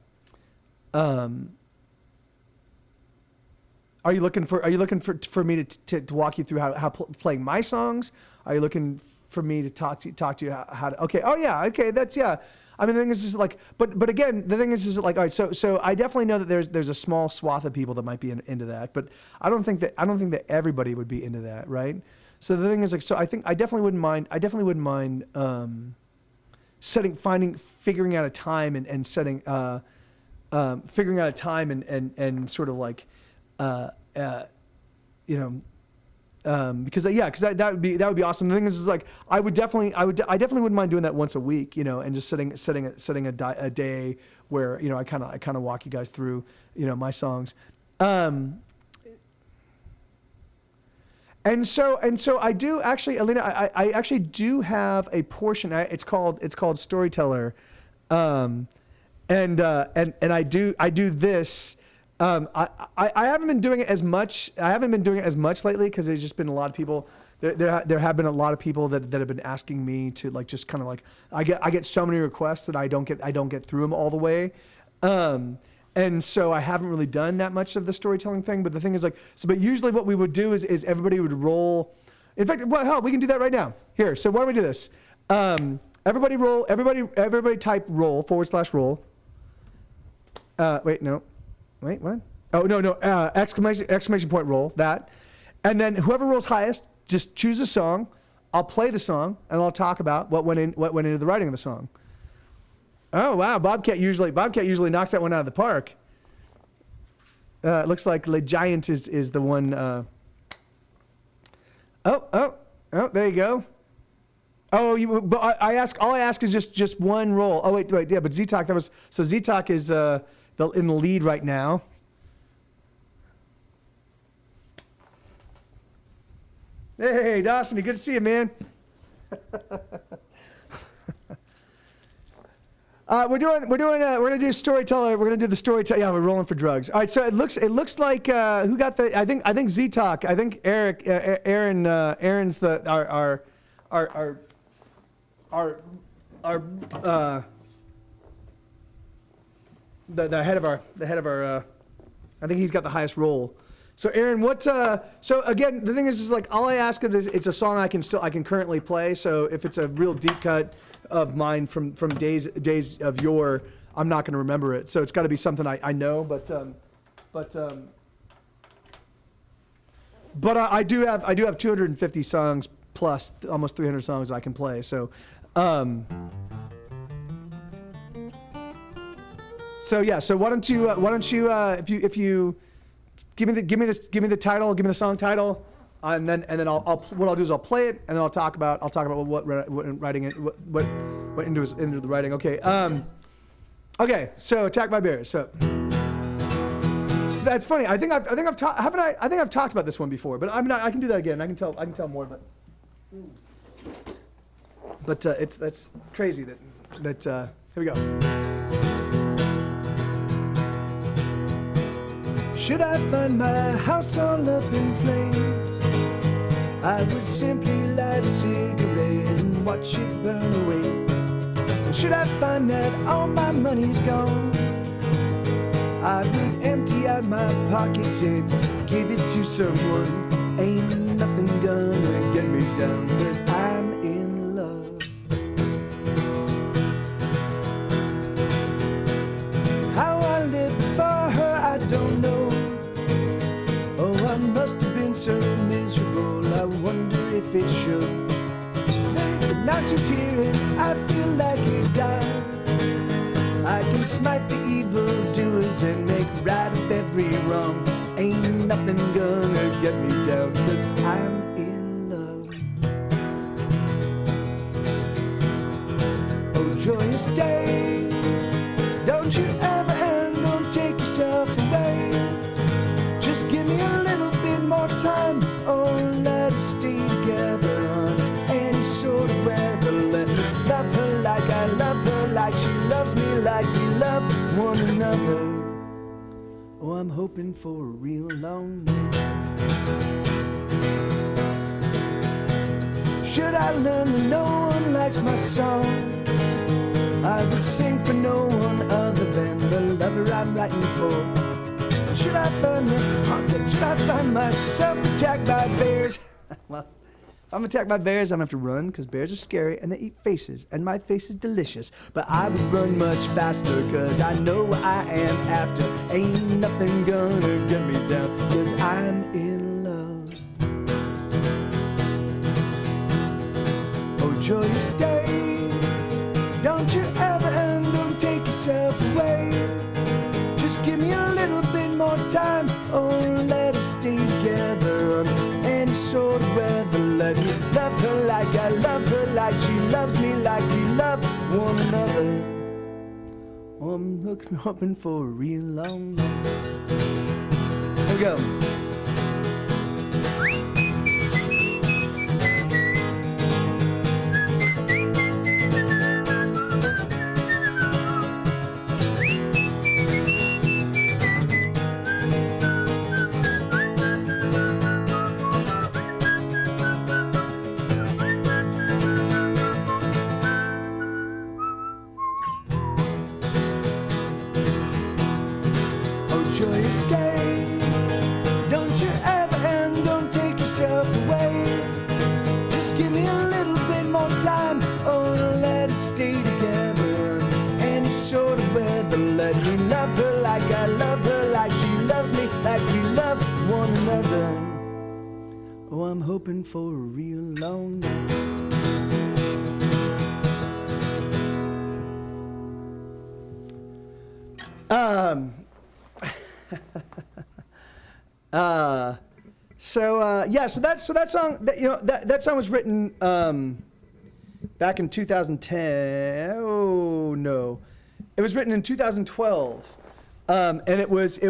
you looking for me to walk you through how playing my songs? Are you looking for me to talk to you how to? Okay. Oh yeah. Okay. That's yeah. I mean, the thing is just like, but again, the thing is like, all right. So I definitely know that there's a small swath of people that might be into that, but I don't think that everybody would be into that, right? So the thing is like, so I definitely wouldn't mind figuring out a time and setting, figuring out a time and sort of like, because that would be awesome. The thing is like, I definitely wouldn't mind doing that once a week, and just setting a day where, I kind of walk you guys through, my songs. And so I do actually, Alina, I actually do have a portion. It's called Storyteller, and I do this. I haven't been doing it as much. I haven't been doing it as much lately because there's just been a lot of people. There have been a lot of people that have been asking me to, like, just kind of like, I get so many requests that I don't get through them all the way. And so I haven't really done that much of the storytelling thing. But the thing is, like, but usually what we would do is everybody would roll. In fact, well, hell, we can do that right now. Here, so why don't we do this? Everybody roll. Everybody type roll /roll. Wait, no. Wait, what? Oh, no. Exclamation point roll, that. And then whoever rolls highest, just choose a song. I'll play the song, and I'll talk about what went into the writing of the song. Oh, wow. Bobcat usually knocks that one out of the park. It looks like Le Giant is the one. Oh, there you go. Oh, but all I ask is just one roll. Oh, wait, yeah, but Z-Talk, Z-Talk is in the lead right now. Hey, Dawson, good to see you, man. We're gonna do Storyteller. We're gonna do the Storyteller. Yeah, we're rolling for drugs. All right, so it looks like who got the? I think Z-Talk. I think Aaron's our the head of our. I think he's got the highest roll. So Aaron, what? So again, the thing is like, all I ask is it's a song I can currently play. So if it's a real deep cut of mine from days of yore, I'm not going to remember it. So it's got to be something I know. But I do have 250 songs plus almost 300 songs I can play. So. So yeah. So why don't you if you give me the title, give me the song title, and then I'll what I'll do is I'll play it, and then I'll talk about what writing it, what went into the writing. Okay. Okay. So Attacked by Bears. So that's funny. I think I've talked about this one before, but I mean I can do that again. I can tell more, but that's crazy that here we go. Should I find my house all up in flames, I would simply light a cigarette and watch it burn away. And should I find that all my money's gone, I would empty out my pockets and give it to someone. Ain't nothing gonna get me down, 'cause I'm in love. How I lived before her, I don't know. Oh, I must have been so miserable, I wonder if it should. But now she's here and I feel like a dime. I can smite the evildoers and make right of every wrong. Ain't nothing gonna get me down, 'cause I'm in love. Oh, joyous day, don't you ever end, don't take yourself away. Just give me a little bit more time, oh, let us stay together on any sort of weather. Let me love her like I love her, like she loves me, like we love one another. Oh, I'm hoping for a real long night. Should I learn that no one likes my songs, I would sing for no one other than the lover I'm writing for. Should I find myself attacked by bears? Well, if I'm attacked by bears, I'm gonna have to run, because bears are scary and they eat faces, and my face is delicious. But I would run much faster, 'cause I know what I am after. Ain't nothing gonna get me down, 'cause I'm in love. Oh, joyous day, don't you ever end, don't take yourself away. Just give me a little bit more time, oh, let us stay together on any sort of weather. Let me love her like I love her, like she loves me, like we love one another. Oh, I'm hoping for a real long night. Here we go. Joyous day, don't you ever end, don't take yourself away. Just give me a little bit more time, oh, let us stay together. Any sort of weather, let me love her like I love her, like she loves me, like we love one another. Oh, I'm hoping for a real long night. So that song, that song was written back in 2010. Oh no, it was written in 2012, and it was.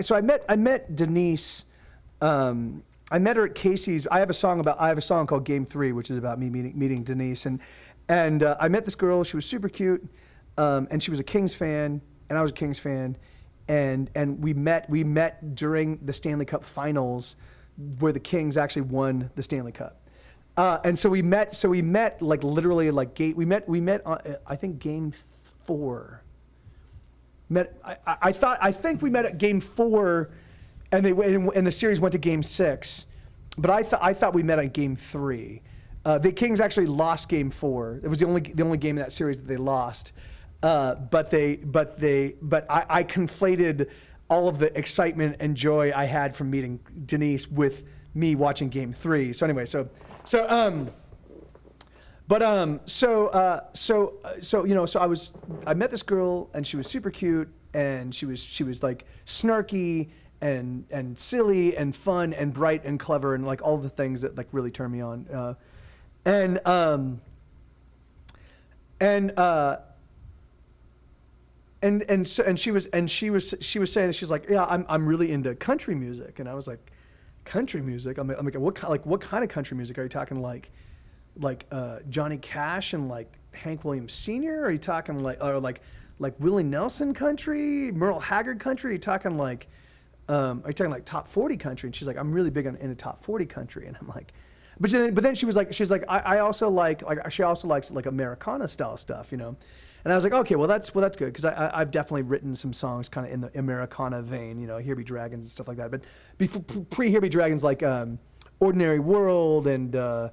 So I met Denise. I met her at Casey's. I have a song called Game 3, which is about me meeting Denise, and I met this girl. She was super cute, and she was a Kings fan, and I was a Kings fan. And we met during the Stanley Cup Finals, where the Kings actually won the Stanley Cup. And so we met like literally like we met on, I think Game 4. I think we met at Game 4, and the series went to Game 6. But I thought we met on Game 3. The Kings actually lost Game 4. It was the only game in that series that they lost. But I conflated all of the excitement and joy I had from meeting Denise with me watching Game 3. So anyway, so I met this girl, and she was super cute, and she was like snarky and silly and fun and bright and clever and like all the things that like really turn me on. and she was saying that she's like, yeah, I'm really into country music, and I was like, country music? I'm like, what kind of country music are you talking like Johnny Cash and like Hank Williams Sr.? Are you talking like Willie Nelson country, Merle Haggard country? Are you talking like top 40 country? And she's like, I'm really big into top 40 country, and I'm like. But then she was like, I also like she also likes like Americana style stuff, you know, and I was like, okay, well that's good because I've definitely written some songs kind of in the Americana vein, you know, Here Be Dragons and stuff like that. But before pre Here Be Dragons, like Ordinary World and Do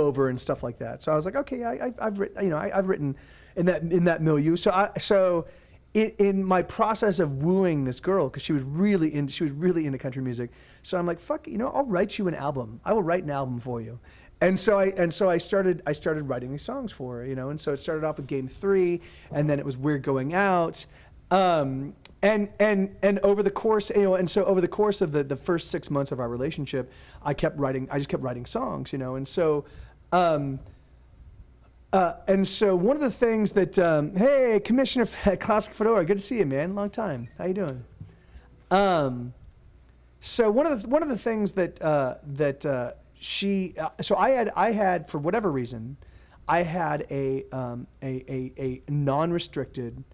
Over and stuff like that. So I was like, okay, I've written, you know, I've written in that milieu. So in my process of wooing this girl, because she was really into country music, so I'm like, fuck, you know, I'll write you an album. I will write an album for you. And so I started writing these songs for her, you know. And so it started off with Game 3, and then it was We're Going Out, and over the course, you know, and so over the course of the first 6 months of our relationship, I just kept writing songs, you know. And so one of the things that, hey, Commissioner Classic Fedora, good to see you, man. Long time. How you doing? So one of the things that I had for whatever reason, I had a non-restricted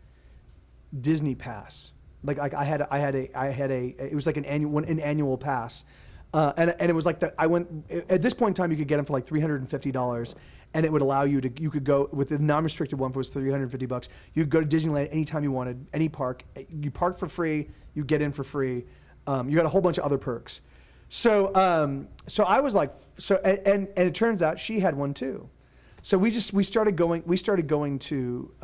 Disney pass. Like I had it was like an annual pass. And it was like I went at this point in time you could get them for like $350, and it would allow you could go with the non-restricted one, for was $350. You could go to Disneyland anytime you wanted, any park. You park for free, you get in for free. You got a whole bunch of other perks. So I was like, and it turns out she had one too. So we started going to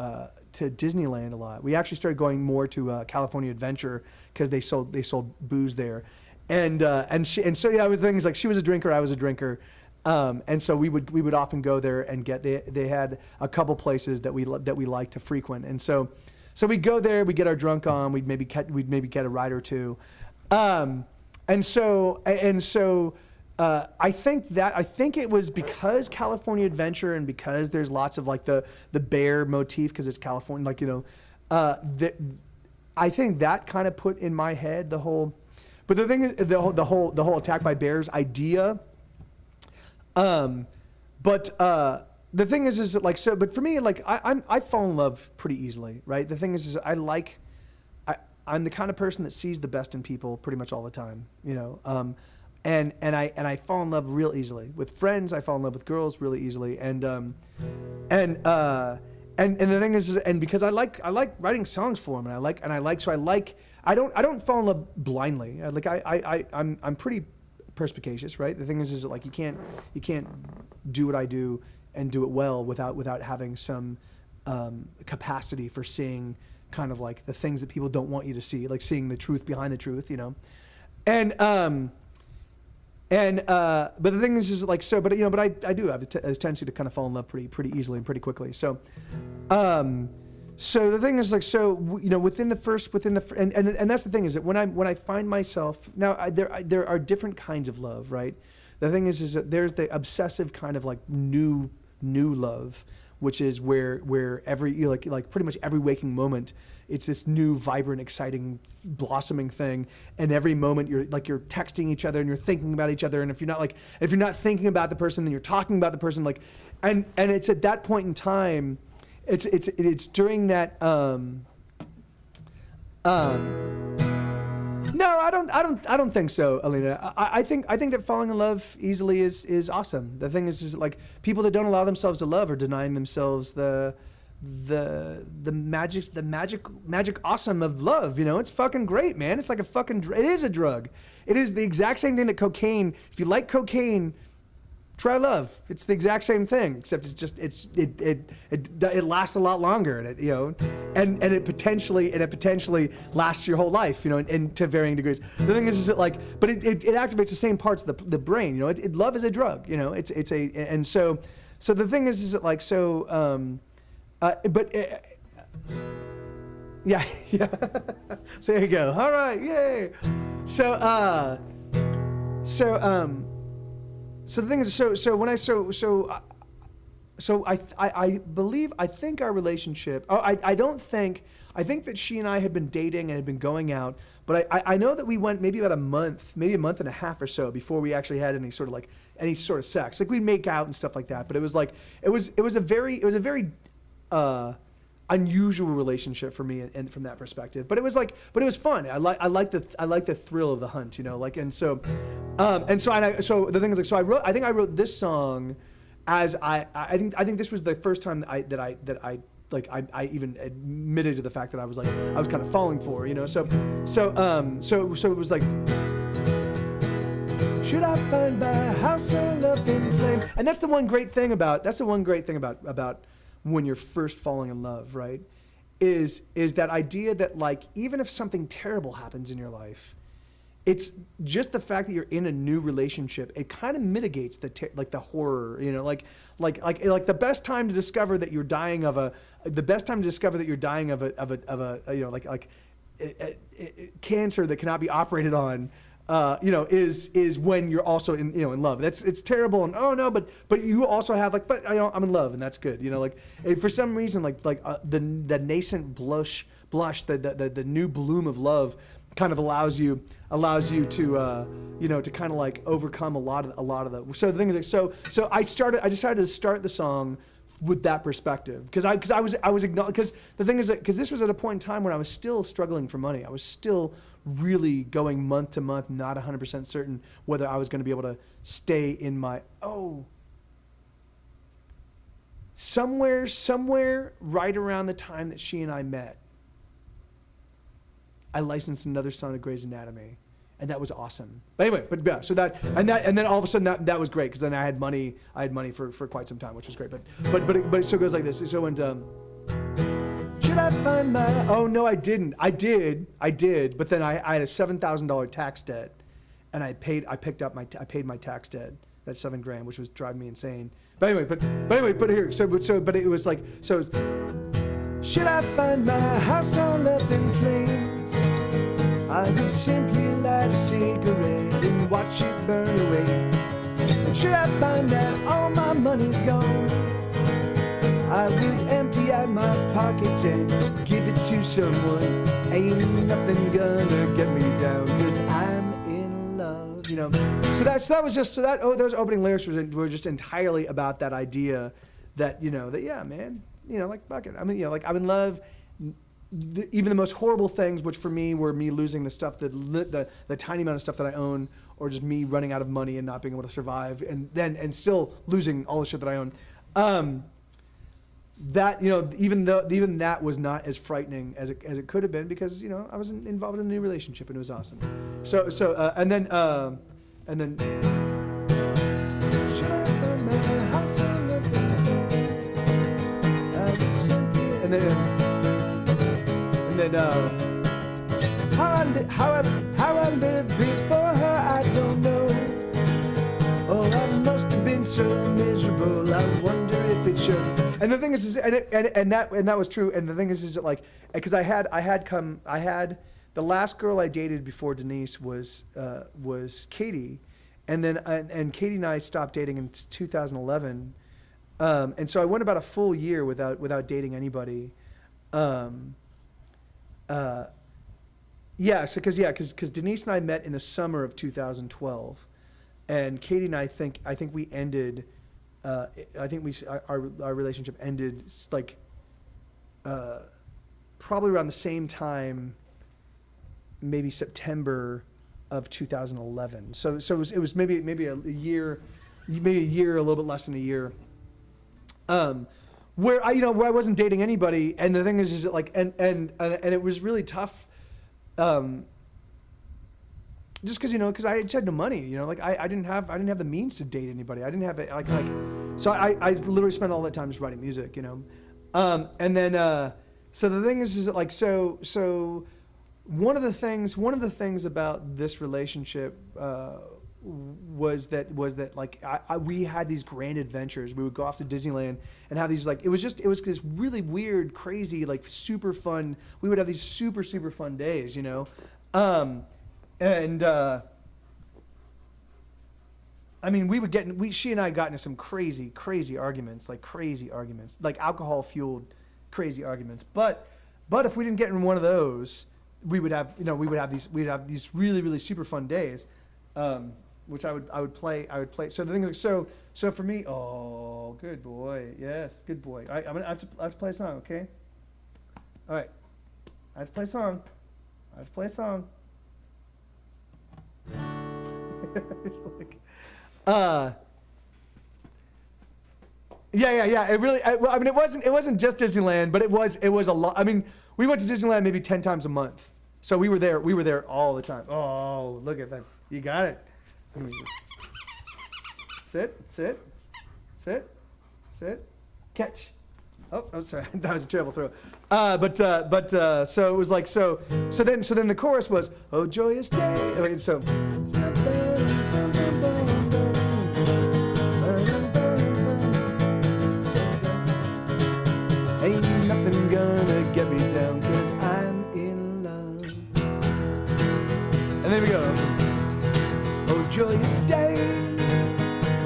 Disneyland a lot. We actually started going more to California Adventure because they sold booze there. And so yeah, with things like she was a drinker, I was a drinker, and so we would often go there and they had a couple places that we liked to frequent, and so we'd go there, we'd get our drunk on, we'd maybe get a ride or two, and so I think it was because California Adventure and because there's lots of like the bear motif because it's California, like, you know, I think that kind of put in my head the whole. But the thing is, the whole attack by bears idea. But the thing is that like so. But for me, like I fall in love pretty easily, right? The thing is I'm the kind of person that sees the best in people pretty much all the time, you know. And I fall in love real easily with friends. I fall in love with girls really easily, and the thing is, and because I like writing songs for them, I don't fall in love blindly. I'm pretty perspicacious, right? The thing is that like you can't do what I do and do it well without having some capacity for seeing kind of like the things that people don't want you to see, like seeing the truth behind the truth, you know. But the thing is like so. But you know, but I do have a tendency to kind of fall in love pretty easily and pretty quickly. So. So the thing is like, so, you know, and that's the thing is that when I find myself now, there are different kinds of love, right? The thing is that there's the obsessive kind of like new love, which is where every, you know, like pretty much every waking moment, it's this new, vibrant, exciting, blossoming thing. And every moment you're texting each other and you're thinking about each other. And if you're not thinking about the person, then you're talking about the person, like, and it's at that point in time. It's during that. No, I don't think so, Alina. I think that falling in love easily is awesome. The thing is like people that don't allow themselves to love are denying themselves the magic awesome of love. You know, it's fucking great, man. It's like it is a drug. It is the exact same thing that cocaine. If you like cocaine, try love. It's the exact same thing, except it lasts a lot longer, and it potentially lasts your whole life, you know, and to varying degrees. The thing is that like, but it activates the same parts of the brain, you know. Love is a drug, you know. So the thing is that like yeah. There you go. All right, yay. So the thing is, so so I believe, I think our relationship, I think that she and I had been dating and had been going out, but I know that we went maybe about a month and a half or so before we actually had any sort of sex. Like we'd make out and stuff like that, but it was a very unusual relationship for me and from that perspective. But it was fun. I like the thrill of the hunt, you know, like, so the thing is, like, so I think I wrote this song as I think this was the first time that I even admitted to the fact that I was kind of falling for, you know. So it was like, should I find my house all up in flame? And that's the one great thing about when you're first falling in love, right? Is that idea that, like, even if something terrible happens in your life, it's just the fact that you're in a new relationship. It kind of mitigates the horror, you know, like the best time to discover that you're dying of a you know, like cancer that cannot be operated on, you know, is when you're also in love. It's terrible, and oh no, but you also have I'm in love, and that's good, you know, like for some reason the nascent blush, the new bloom of love kind of allows you to you know, to kind of like overcome a lot of the. So the thing is, like, so I decided to start the song with that perspective, because the thing is that because this was at a point in time when I was still struggling for money. I was still really going month to month, not 100% certain whether I was going to be able to stay in my somewhere right around the time that she and I met, I licensed another song to Grey's Anatomy, and that was awesome. But anyway, yeah, so and then all of a sudden that was great, because then I had money for quite some time, which was great. But so it goes like this. So it went, should I find my? Oh no, I didn't. I did. But then I had a $7,000 tax debt, and I paid my tax debt. That's $7,000, which was driving me insane. But anyway, but here. But it was like so. Should I find my house all up in flames? I would simply light a cigarette and watch it burn away. And should I find that all my money's gone, I would empty out my pockets and give it to someone. Ain't nothing gonna get me down, 'cause I'm in love, you know. Those opening lyrics were just entirely about that idea that, you know, that, yeah, man, you know, like, fuck it. I mean, you know, like, I'm in love. Even the most horrible things, which for me were me losing the stuff, the tiny amount of stuff that I own, or just me running out of money and not being able to survive, and still losing all the shit that I own. That, you know, even that was not as frightening as it could have been, because, you know, I was involved in a new relationship and it was awesome. And then. Should I find my house on the and then how I lived before her, I don't know. Oh, I must have been so miserable, I wonder if it showed. And the thing is that was true. And the thing is that, like, because I had the last girl I dated before Denise was Katie, and then and Katie and I stopped dating in 2011. And so I went about a full year without dating anybody. Because Denise and I met in the summer of 2012, and Katie and I think we ended. Our relationship ended like probably around the same time, maybe September of 2011. So it was maybe a year, a little bit less than a year. Where I wasn't dating anybody, and the thing is that, like, and it was really tough, just because I just had no money, you know, like I didn't have the means to date anybody. I didn't have it, so I literally spent all that time just writing music, you know, and then so the thing is that, like, so one of the things about this relationship was that like we had these grand adventures. We would go off to Disneyland and have these, like, it was this really weird, crazy, like, super fun. We would have these super fun days, you know, and I mean, she and I got into some crazy arguments, like alcohol fueled crazy arguments. But if we didn't get in one of those, we would have these really super fun days, which I would play. So the thing is, so for me, oh, good boy, yes, good boy. All right, I have to play a song, okay? All right, I have to play a song. It's like, yeah. It really, I mean, it wasn't just Disneyland, but it was a lot. I mean, we went to Disneyland maybe 10 times a month, so we were there all the time. Oh, look at that! You got it. Sit, catch. Oh, I'm sorry, that was a terrible throw. So it was like so then the chorus was, oh joyous day. I mean, so. Ain't nothing gonna get me down 'cause I'm in love. And there we go. Oh joyous day,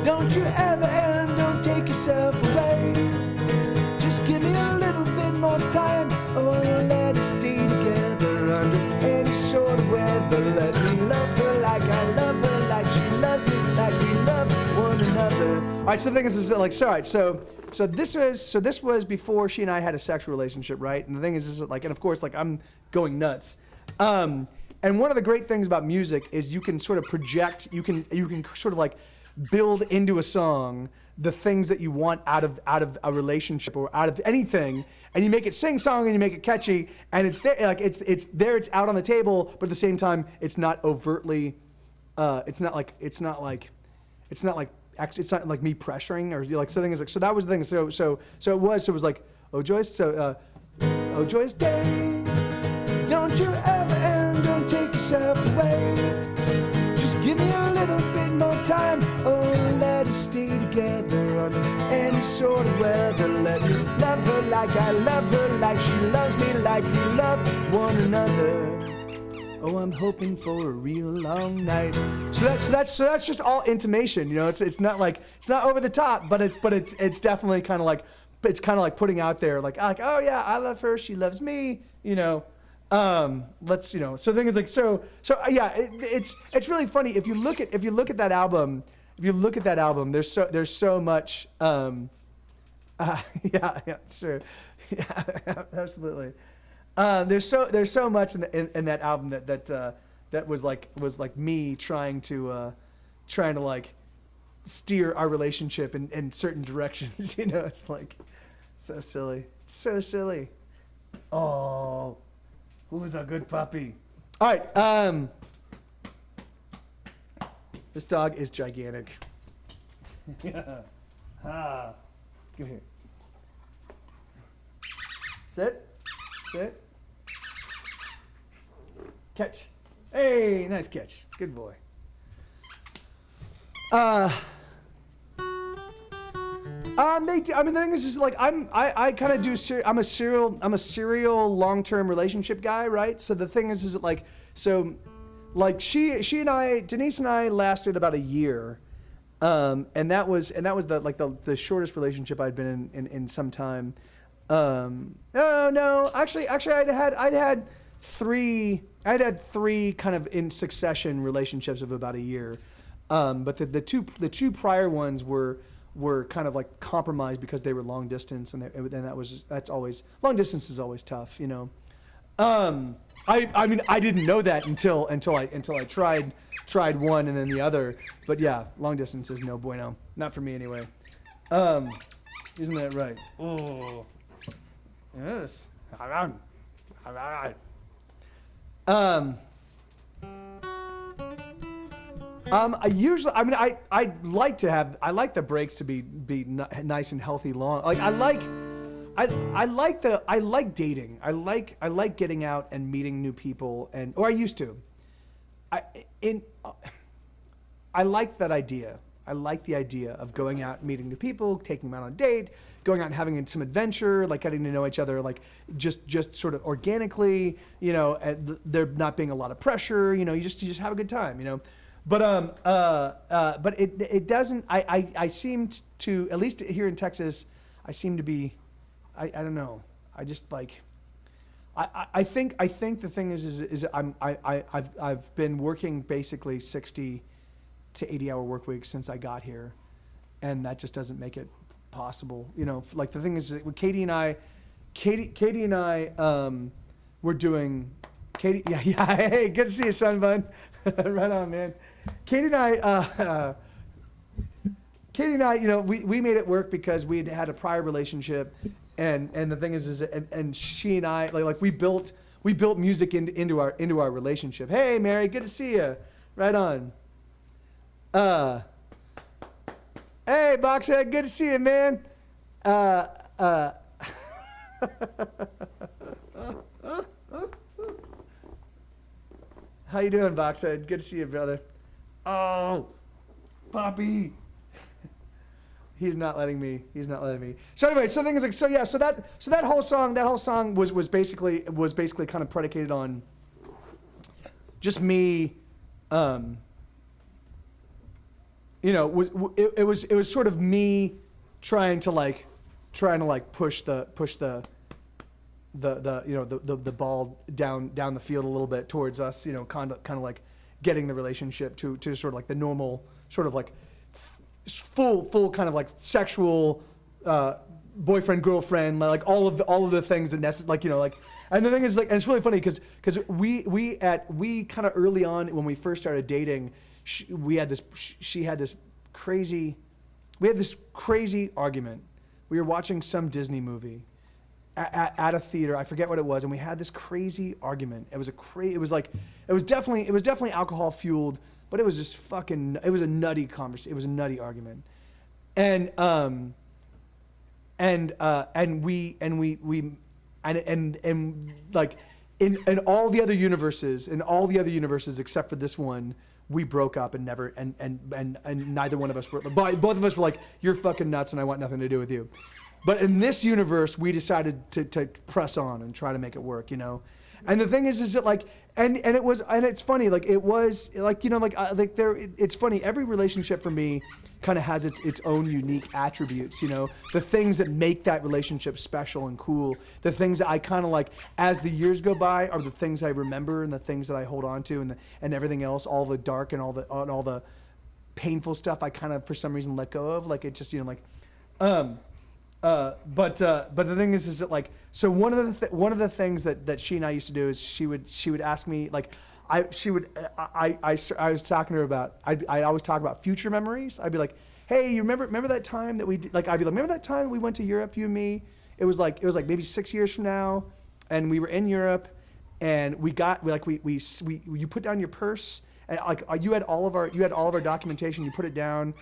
don't you ever end, don't take yourself away. Just give me a little bit more time, oh let us stay together under any sort of weather. Let me love her like I love her, like she loves me, like we love one another. All right, so the thing is like, so this was before she and I had a sexual relationship, right? And the thing is like, and of course, like I'm going nuts. And one of the great things about music is you can sort of project, you can sort of like build into a song the things that you want out of a relationship or out of anything, and you make it sing song and you make it catchy, and it's there, like it's there, it's out on the table, but at the same time, it's not overtly, it's not like me pressuring or like something is like, so that was the thing. So it was like, oh joyous day, don't you ever end, don't take yourself away. Just give me a little bit more time, oh let us stay together under any sort of weather. Let me love her like I love her, like she loves me, like we love one another. Oh, I'm hoping for a real long night. So that's just all intimation, you know. It's not like, it's not over the top, but it's definitely kind of like, it's kind of like putting out there like oh yeah, I love her, she loves me, you know. Let's, you know. So the thing is like, so yeah, it's really funny if you look at that album. If you look at that album, there's so much. Yeah, sure, yeah, absolutely. There's so much in that album that was like me trying to like steer our relationship in certain directions. You know, it's like so silly. Oh, who's a good puppy? All right. This dog is gigantic. Yeah. Come here. Sit. Catch. Hey, nice catch. Good boy. I mean, the thing is just like I kind of do. I'm a serial long-term relationship guy, right? So the thing is like, so like she and I, Denise and I lasted about a year, and that was the shortest relationship I'd been in some time. No, actually I'd had three kind of in succession relationships of about a year, but the two prior ones were kind of like compromised because they were long distance, and that's always, long distance is always tough, you know. I mean I didn't know that until I tried one and then the other, but yeah, long distance is no bueno, not for me anyway. Isn't that right? Oh, yes. All right. I like the breaks to be nice and healthy long. Like I like dating. I like getting out and meeting new people, or I used to. I like that idea. I like the idea of going out, meeting new people, taking them out on a date, going out and having some adventure, like getting to know each other, like just sort of organically, you know, and there not being a lot of pressure, you know, you just have a good time, you know. But it doesn't. I seem to, at least here in Texas, I seem to be. I don't know. I just like. I think the thing is I've been working basically 60 to 80 hour work weeks since I got here, and that just doesn't make it possible. You know, like the thing is, Katie and I, we're doing. Katie, yeah. Hey, good to see you, son, bud. Right on, man. Katie and I, you know, we made it work because we had a prior relationship, and the thing is and she and I like we built music into our relationship. Hey, Mary, good to see you. Right on. Hey, Boxhead, good to see you, man. How you doing, Boxhead? Good to see you, brother. Oh, Poppy. He's not letting me. So anyway, so the thing is like, so that whole song was basically kind of predicated on just me. You know, it was sort of me trying to push the you know the ball down the field a little bit towards us, you know, kind of like getting the relationship to sort of like the normal sort of like full kind of like sexual boyfriend girlfriend, like all of the things that like, you know, like. And the thing is, like, and it's really funny because we kind of early on when we first started dating, we had this crazy argument. We were watching some Disney movie at a theater. I forget what it was, and we had this crazy argument. It was definitely alcohol fueled, but it was just it was a nutty conversation. It was a nutty argument, and like in all the other universes except for this one, we broke up and never and neither one of us were. Both of us were like, "You're fucking nuts, and I want nothing to do with you." But in this universe, we decided to press on and try to make it work, you know. And the thing is that like, and it's funny, like it was like, you know, like there, it's funny. Every relationship for me kind of has its own unique attributes, you know, the things that make that relationship special and cool, the things that I kind of like as the years go by are the things I remember and the things that I hold on to and everything else, all the dark and all the painful stuff I kind of for some reason let go of, like it just, you know, like, but the thing is that like, so one of the things that she and I used to do is she would ask me like, I was talking to her about, I always talk about future memories. I'd be like, hey, you remember that time that we did, like, I'd be like, remember that time we went to Europe, you and me? It was like maybe 6 years from now, and we were in Europe, and you put down your purse, and like you had all of our documentation, you put it down.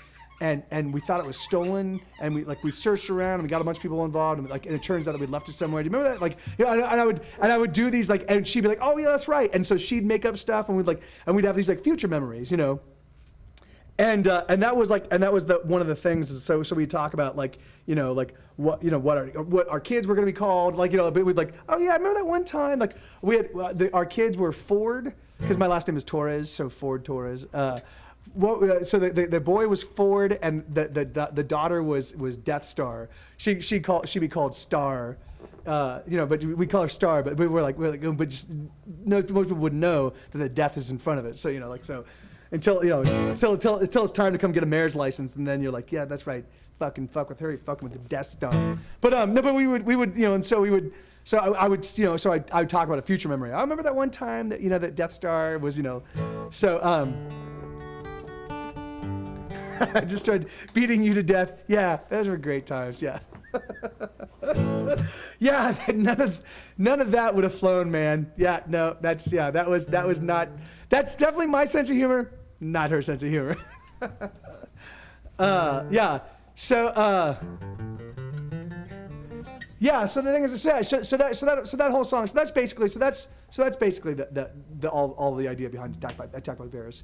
And we thought it was stolen, and we searched around, and we got a bunch of people involved, and it turns out that we'd left it somewhere. Do you remember that? Like, you know, and I would do these like, and she'd be like, oh yeah, that's right. And so she'd make up stuff, and we'd have these like future memories, you know. And that was one of the things. So we'd talk about like, you know, like what our kids were gonna be called, like, you know, but we'd like, oh yeah, I remember that one time, like we had our kids were Ford, because my last name is Torres, so Ford Torres. So the boy was Ford, and the daughter was Death Star. She'd be called Star, you know, but we call her Star. But we're like, but just most people wouldn't know that the death is in front of it. So, you know, like, so until it's time to come get a marriage license, and then you're like, yeah, that's right, fuck with her, you're fucking with the Death Star. But no, but we would, you know, and so we would. So I would, you know, so I would talk about a future memory. I remember that one time that, you know, that Death Star was, you know, so I just started beating you to death. Yeah, those were great times. Yeah. Yeah, none of that would have flown, man. Yeah, no, that was not. That's definitely my sense of humor, not her sense of humor. Yeah. So yeah. So the thing is, so that whole song. So that's basically the all the idea behind Attack by Bears.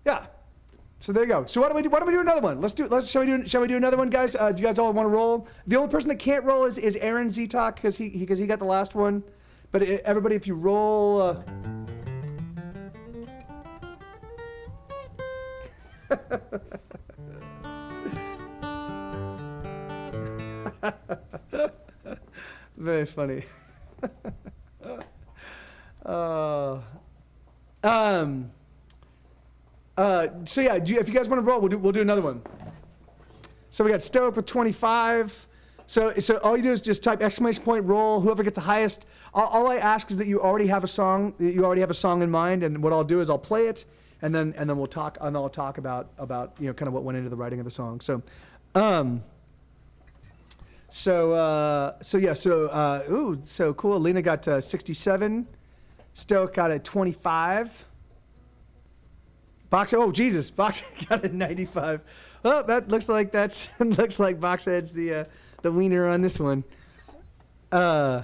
Yeah. So there you go. So why don't we do another one? Shall we do another one, guys? Do you guys all want to roll? The only person that can't roll is Aaron Zetok, because he got the last one. But everybody, if you roll, Very funny. So yeah, if you guys want to roll, we'll do another one. So we got Stoic with 25. So all you do is just type exclamation point roll. Whoever gets the highest. All I ask is that you already have a song. You already have a song in mind, and what I'll do is I'll play it, and then we'll talk. And I'll talk about kind of what went into the writing of the song. So cool. Lena got 67. Stoic got a 25. Boxer, oh Jesus, Boxer got a 95. Well, that looks like looks like Boxhead's the wiener on this one. Yeah.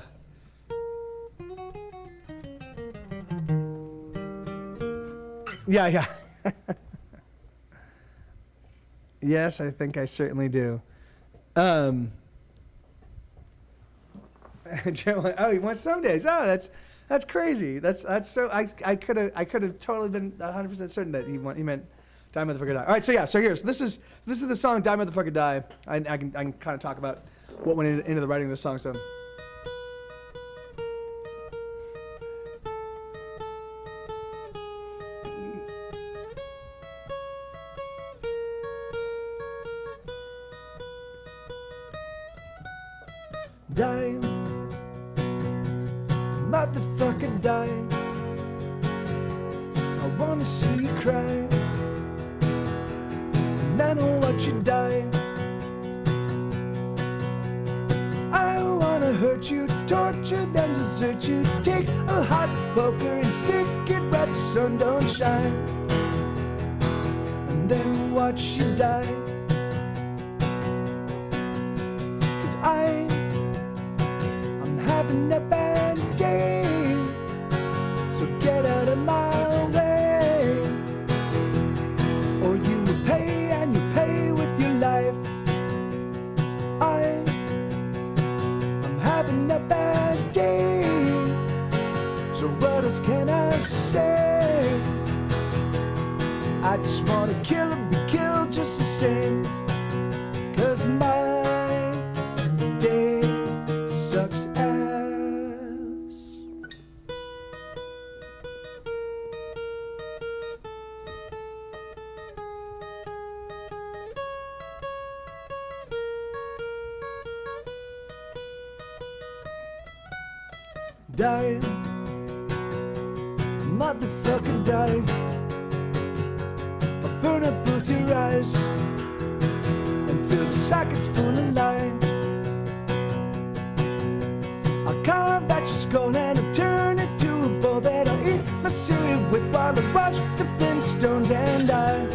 Yes, I think I certainly do. Oh, he wants some days. Oh, that's crazy. That's so I could have totally been 100% certain that he meant Die Motherfucker Die. All right, so this is the song Die Motherfucker Die. I can kind of talk about what went into the writing of the song. So. Die, motherfucker, die. I wanna see you cry, and I know what you die. I wanna hurt you, torture, then desert you. Take a hot poker and stick it where the sun don't shine, and then watch you die. 'Cause I'm having a bad day, so get out of my way, or you will pay, and you pay with your life. I'm having a bad day, so what else can I say? I just wanna kill and be killed just the same, 'cause my day sucks ass. Die, motherfucker, die. I'll burn up both your eyes and fill the sockets full of light. I'll carve out your skull and I'll turn it to a bowl that I'll eat my cereal with while I watch the Flintstones, and I'll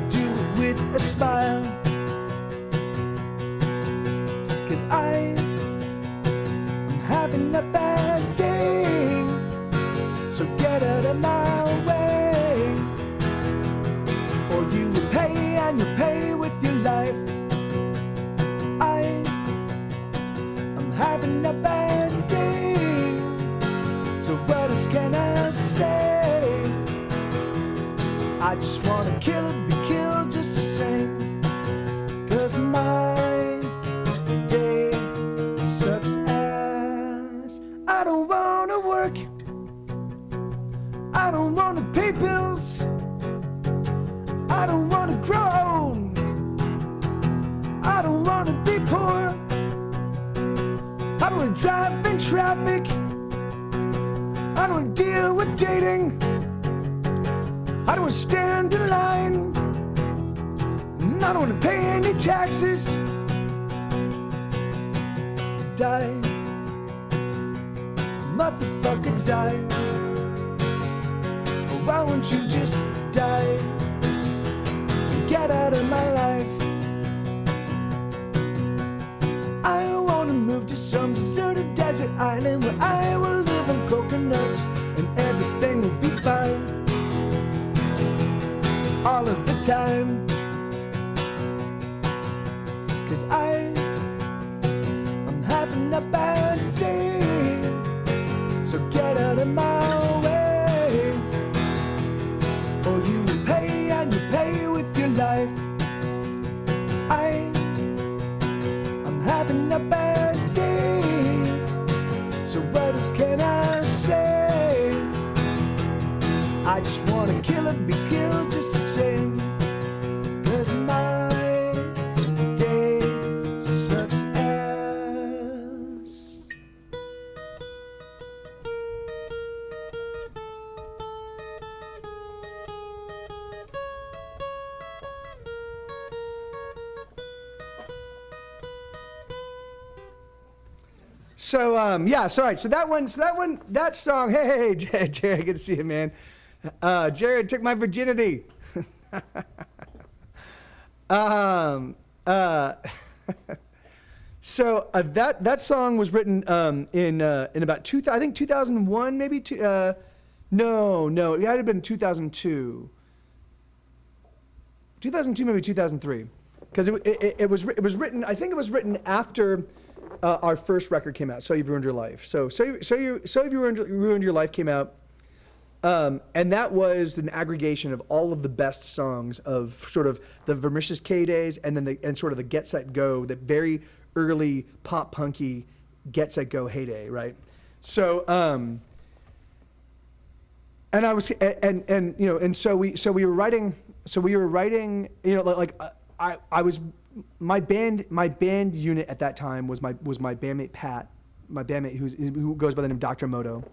do it with a smile, 'cause I'm having a bad day, so get out of my way, or you will pay, and you pay with your life. I'm having a bad day, so what else can I say? I just wanna kill and be killed just the same, 'cause my day sucks ass. I don't wanna work, I don't wanna pay bills, I don't wanna grow, I don't wanna be poor, I don't wanna drive in traffic, I don't wanna deal with dating, I don't wanna stand in line, and I don't wanna pay any taxes. Die, motherfucker, die. Why won't you just die? Get out of my life. I wanna move to some deserted desert island where I will live on coconuts and everything will be fine all of the time. 'Cause I'm having a bad day, so get out of my way, or you will pay can I say? I just wanna kill or be killed just the same. 'Cause my day sucks ass. So yeah, so all right, so that song. Hey, Jared, good to see you, man. Jared took my virginity. So that song was written in about 2001, maybe no, it had been 2002, maybe 2003, because it was written. I think it was written after our first record came out. So You've Ruined Your Life. So You've Ruined Your Life came out. And that was an aggregation of all of the best songs of sort of the Vermicious K days, and then sort of the Get Set Go, the very early pop punky Get Set Go heyday, right? So and I was and you know, and so we were writing, you know, like I was my band unit at that time was my bandmate Pat, my bandmate who goes by the name Dr. Moto.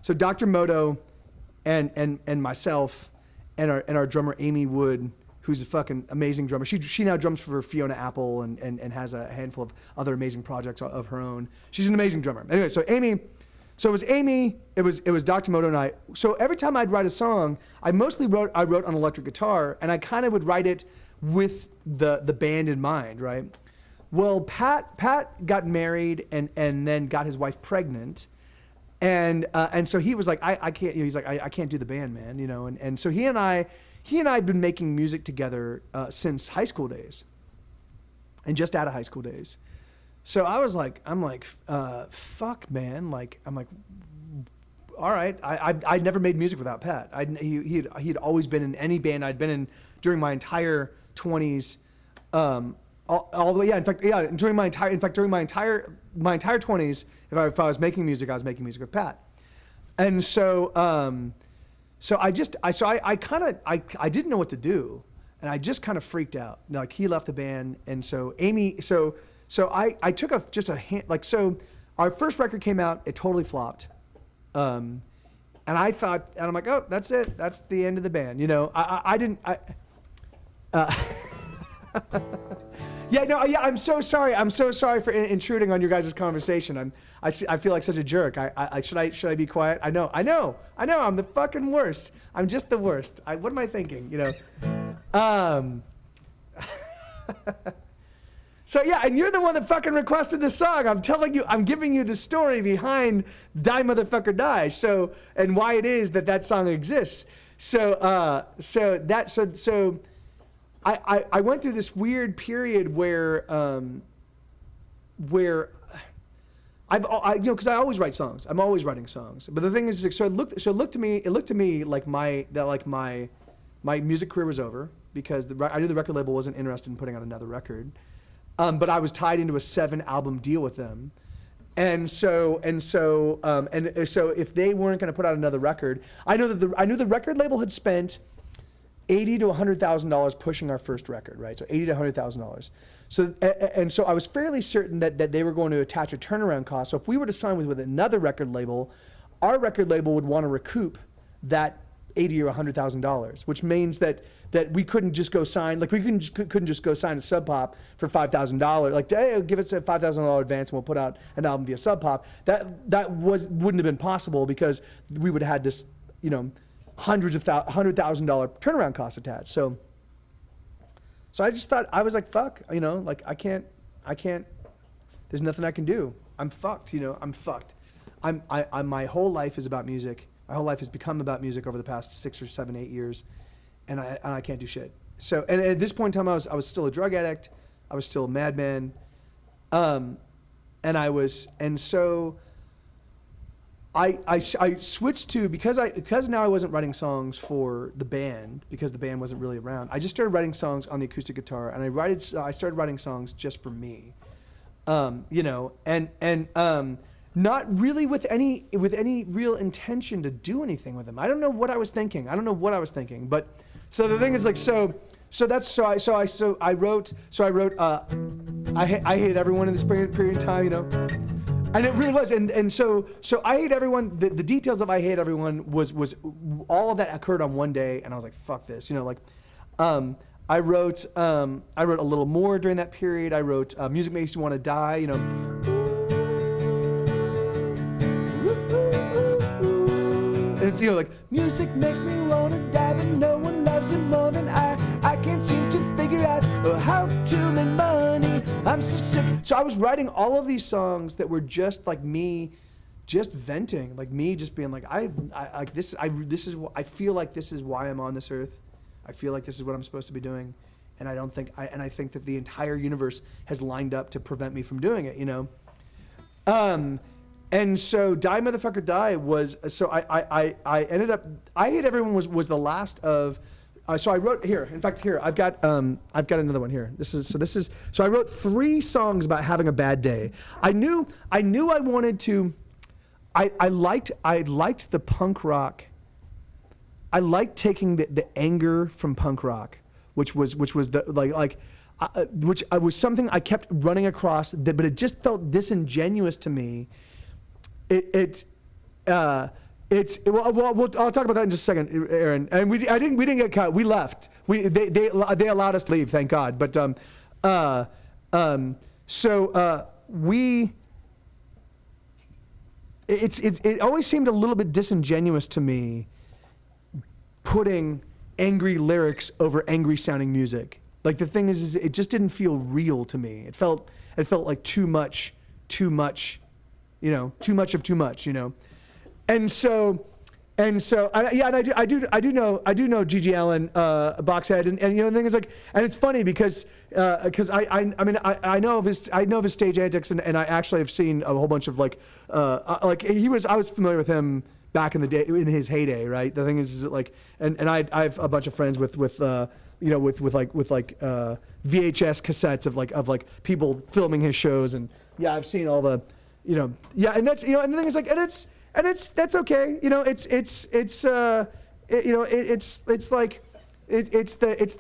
So Dr. Moto and myself and our drummer Amy Wood, who's a fucking amazing drummer. She now drums for Fiona Apple and has a handful of other amazing projects of her own. She's an amazing drummer. Anyway, so it was Amy, it was Dr. Moto and I. So every time I'd write a song, I wrote on electric guitar, and I kind of would write it with the band in mind, right? Well, Pat got married and then got his wife pregnant. And so he was like, I can't, you know, he's like, I can't do the band, man, you know. And so he and I had been making music together since high school days, and just out of high school days. So I'm like, fuck, man. Like, I'm like, all right. I'd never made music without Pat. He'd always been in any band I'd been in during my entire 20s. All the way, yeah. In fact, yeah. During my entire 20s, if I was making music, I was making music with Pat. And so, I didn't know what to do, and I just kind of freaked out. Like, he left the band, and so Amy, so I took a hint. Like, so our first record came out, it totally flopped, and I thought, and I'm like, oh, that's it, that's the end of the band, you know. Yeah, no, yeah. I'm so sorry. I'm so sorry for intruding on your guys' conversation. I feel like such a jerk. Should I be quiet? I know. I'm the fucking worst. I'm just the worst. What am I thinking? You know. So yeah, and you're the one that fucking requested the song. I'm telling you, I'm giving you the story behind Die Motherfucker Die. So, and why it is that song exists. So I went through this weird period where you know, because I always write songs. I'm always writing songs. But the thing is, so it looked to me like my music career was over, because I knew the record label wasn't interested in putting out another record. But I was tied into a 7-album deal with them. And so if they weren't going to put out another record, I knew the record label had spent $80,000 to $100,000 pushing our first record, right? So $80,000 to $100,000. So so I was fairly certain that they were going to attach a turnaround cost. So if we were to sign with another record label, our record label would want to recoup that $80,000 or $100,000, which means that we couldn't just go sign, like we couldn't just go sign a Sub Pop for $5,000. Like, hey, give us a $5,000 advance and we'll put out an album via Sub Pop. That wouldn't have been possible, because we would have had this, you know, $100,000 turnaround cost attached. So I just thought, I was like, fuck, you know, like I can't, there's nothing I can do. I'm fucked, you know, I'm fucked. My whole life is about music. My whole life has become about music over the past 6 or 7, 8 years, and I can't do shit. So, and at this point in time, I was still a drug addict. I was still a madman. And so I switched to, because now I wasn't writing songs for the band, because the band wasn't really around. I just started writing songs on the acoustic guitar, and I started writing songs just for me, you know, and not really with any real intention to do anything with them. I don't know what I was thinking. But so the thing is like so I wrote I hate everyone in this period of time, you know. And it really was, and so I Hate Everyone. The details of I Hate Everyone was all of that occurred on one day, and I was like, fuck this, you know, like, I wrote a little more during that period. I wrote Music Makes You Want to Die, you know. And it's, you know, like, music makes me want to die, but no one loves it more than I can't seem to figure out how to make money. I'm so sick. So I was writing all of these songs that were just like me, just venting, like me just being like, I feel like this is why I'm on this earth. I feel like this is what I'm supposed to be doing. And I think that the entire universe has lined up to prevent me from doing it, you know? And so Die Motherfucker Die was, so I ended up, I Hate Everyone was the last of, so I wrote here, in fact here, I've got another one here. So I wrote 3 songs about having a bad day. I knew I wanted to, I liked the punk rock. I liked taking the anger from punk rock, which was the which was something I kept running across, but it just felt disingenuous to me. I'll talk about that in just a second, Aaron. And we didn't get cut. We left. They allowed us to leave, thank God. But it always seemed a little bit disingenuous to me, putting angry lyrics over angry sounding music. Like, the thing is it just didn't feel real to me. It felt like too much, you know, too much of too much, you know. And I do know Gigi Allen, Boxhead, and you know, the thing is like, and it's funny because I know of his stage antics, and I actually have seen a whole bunch of like I was familiar with him back in the day, in his heyday, right? The thing is that like, and I have a bunch of friends with VHS cassettes of like people filming his shows, and yeah, I've seen all the, you know, yeah, and that's, you know, and the thing is like, that's okay, you know, it's the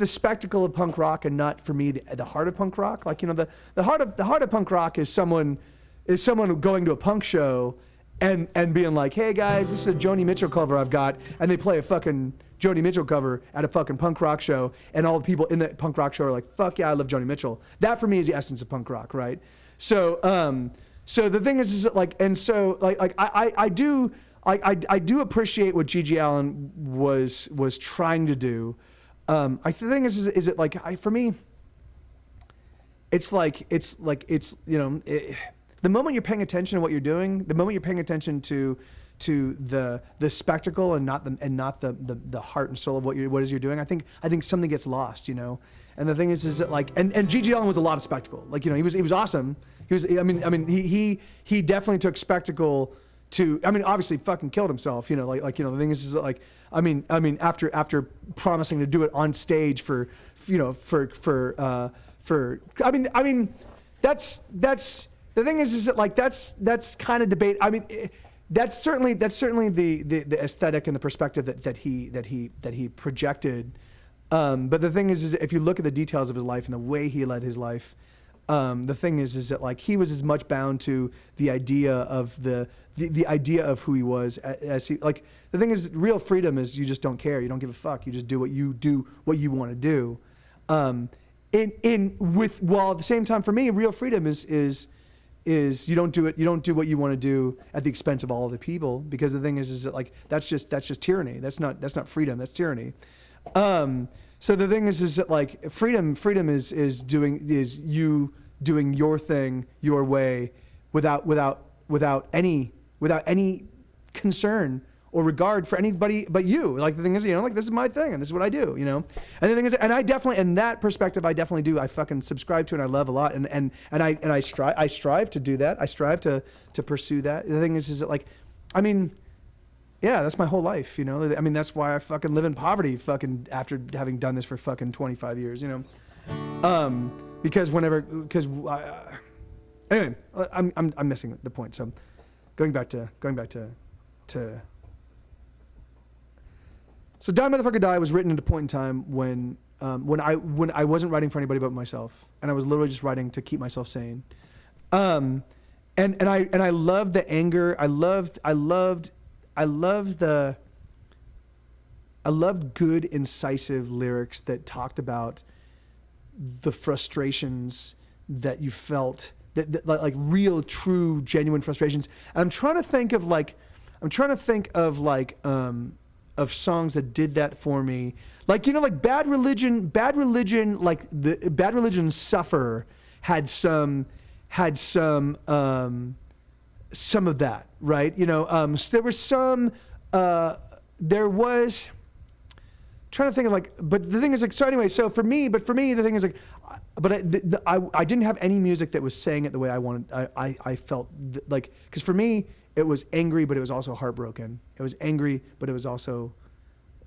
spectacle of punk rock, and not for me the heart of punk rock. Like, you know, the heart of punk rock is someone going to a punk show and being like, hey guys, this is a Joni Mitchell cover I've got, and they play a fucking Joni Mitchell cover at a fucking punk rock show, and all the people in the punk rock show are like, fuck yeah, I love Joni Mitchell. That for me is the essence of punk rock, right? So the thing is like, and so like I do appreciate what Gigi Allen was trying to do. The thing is it like, for me, it's like you know, the moment you're paying attention to what you're doing, the moment you're paying attention to the spectacle and not the heart and soul of what it is you're doing, I think something gets lost, you know. And the thing is that like, and Gigi Allen was a lot of spectacle. Like, you know, he was awesome. He definitely took spectacle to, I mean, obviously fucking killed himself, you know, like, you know, the thing is like, I mean, after promising to do it on stage for that's the thing is that like, that's kind of debate. I mean, that's certainly the aesthetic and the perspective that he projected. But the thing is if you look at the details of his life and the way he led his life, the thing is that like, he was as much bound to the idea of the idea of who he was as he, like, the thing is, real freedom is you just don't care, you don't give a fuck, you just do what you want to do. While at the same time, for me, real freedom is you don't do what you want to do at the expense of all other people, because the thing is that like, that's just tyranny. That's not freedom, that's tyranny. So the thing is that like, freedom is you doing your thing your way without any concern or regard for anybody but you. Like, the thing is, you know, like, this is my thing and this is what I do, you know. And the thing is, and I definitely, in that perspective, I definitely do. I fucking subscribe to it and I love a lot, and I strive to do that. I strive to pursue that. The thing is that like, I mean, yeah, that's my whole life, you know. I mean, that's why I fucking live in poverty, fucking, after having done this for fucking 25 years, you know. Anyway, I'm missing the point. So going back to. So Die Motherfucker Die was written at a point in time when I wasn't writing for anybody but myself, and I was literally just writing to keep myself sane. And I loved the anger. I loved good, incisive lyrics that talked about the frustrations that you felt, that like real, true, genuine frustrations. And I'm trying to think of songs that did that for me. Like, you know, like Bad Religion, like the Bad Religion Suffer had some of that, right? You know, so there was trying to think of like, but the thing is like, so anyway, for me, the thing is like, I didn't have any music that was saying it the way I wanted. I felt like, because for me, it was angry, but it was also heartbroken. It was angry, but it was also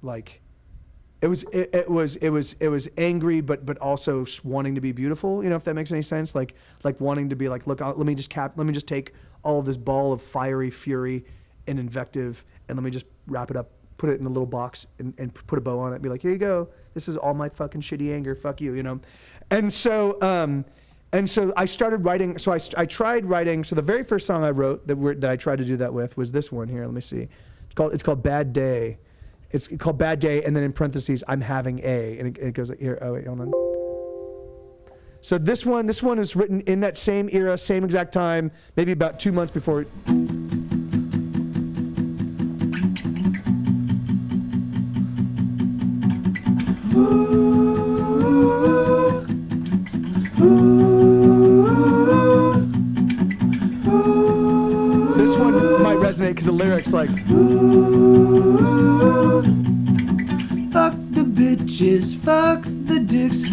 like, it was angry, but also wanting to be beautiful. You know, if that makes any sense. Like wanting to be like, look, let me just take all of this ball of fiery fury and invective, and let me just wrap it up, put it in a little box, and put a bow on it. And be like, here you go. This is all my fucking shitty anger. Fuck you. You know. And so I started writing. So I tried writing. So the very first song I wrote that I tried to do that with was this one here. Let me see. It's called Bad Day. It's called Bad Day, and then in parentheses, I'm having a, and it goes like here. Oh wait, hold on. So this one is written in that same era, same exact time, maybe about 2 months before. This one might resonate because the lyrics like, fuck the bitches, fuck the dicks,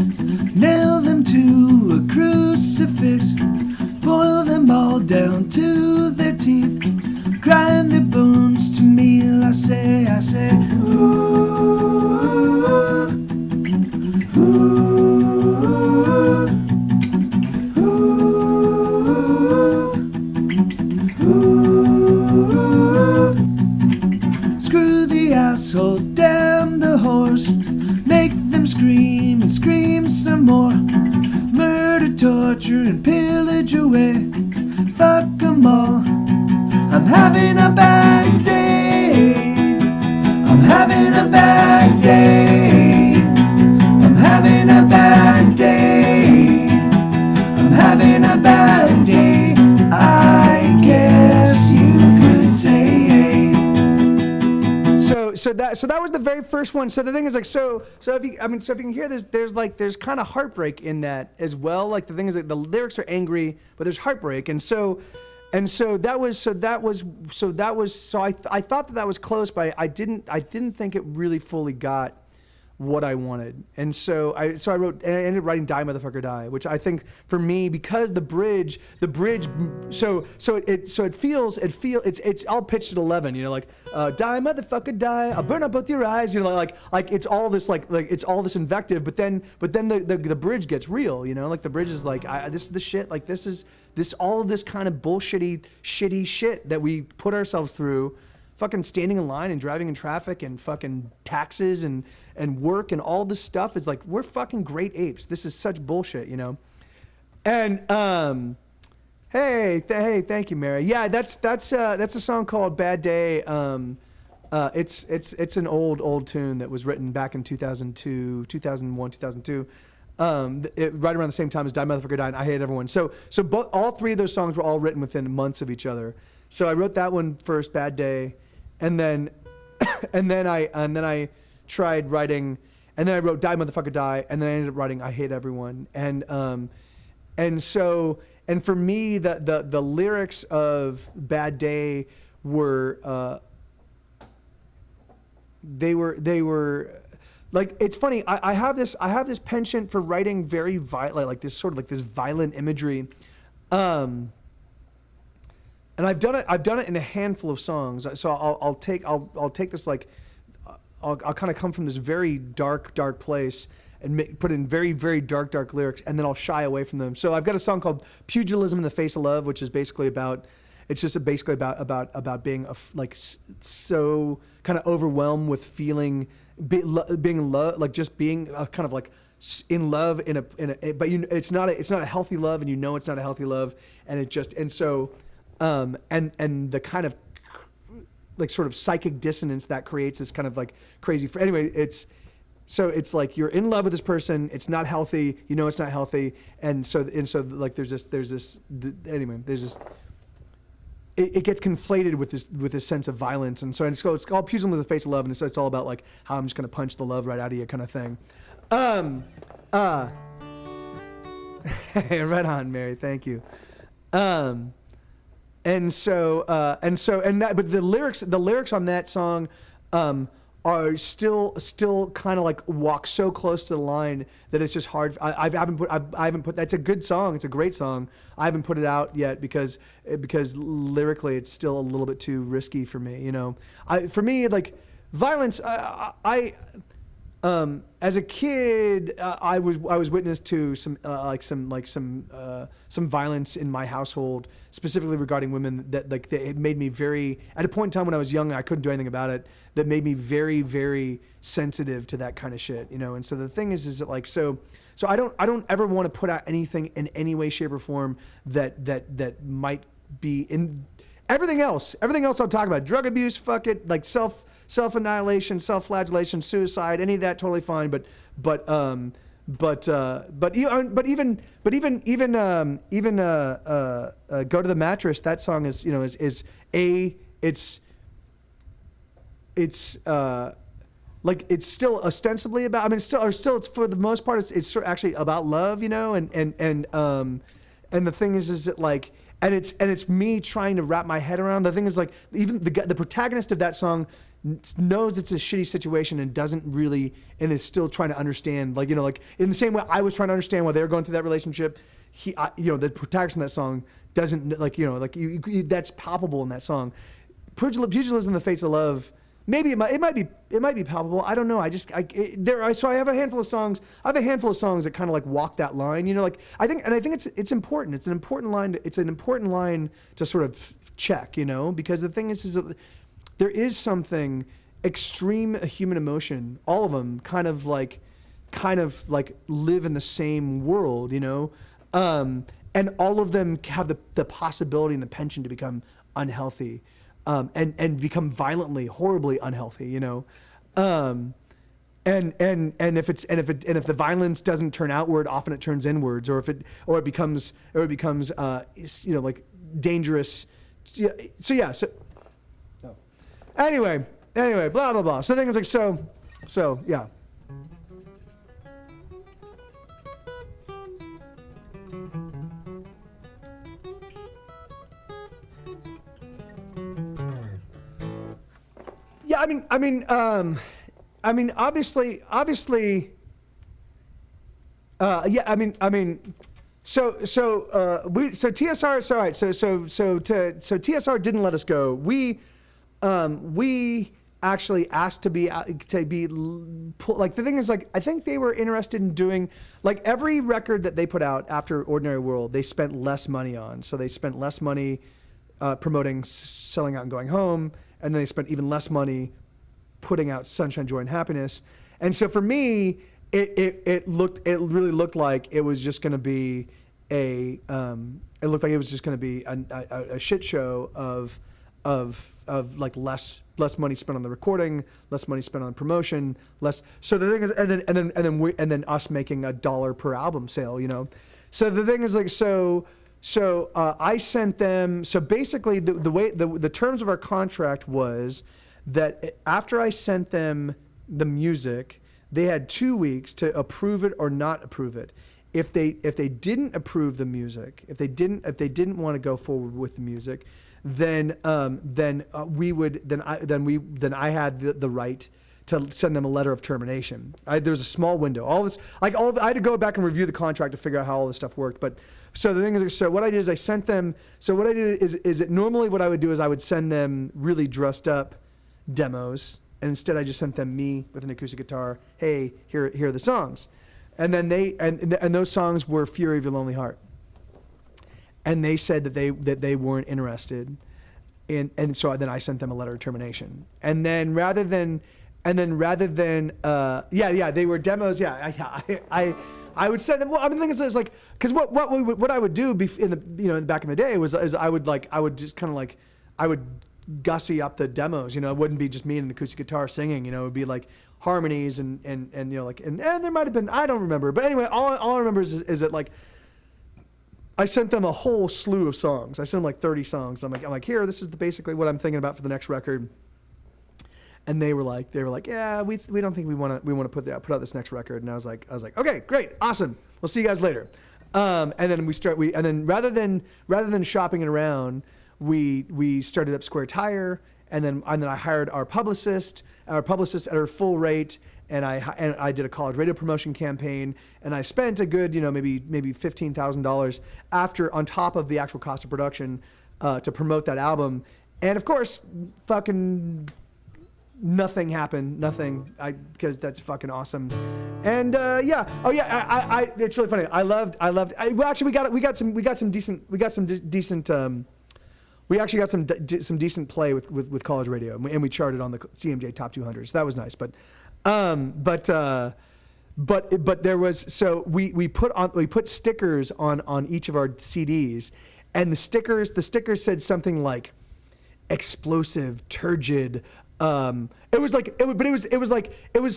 nail them to a crucifix, boil them all down to their teeth, grind their bones to meal. I say, ooh, ooh. Assholes, damn the whores, make them scream and scream some more, murder, torture, and pillage away, fuck them all. I'm having a bad day, I'm having a bad day, I'm having a bad day, I'm having a bad day, I guess you could say. So that was the very first one. So the thing is like, so if you can hear there's kind of heartbreak in that as well. Like the thing is that the lyrics are angry, but there's heartbreak, and so I thought that was close, but I didn't think it really fully got what I wanted. And so I ended up writing Die Motherfucker Die, which I think for me, because the bridge so it feels it's all pitched at 11, you know, like die motherfucker die, I'll burn out both your eyes, you know, like it's all this like it's all this invective, but then the bridge gets real, you know, like the bridge is like, this is the shit, like this is all of this kind of bullshitty shitty shit that we put ourselves through, fucking standing in line and driving in traffic and fucking taxes and work and all this stuff is like, we're fucking great apes. This is such bullshit, you know? And, hey, thank you, Mary. Yeah, that's a song called Bad Day. It's an old tune that was written back in 2002, 2001, 2002. Right around the same time as Die Motherfucker Die and I Hate Everyone. So all three of those songs were all written within months of each other. So I wrote that one first, Bad Day, and then I tried writing, and then I wrote Die Motherfucker Die, and then I ended up writing I Hate Everyone. And for me, the lyrics of Bad Day were they were like, it's funny, I have this penchant for writing very violent, like this sort of like this violent imagery. And I've done it in a handful of songs. So I'll take this, like, I'll kind of come from this very dark place and put in very, very dark lyrics, and then I'll shy away from them. So I've got a song called Pugilism in the Face of Love, which is basically about It's just basically about being so kind of overwhelmed with feeling being in love, like just being kind of like in love in a but it's not a healthy love, and it's not a healthy love, and and the kind of like sort of psychic dissonance that creates this kind of like crazy. Anyway, it's like you're in love with this person. It's not healthy. It's not healthy, and so like there's this. It gets conflated with this sense of violence, and so it's called Pugilism with the Face of Love, and it's all about like how I'm just gonna punch the love right out of you kind of thing. Right on, Mary. Thank you. But the lyrics on that song are still kind of like walk so close to the line that it's just hard. I haven't put. That's a good song. It's a great song. I haven't put it out yet because lyrically it's still a little bit too risky for me. For me, like violence. As a kid, I was witness to some violence in my household, specifically regarding women. It made me very, at a point in time when I was young, I couldn't do anything about it. That made me very, very sensitive to that kind of shit, And so the thing is that like so I don't ever want to put out anything in any way, shape, or form that might be in everything else. Everything else I'll talk about: drug abuse, fuck it, like self-annihilation, self-flagellation, suicide, any of that, totally fine. But even Go to the Mattress. That song is like it's still ostensibly about. I mean, it's for the most part it's sort of actually about love, and the thing is that like. And it's me trying to wrap my head around. The thing is, like, even the protagonist of that song knows it's a shitty situation and doesn't really, and is still trying to understand. Like, like in the same way I was trying to understand why they were going through that relationship. The protagonist in that song doesn't that's palpable in that song. Pugilism in the Face of Love. Maybe it might be palpable. I don't know. So I have a handful of songs. That kind of like walk that line. I think it's important. It's an important line. It's an important line to sort of check. Because the thing is that there is something extreme human emotion. All of them kind of like live in the same world. And all of them have the possibility and the penchant to become unhealthy. And become violently, horribly unhealthy, and if the violence doesn't turn outward, often it turns inwards, or it becomes like dangerous. Anyway, blah blah blah. So the thing is like so yeah. Yeah, obviously. TSR. So all right. So TSR didn't let us go. We actually asked to be like the thing is like I think they were interested in doing like every record that they put out after Ordinary World they spent less money on. So they spent less money promoting Selling Out and Going Home. And then they spent even less money putting out Sunshine, Joy, and Happiness. And so for me, it really looked like it was just going to be a shit show of like less money spent on the recording, less money spent on promotion, less. So the thing is, and then us making $1 per album sale, So the thing is like So I sent them. So basically, the way the terms of our contract was that after I sent them the music, they had 2 weeks to approve it or not approve it. If they didn't approve the music, if they didn't want to go forward with the music, then I had the right to send them a letter of termination. There was a small window. I had to go back and review the contract to figure out how all this stuff worked. But so the thing is, so what I did is I sent them. So what I did is that normally what I would do is I would send them really dressed up demos, and instead I just sent them me with an acoustic guitar. Hey, here are the songs, and then and those songs were Fury of Your Lonely Heart. and they said that they weren't interested, and so then I sent them a letter of termination, and then rather than they were demos. I would send them. Well, I mean, the thing is like, because what I would do back in the day was I would just kind of like, I would gussy up the demos. It wouldn't be just me and an acoustic guitar singing. It would be like harmonies and there might have been, I don't remember, but anyway, all I remember is that like, I sent them a whole slew of songs. I sent them like 30 songs. I'm like, here, this is basically what I'm thinking about for the next record. And they were like, yeah, we don't think we want to put out this next record. And I was like, okay, great, awesome. We'll see you guys later. And then rather than shopping it around, we started up Square Tire, and then I hired our publicist at her full rate. And I did a college radio promotion campaign, and I spent a good, maybe $15,000 on top of the actual cost of production to promote that album. And of course, fucking nothing happened, because that's fucking awesome. And it's really funny. We got some decent play with college radio, and we charted on the CMJ Top 200. So that was nice, but there was, so we put stickers on each of our CDs, and the stickers said something like explosive, turgid. It was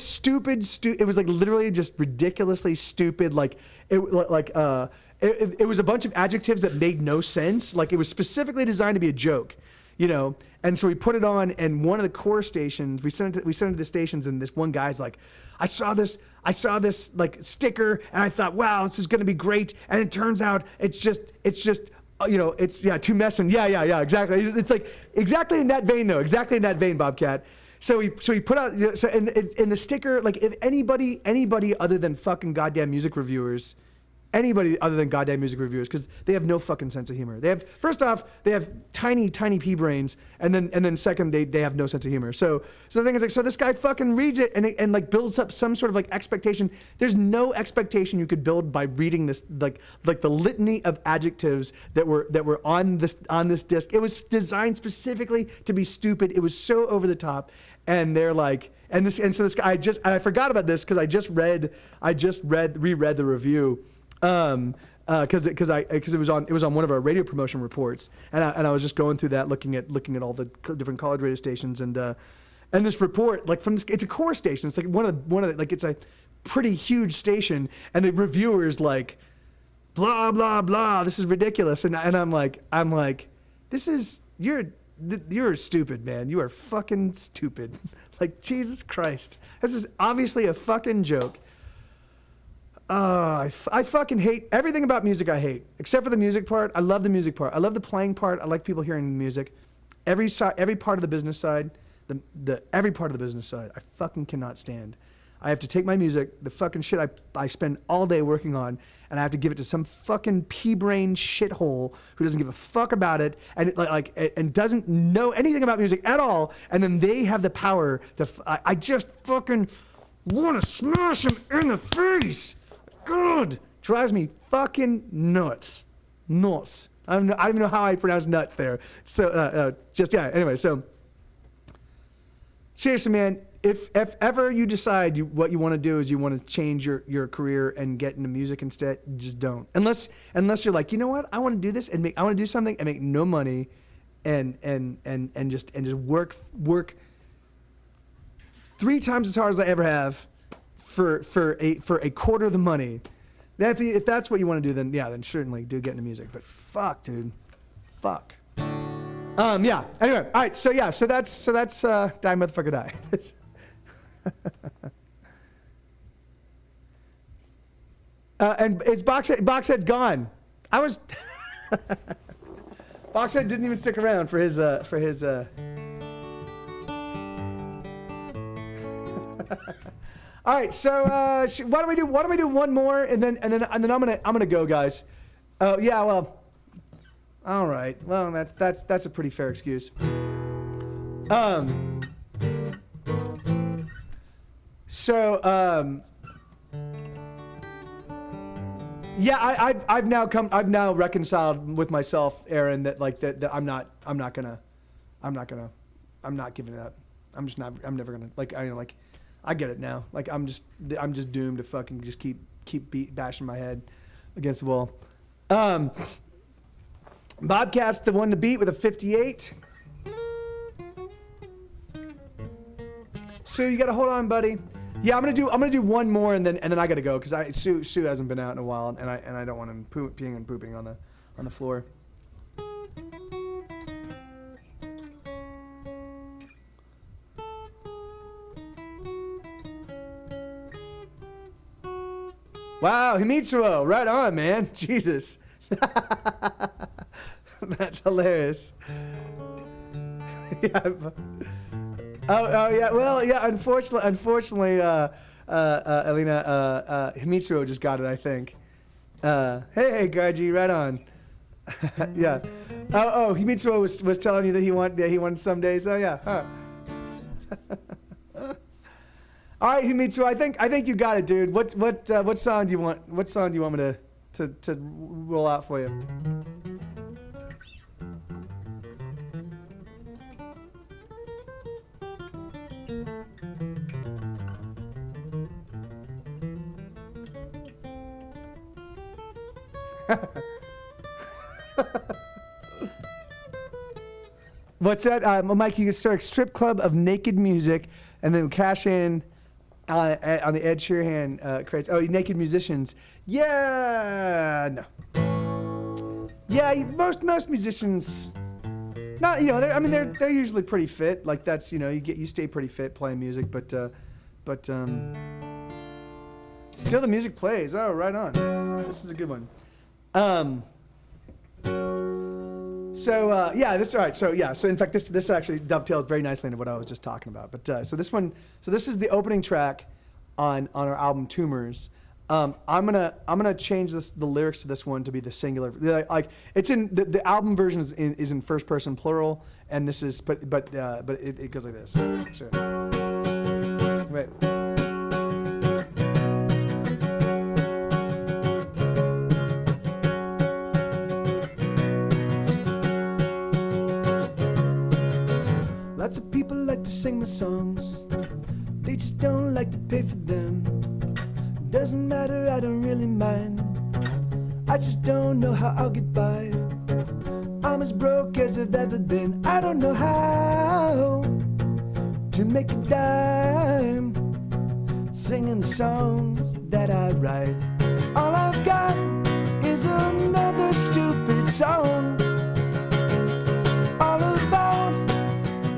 stupid. It was like literally just ridiculously stupid. It was a bunch of adjectives that made no sense. Like, it was specifically designed to be a joke. And so we put it on, and one of the core stations, we sent it to the stations, and this one guy's like, I saw this like sticker, and I thought, wow, this is gonna be great, and it turns out it's just too messing. Yeah, exactly. It's like exactly in that vein, though. Exactly in that vein, Bobcat. So we put out, in the sticker, like, if anybody other than fucking goddamn music reviewers. Because they have no fucking sense of humor. First off, they have tiny pea brains, and then second, they have no sense of humor. So the thing is, like, so this guy fucking reads it and like builds up some sort of like expectation. There's no expectation you could build by reading this, like the litany of adjectives that were on this disc. It was designed specifically to be stupid. It was so over the top, and they're like. So this guy, I forgot about this because reread the review. Because it was on one of our radio promotion reports, and I was just going through that, looking at all the different college radio stations, and this report, like, it's a core station. It's like one of the, like, it's a pretty huge station, and the reviewer's like, blah blah blah, this is ridiculous, and I'm like, this is, you're stupid, man. You are fucking stupid. Like, Jesus Christ, this is obviously a fucking joke. I fucking hate everything about music. I hate, except for the music part. I love the music part. I love the playing part. I like people hearing the music. Every part of the business side, every part of the business side, I fucking cannot stand. I have to take my music, the fucking shit I spend all day working on, and I have to give it to some fucking pea-brain shithole who doesn't give a fuck about it, and and doesn't know anything about music at all, and then they have the power to. I just fucking want to smash them in the face. God, drives me fucking nuts. I don't even know how I pronounce nut there. So anyway, so seriously, man, if ever you decide what you want to do is you want to change your career and get into music instead, just don't. Unless you're like, you know what, I want to do this and I want to do something and make no money, and just work 3 times as hard as I ever have. For a quarter of the money. If that's what you want to do, then certainly do get into music. But fuck, dude, fuck. Anyway, all right. So that's Die Motherfucker Die. And it's Boxhead's gone. Boxhead didn't even stick around for his. All right, so why don't we do one more, and then I'm gonna go, guys. Yeah, well, all right. Well, that's a pretty fair excuse. Yeah, I've now reconciled with myself, Aaron, that like that I'm not giving it up. I'm never gonna I get it now. Like I'm just doomed to fucking just keep bashing my head against the wall. Bobcat's the one to beat with a 58. Sue, you gotta hold on, buddy. Yeah, I'm gonna do one more and then I gotta go because Sue hasn't been out in a while and I don't want him peeing and pooping on the floor. Wow, Himitsuo, right on, man. Jesus. That's hilarious. Yeah. Oh yeah. Well, yeah. Unfortunately, Alina, Himitsuo just got it. I think. Hey, Garji, right on. Yeah. Oh, Himitsuo was telling you that he wanted some days. Oh yeah. Huh. All right, Himitsuo. I think you got it, dude. What song do you want? What song do you want me to roll out for you? What's that? Mike, you can start a strip club of naked music and then cash in on the Ed Sheeran craze. Oh, naked musicians. Yeah, no. Yeah, most musicians, not, you know, they're usually pretty fit. Like that's, you know, you stay pretty fit playing music, but still the music plays. Oh, right on. This is a good one. So in fact this actually dovetails very nicely into what I was just talking about. But so this is the opening track on our album Tumors. I'm gonna change the lyrics to this one to be the singular. Like it's in the album version is in first person plural, and this is but it goes like this. So, wait. Lots of people like to sing my songs, they just don't like to pay for them. Doesn't matter, I don't really mind, I just don't know how I'll get by. I'm as broke as I've ever been, I don't know how to make a dime singing the songs that I write. All I've got is another stupid song, all about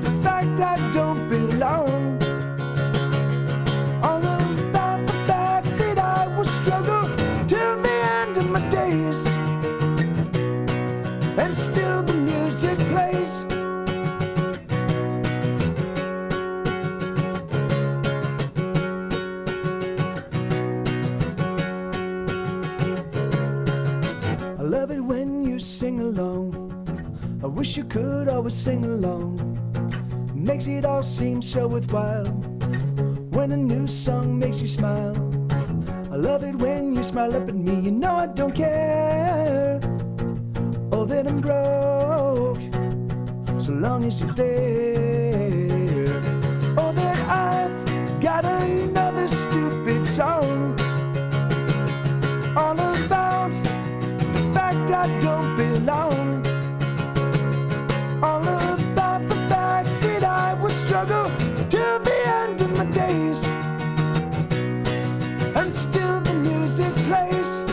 the fact I don't belong, all about the fact that I will struggle till the end of my days, and still the music plays. I love it when you sing along, I wish you could always sing along. Makes it all seem so worthwhile when a new song makes you smile. I love it when you smile up at me, you know I don't care, oh that I'm broke, so long as you're there. Oh that I've got another stupid song, all about the fact I don't belong, all about the fact that I will struggle till the end of my days, and still the music plays.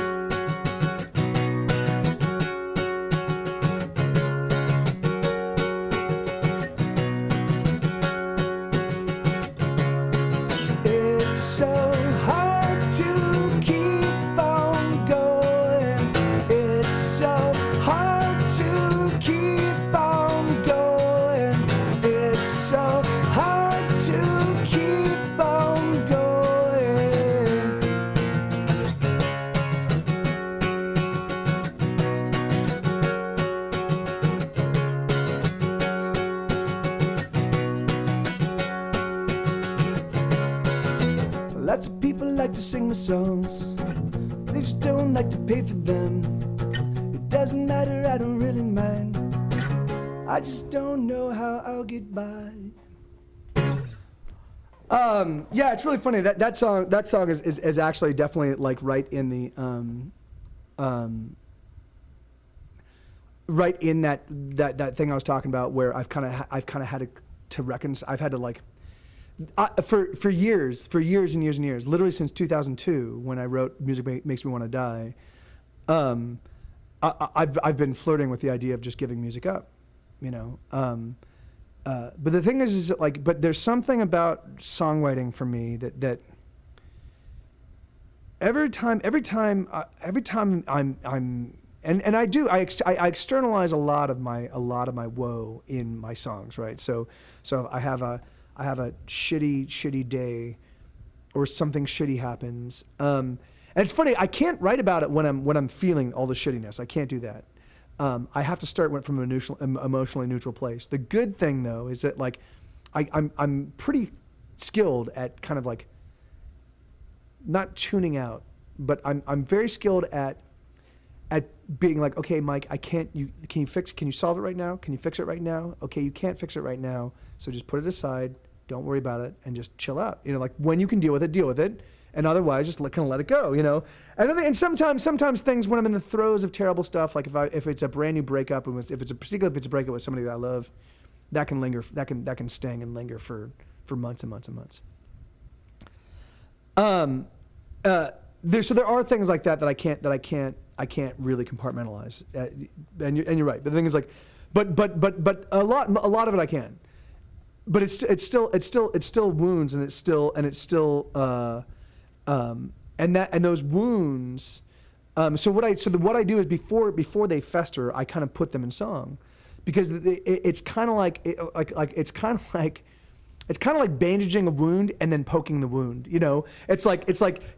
It's so hard to keep on going, it's so hard to keep on going, it's so hard to keep on going. Lots of people like to sing my songs, they just don't like to pay for them. It doesn't matter, I don't really mind. I just don't know how I'll get by. Yeah, it's really funny. That song is actually definitely like right in the right in that thing I was talking about, where I've kind of had to reconcile. I've had to like for years and years and years, literally since 2002 when I wrote Music Makes Me Want to Die. I've been flirting with the idea of just giving music up, you know. But the thing is that like, but there's something about songwriting for me that every time I'm and I externalize a lot of my woe in my songs, right? So I have a shitty day, or something shitty happens. And it's funny, I can't write about it when I'm feeling all the shittiness. I can't do that. I have to start from an emotionally neutral place. The good thing though is that like I'm pretty skilled at kind of like not tuning out, but I'm very skilled at being like, okay, Mike, can you solve it right now? Can you fix it right now? Okay, you can't fix it right now, so just put it aside, don't worry about it, and just chill out. You know, like when you can deal with it, deal with it. And otherwise, just kind of let it go, you know. And sometimes things when I'm in the throes of terrible stuff, like if it's a brand new breakup, and if it's a breakup with somebody that I love, that can linger, that can sting and linger for months and months and months. So there are things like that I can't really compartmentalize. And you're right. But the thing is like, but a lot of it I can. But it's still wounds, and it's still. And those wounds. So what I do is before they fester, I kind of put them in song, because it's kind of like it's kind of like bandaging a wound and then poking the wound. You know, it's like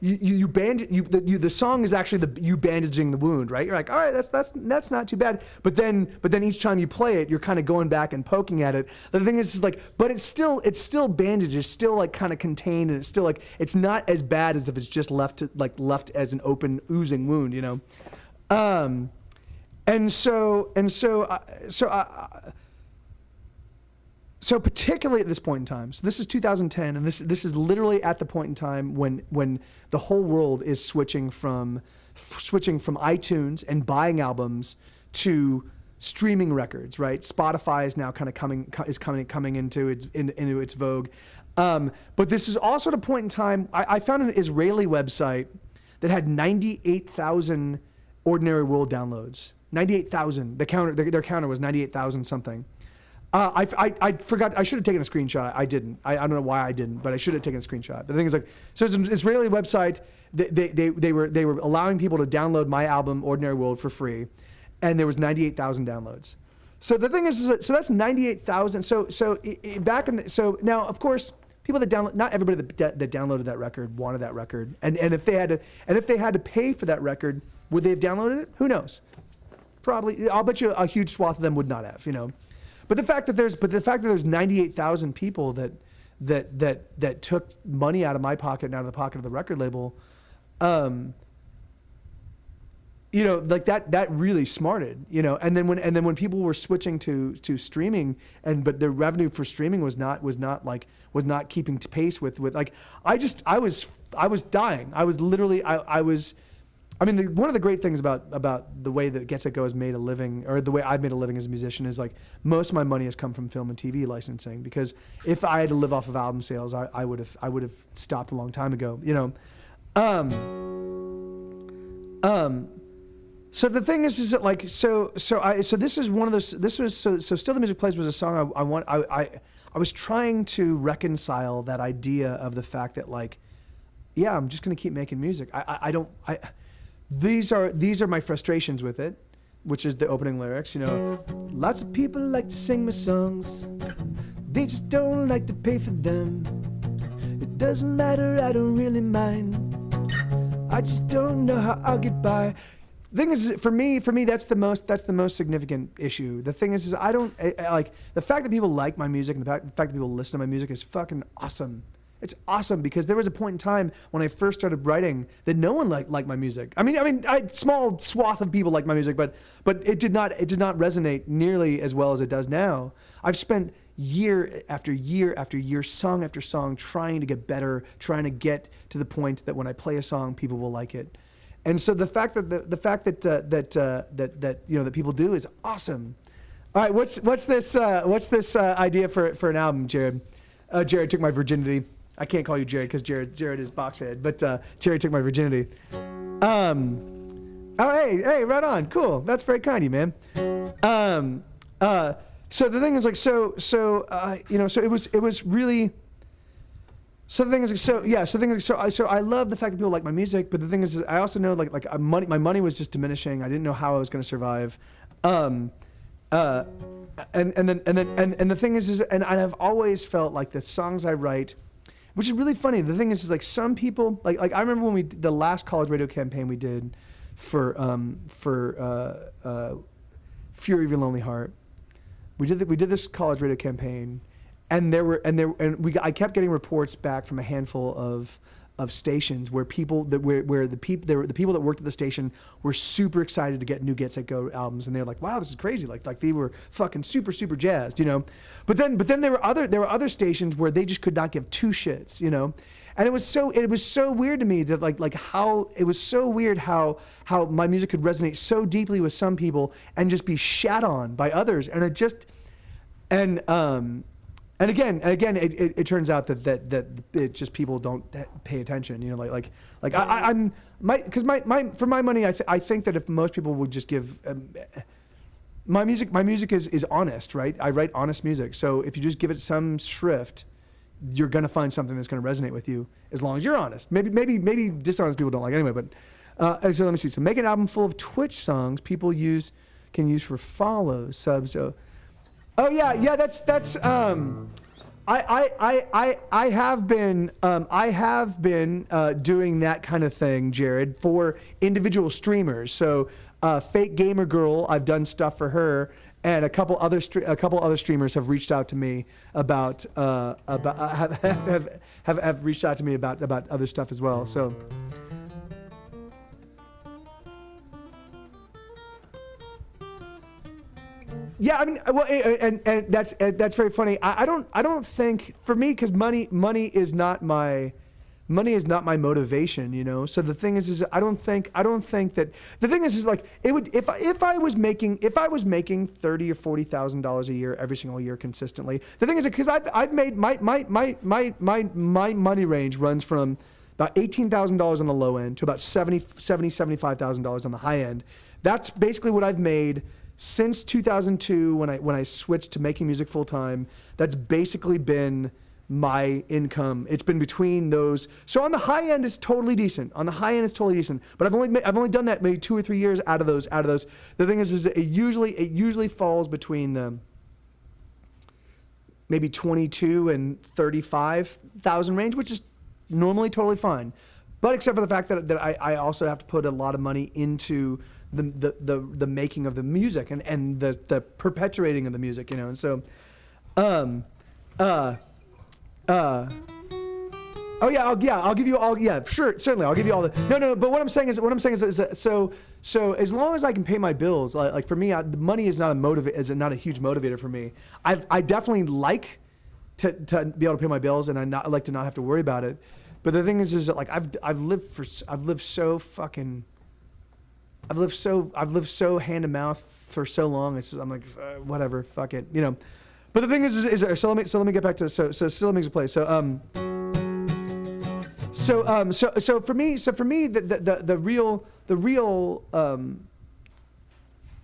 you bandage the song is actually you bandaging the wound, right? You're like, all right, that's not too bad. But then each time you play it, you're kind of going back and poking at it. The thing is like, but it's still bandaged. It's still like kind of contained, and it's still like it's not as bad as if it's just left as an open oozing wound. You know, So particularly at this point in time, so this is 2010, and this is literally at the point in time when the whole world is switching from iTunes and buying albums to streaming records, right? Spotify is now kind of coming into its vogue, but this is also at a point in time. I found an Israeli website that had 98,000 Ordinary World downloads. 98,000. Their counter was 98,000 something. I forgot. I should have taken a screenshot. I didn't. I don't know why I didn't, but I should have taken a screenshot. But the thing is, like, so it's an Israeli website. They were allowing people to download my album Ordinary World for free, and there was 98,000 downloads. So the thing is so that's 98,000. So now of course people that download, not everybody that downloaded that record wanted that record, and if they had to pay for that record, would they have downloaded it? Who knows? Probably. I'll bet you a huge swath of them would not have. You know. But the fact that there's 98,000 people that took money out of my pocket and out of the pocket of the record label, you know, like that really smarted, you know. And then when people were switching to streaming, but the revenue for streaming was not keeping pace with like I was dying. I was literally I mean, one of the great things about the way that Get Set Go has made a living, or the way I've made a living as a musician, is like most of my money has come from film and TV licensing. Because if I had to live off of album sales, I would have stopped a long time ago. You know, so the thing is that like so this is one of those. This was so Still the Music Plays was a song I was trying to reconcile that idea of the fact that like, yeah, I'm just gonna keep making music. These are my frustrations with it, which is the opening lyrics, you know. Lots of people like to sing my songs, they just don't like to pay for them. It doesn't matter, I don't really mind. I just don't know how I'll get by. The thing is, for me, that's the most significant issue. The thing is I don't like the fact that people like my music, and the fact that people listen to my music is fucking awesome. It's awesome because there was a point in time when I first started writing that no one liked my music. I mean, small swath of people liked my music, but it did not resonate nearly as well as it does now. I've spent year after year after year, song after song, trying to get better, trying to get to the point that when I play a song, people will like it. And so the fact that that people do is awesome. All right, what's this idea for an album, Jared? Jared took my virginity. I can't call you Jared because Jared is Boxhead, but Jared took my virginity. Oh, hey, right on, cool. That's very kind of you, man. So the thing is like, so it was really. So the thing is, so I love the fact that people like my music, but the thing is I also know my money was just diminishing. I didn't know how I was going to survive, and the thing is, and I've always felt like the songs I write, which is really funny. The thing is like some people, like I remember when we did the last college radio campaign we did for Fury of Your Lonely Heart. We did this college radio campaign. I kept getting reports back from a handful of stations where the people that worked at the station were super excited to get new Get Set Go albums, and they were like, "Wow, this is crazy!" Like they were fucking super jazzed, you know. But then there were other stations where they just could not give two shits, you know. And it was so weird to me that like how it was so weird how my music could resonate so deeply with some people and just be shat on by others, and it just And again, it turns out that it just people don't pay attention. You know, for my money, I think that if most people would just give my music is honest, right? I write honest music, so if you just give it some shrift, you're gonna find something that's gonna resonate with you as long as you're honest. Maybe dishonest people don't like it anyway. But so let me see. So make an album full of Twitch songs people can use for follows, subs. So. Oh yeah, that's I have been doing that kind of thing, Jared, for individual streamers. So Fake Gamer Girl, I've done stuff for her, and a couple other streamers have reached out to me about have reached out to me about other stuff as well. So. Yeah, I mean, well, and that's very funny. I don't think for me, because money is not my motivation, you know. So the thing is I don't think that the thing is like it would if I was making $30,000 or $40,000 a year every single year consistently. The thing is because I've made my money range runs from about $18,000 on the low end to about $75,000 on the high end. That's basically what I've made since 2002 when I switched to making music full time. That's basically been my income. It's been between those. So on the high end, it's totally decent. But I've only done that maybe 2 or 3 years out of those. The thing is it usually falls between the maybe 22 and 35,000 range, which is normally totally fine. But except for the fact that I also have to put a lot of money into the making of the music and the perpetuating of the music, you know. And so I'll give you all, yeah, sure, certainly I'll give you all the no but what I'm saying is that, so as long as I can pay my bills, like for me, the money is not a huge motivator for me. I definitely like to be able to pay my bills, and I like to not have to worry about it. But the thing is that like I've lived so hand to mouth for so long. It's just, I'm like whatever, fuck it, you know. But the thing is so let me get back to so still makes a play. So for me the real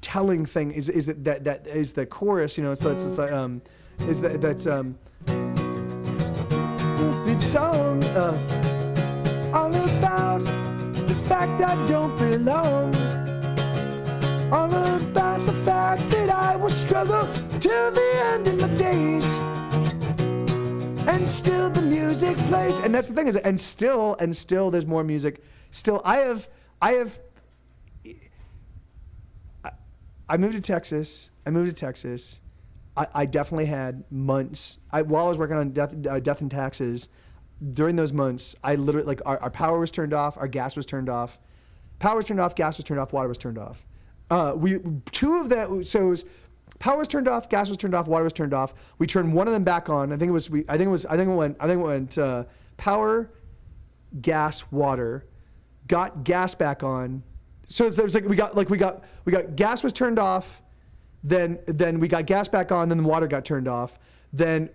telling thing is that is the chorus, you know. So it's like it's song all about the fact I don't belong, all about the fact that I will struggle till the end of my days, and still the music plays. And that's the thing, is and still there's more music. Still I moved to Texas. I definitely had months. While I was working on Death and Taxes, during those months, I literally, like, our power was turned off, our gas was turned off. Power was turned off, gas was turned off, water was turned off. Two of that, so it was power was turned off, gas was turned off, water was turned off. We turned one of them back on. I think it went power, gas, water, got gas back on. So it was like we got gas was turned off, then we got gas back on, then the water got turned off. Then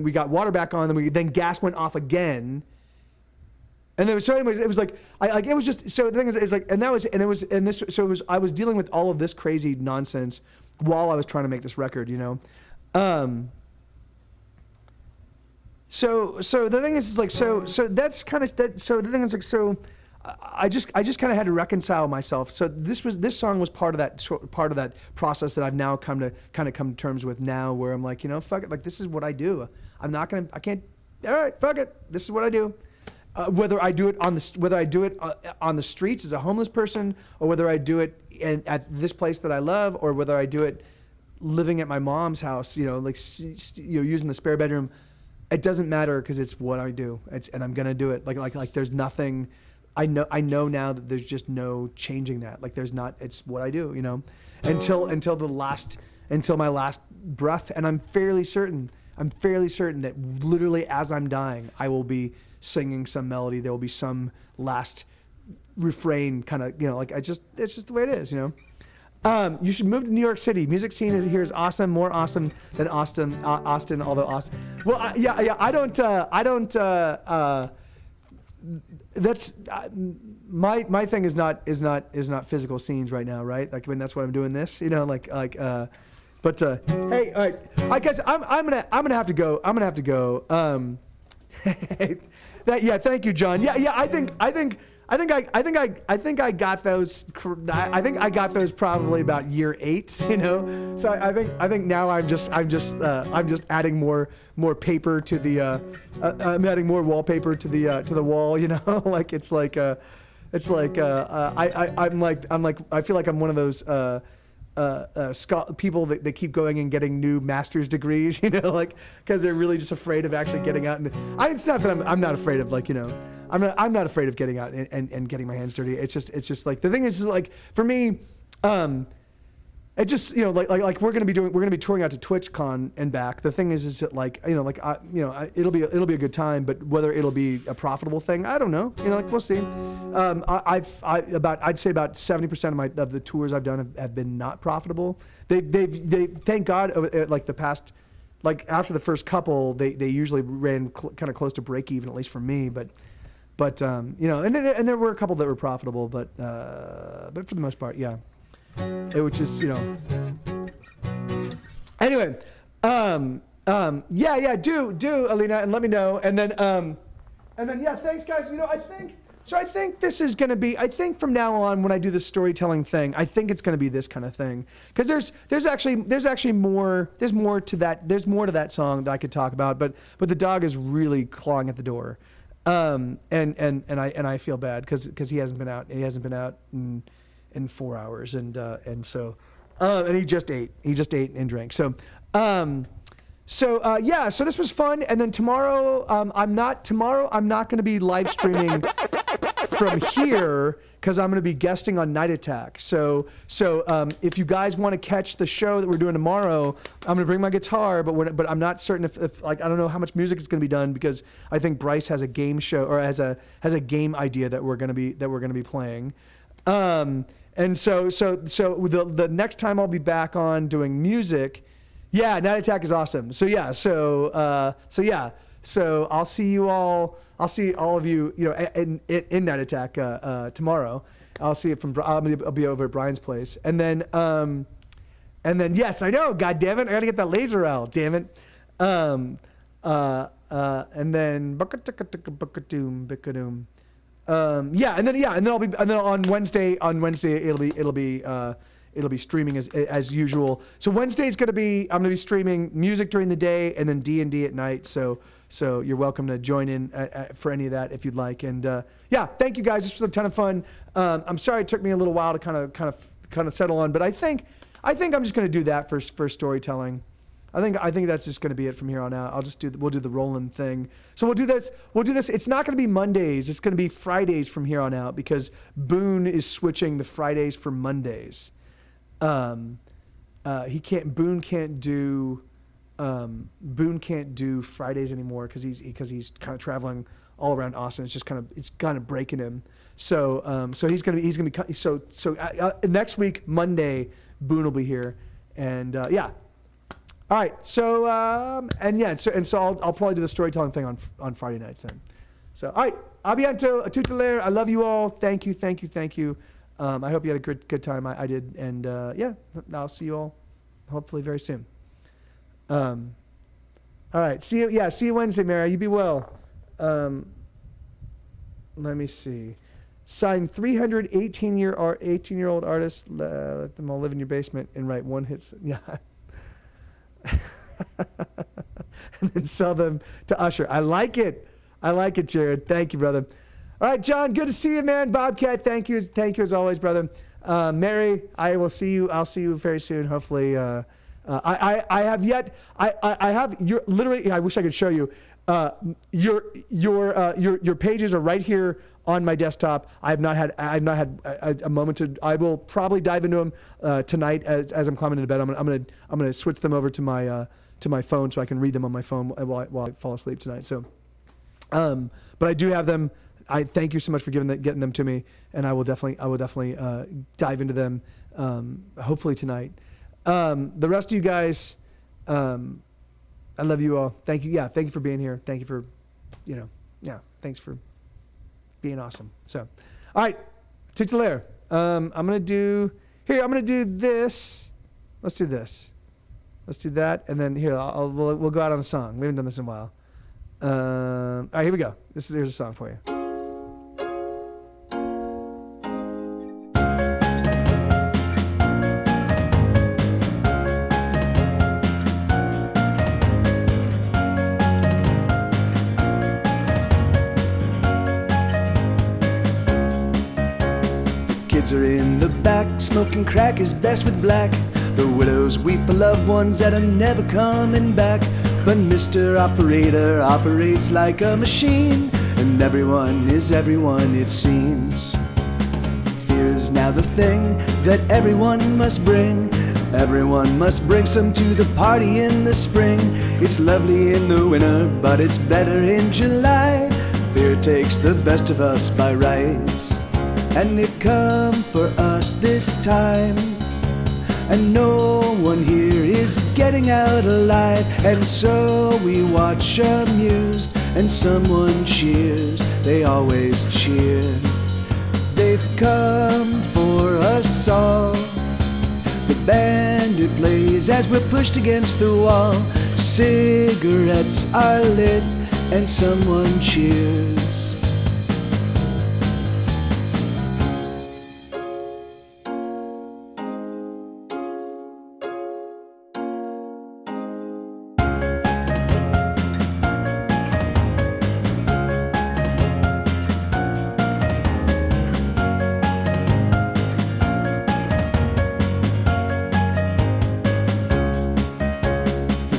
we got water back on, then gas went off again. And then, so anyways, it was like, it was just, so the thing is like, I was dealing with all of this crazy nonsense while I was trying to make this record, you know? So the thing is like, so that's kind of, so the thing is like, so I just kind of had to reconcile myself. So this song was part of that process that I've now come to terms with now, where I'm like, you know, fuck it, like, this is what I do. I can't, all right, fuck it, this is what I do. Whether I do it on the streets as a homeless person, or whether I do it at this place that I love, or whether I do it living at my mom's house, you know, like, using the spare bedroom, it doesn't matter, because it's what I do. And I'm gonna do it. Like there's nothing. I know now that there's just no changing that. Like, there's not. It's what I do, you know, until my last breath. And I'm fairly certain that literally as I'm dying, I will be singing some melody. There will be some last refrain, kind of, you know, like, it's just the way it is, you know. You should move to New York City. Music scene here is awesome, more awesome than Austin. Although Austin, well, I don't. That's my thing is not physical scenes right now, right? Like, I mean, that's why I'm doing this, you know, but hey, all right, I guess I'm gonna have to go. Thank you, John. Yeah. I think I got those. I think I got those probably about year 8. You know, so I think now I'm just adding more paper to the. I'm adding more wallpaper to the wall. You know, like I'm like I feel like I'm one of those. People that keep going and getting new master's degrees, you know, like, because they're really just afraid of actually getting out. And it's not that I'm not afraid of, like, you know, I'm not afraid of getting out and getting my hands dirty. It's just like, the thing is like, for me, it just, you know, like we're gonna be touring out to TwitchCon and back. The thing is that, like, you know, like, it'll be a good time, but whether it'll be a profitable thing, I don't know. You know, like, we'll see. I'd say about 70% of the tours I've done have been not profitable. They thank God, like, the past, like, after the first couple, they usually ran kind of close to break even, at least for me. But you know, and there were a couple that were profitable, but for the most part, yeah. It was just, you know. Anyway, yeah, do Alina, and let me know, and then yeah, thanks, guys. You know, I think this is gonna be. I think from now on, when I do the storytelling thing, I think it's gonna be this kind of thing, because there's actually more. There's more to that. There's more to that song that I could talk about, but the dog is really clawing at the door, and I feel bad because he hasn't been out. He hasn't been out in 4 hours, and so he just ate and drank. So yeah, so this was fun. And then tomorrow I'm not going to be live streaming from here, because I'm going to be guesting on Night Attack. So if you guys want to catch the show that we're doing tomorrow, I'm going to bring my guitar, but I'm not certain if like, I don't know how much music is going to be done, because I think Bryce has a game show, or has a game idea that we're going to be playing. And so the next time I'll be back on doing music, yeah, Night Attack is awesome. So yeah, so I'll see all of you, you know, in Night Attack tomorrow. I'll see it I'll be over at Brian's place, and then yes, I know, God damn it, I gotta get that laser out, damn it, and then yeah, and then on Wednesday it'll be streaming as usual. So Wednesday's I'm gonna be streaming music during the day, and then D&D at night. So you're welcome to join in for any of that if you'd like. And yeah, thank you guys. This was a ton of fun. I'm sorry it took me a little while to kind of settle on, but I think I'm just gonna do that for storytelling. I think that's just going to be it from here on out. We'll do the Roland thing. So we'll do this. It's not going to be Mondays. It's going to be Fridays from here on out because Boone is switching the Fridays for Mondays. Boone can't do Fridays anymore because he's kind of traveling all around Austin. It's kind of breaking him. So next week Monday Boone will be here, and yeah. All right. So I'll probably do the storytelling thing on Friday nights then. So all right. Abiento, tutelaire. I love you all. Thank you. I hope you had a good time. I did, and yeah, I'll see you all hopefully very soon. All right. See you Wednesday, Mary. You be well. Let me see. Signed 300 18-year-old artists. Let them all live in your basement and write one hit. Yeah. And then sell them to Usher. I like it, Jared. Thank you, brother. All right, John, good to see you, man. Bobcat, thank you as always, brother. Mary, I'll see you very soon. Hopefully, I have your literally. I wish I could show you. Your pages are right here on my desktop. I've not had a moment to. I will probably dive into them tonight as I'm climbing into bed. I'm gonna switch them over to my phone so I can read them on my phone while I fall asleep tonight. So, but I do have them. I thank you so much for getting them to me, and I will definitely dive into them. Hopefully tonight. The rest of you guys, I love you all. Thank you. Yeah, thank you for being here. Thank you for, thanks for being awesome. So, all right, tutelaire. I'm gonna do this. Let's do this. Let's do that, and then here we'll go out on a song. We haven't done this in a while. All right, here we go. Here's a song for you. Kids are in the back, smoking crack is best with black. The widows weep for loved ones that are never coming back. But Mr. Operator operates like a machine, and everyone is everyone, it seems. Fear is now the thing that everyone must bring. Everyone must bring some to the party in the spring. It's lovely in the winter, but it's better in July. Fear takes the best of us by rights, and they've come for us this time. And no one here is getting out alive. And so we watch amused, and someone cheers. They always cheer. They've come for us all. The band it plays as we're pushed against the wall. Cigarettes are lit, and someone cheers.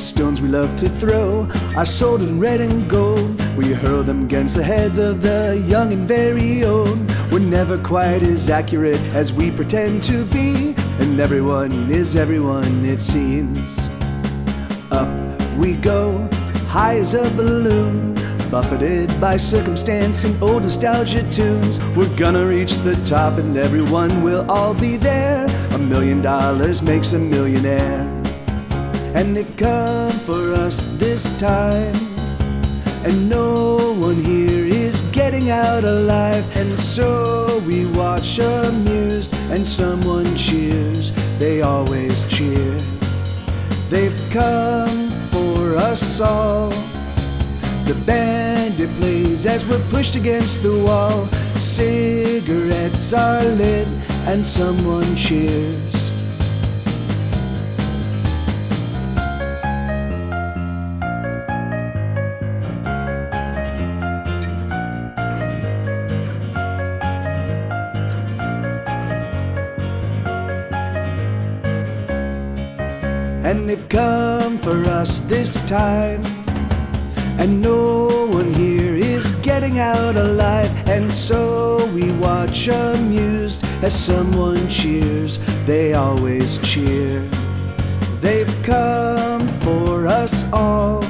Stones we love to throw are sold in red and gold. We hurl them against the heads of the young and very old. We're never quite as accurate as we pretend to be, and everyone is everyone, it seems. Up we go, high as a balloon, buffeted by circumstance and old nostalgia tunes. We're gonna reach the top, and everyone will all be there. $1 million makes a millionaire. And they've come for us this time, and no one here is getting out alive. And so we watch amused, and someone cheers. They always cheer. They've come for us all. The band it plays as we're pushed against the wall. Cigarettes are lit, and someone cheers. and they've come for us this time. And no one here is getting out alive, and so we watch amused as someone cheers. They always cheer. They've come for us all.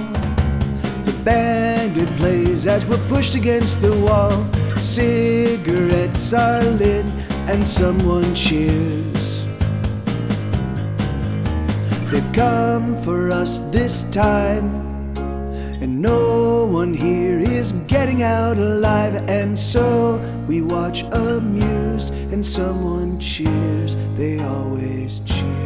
The bandit plays as we're pushed against the wall. Cigarettes are lit and someone cheers. They've come for us this time, and no one here is getting out alive, and so we watch amused and someone cheers. They always cheer.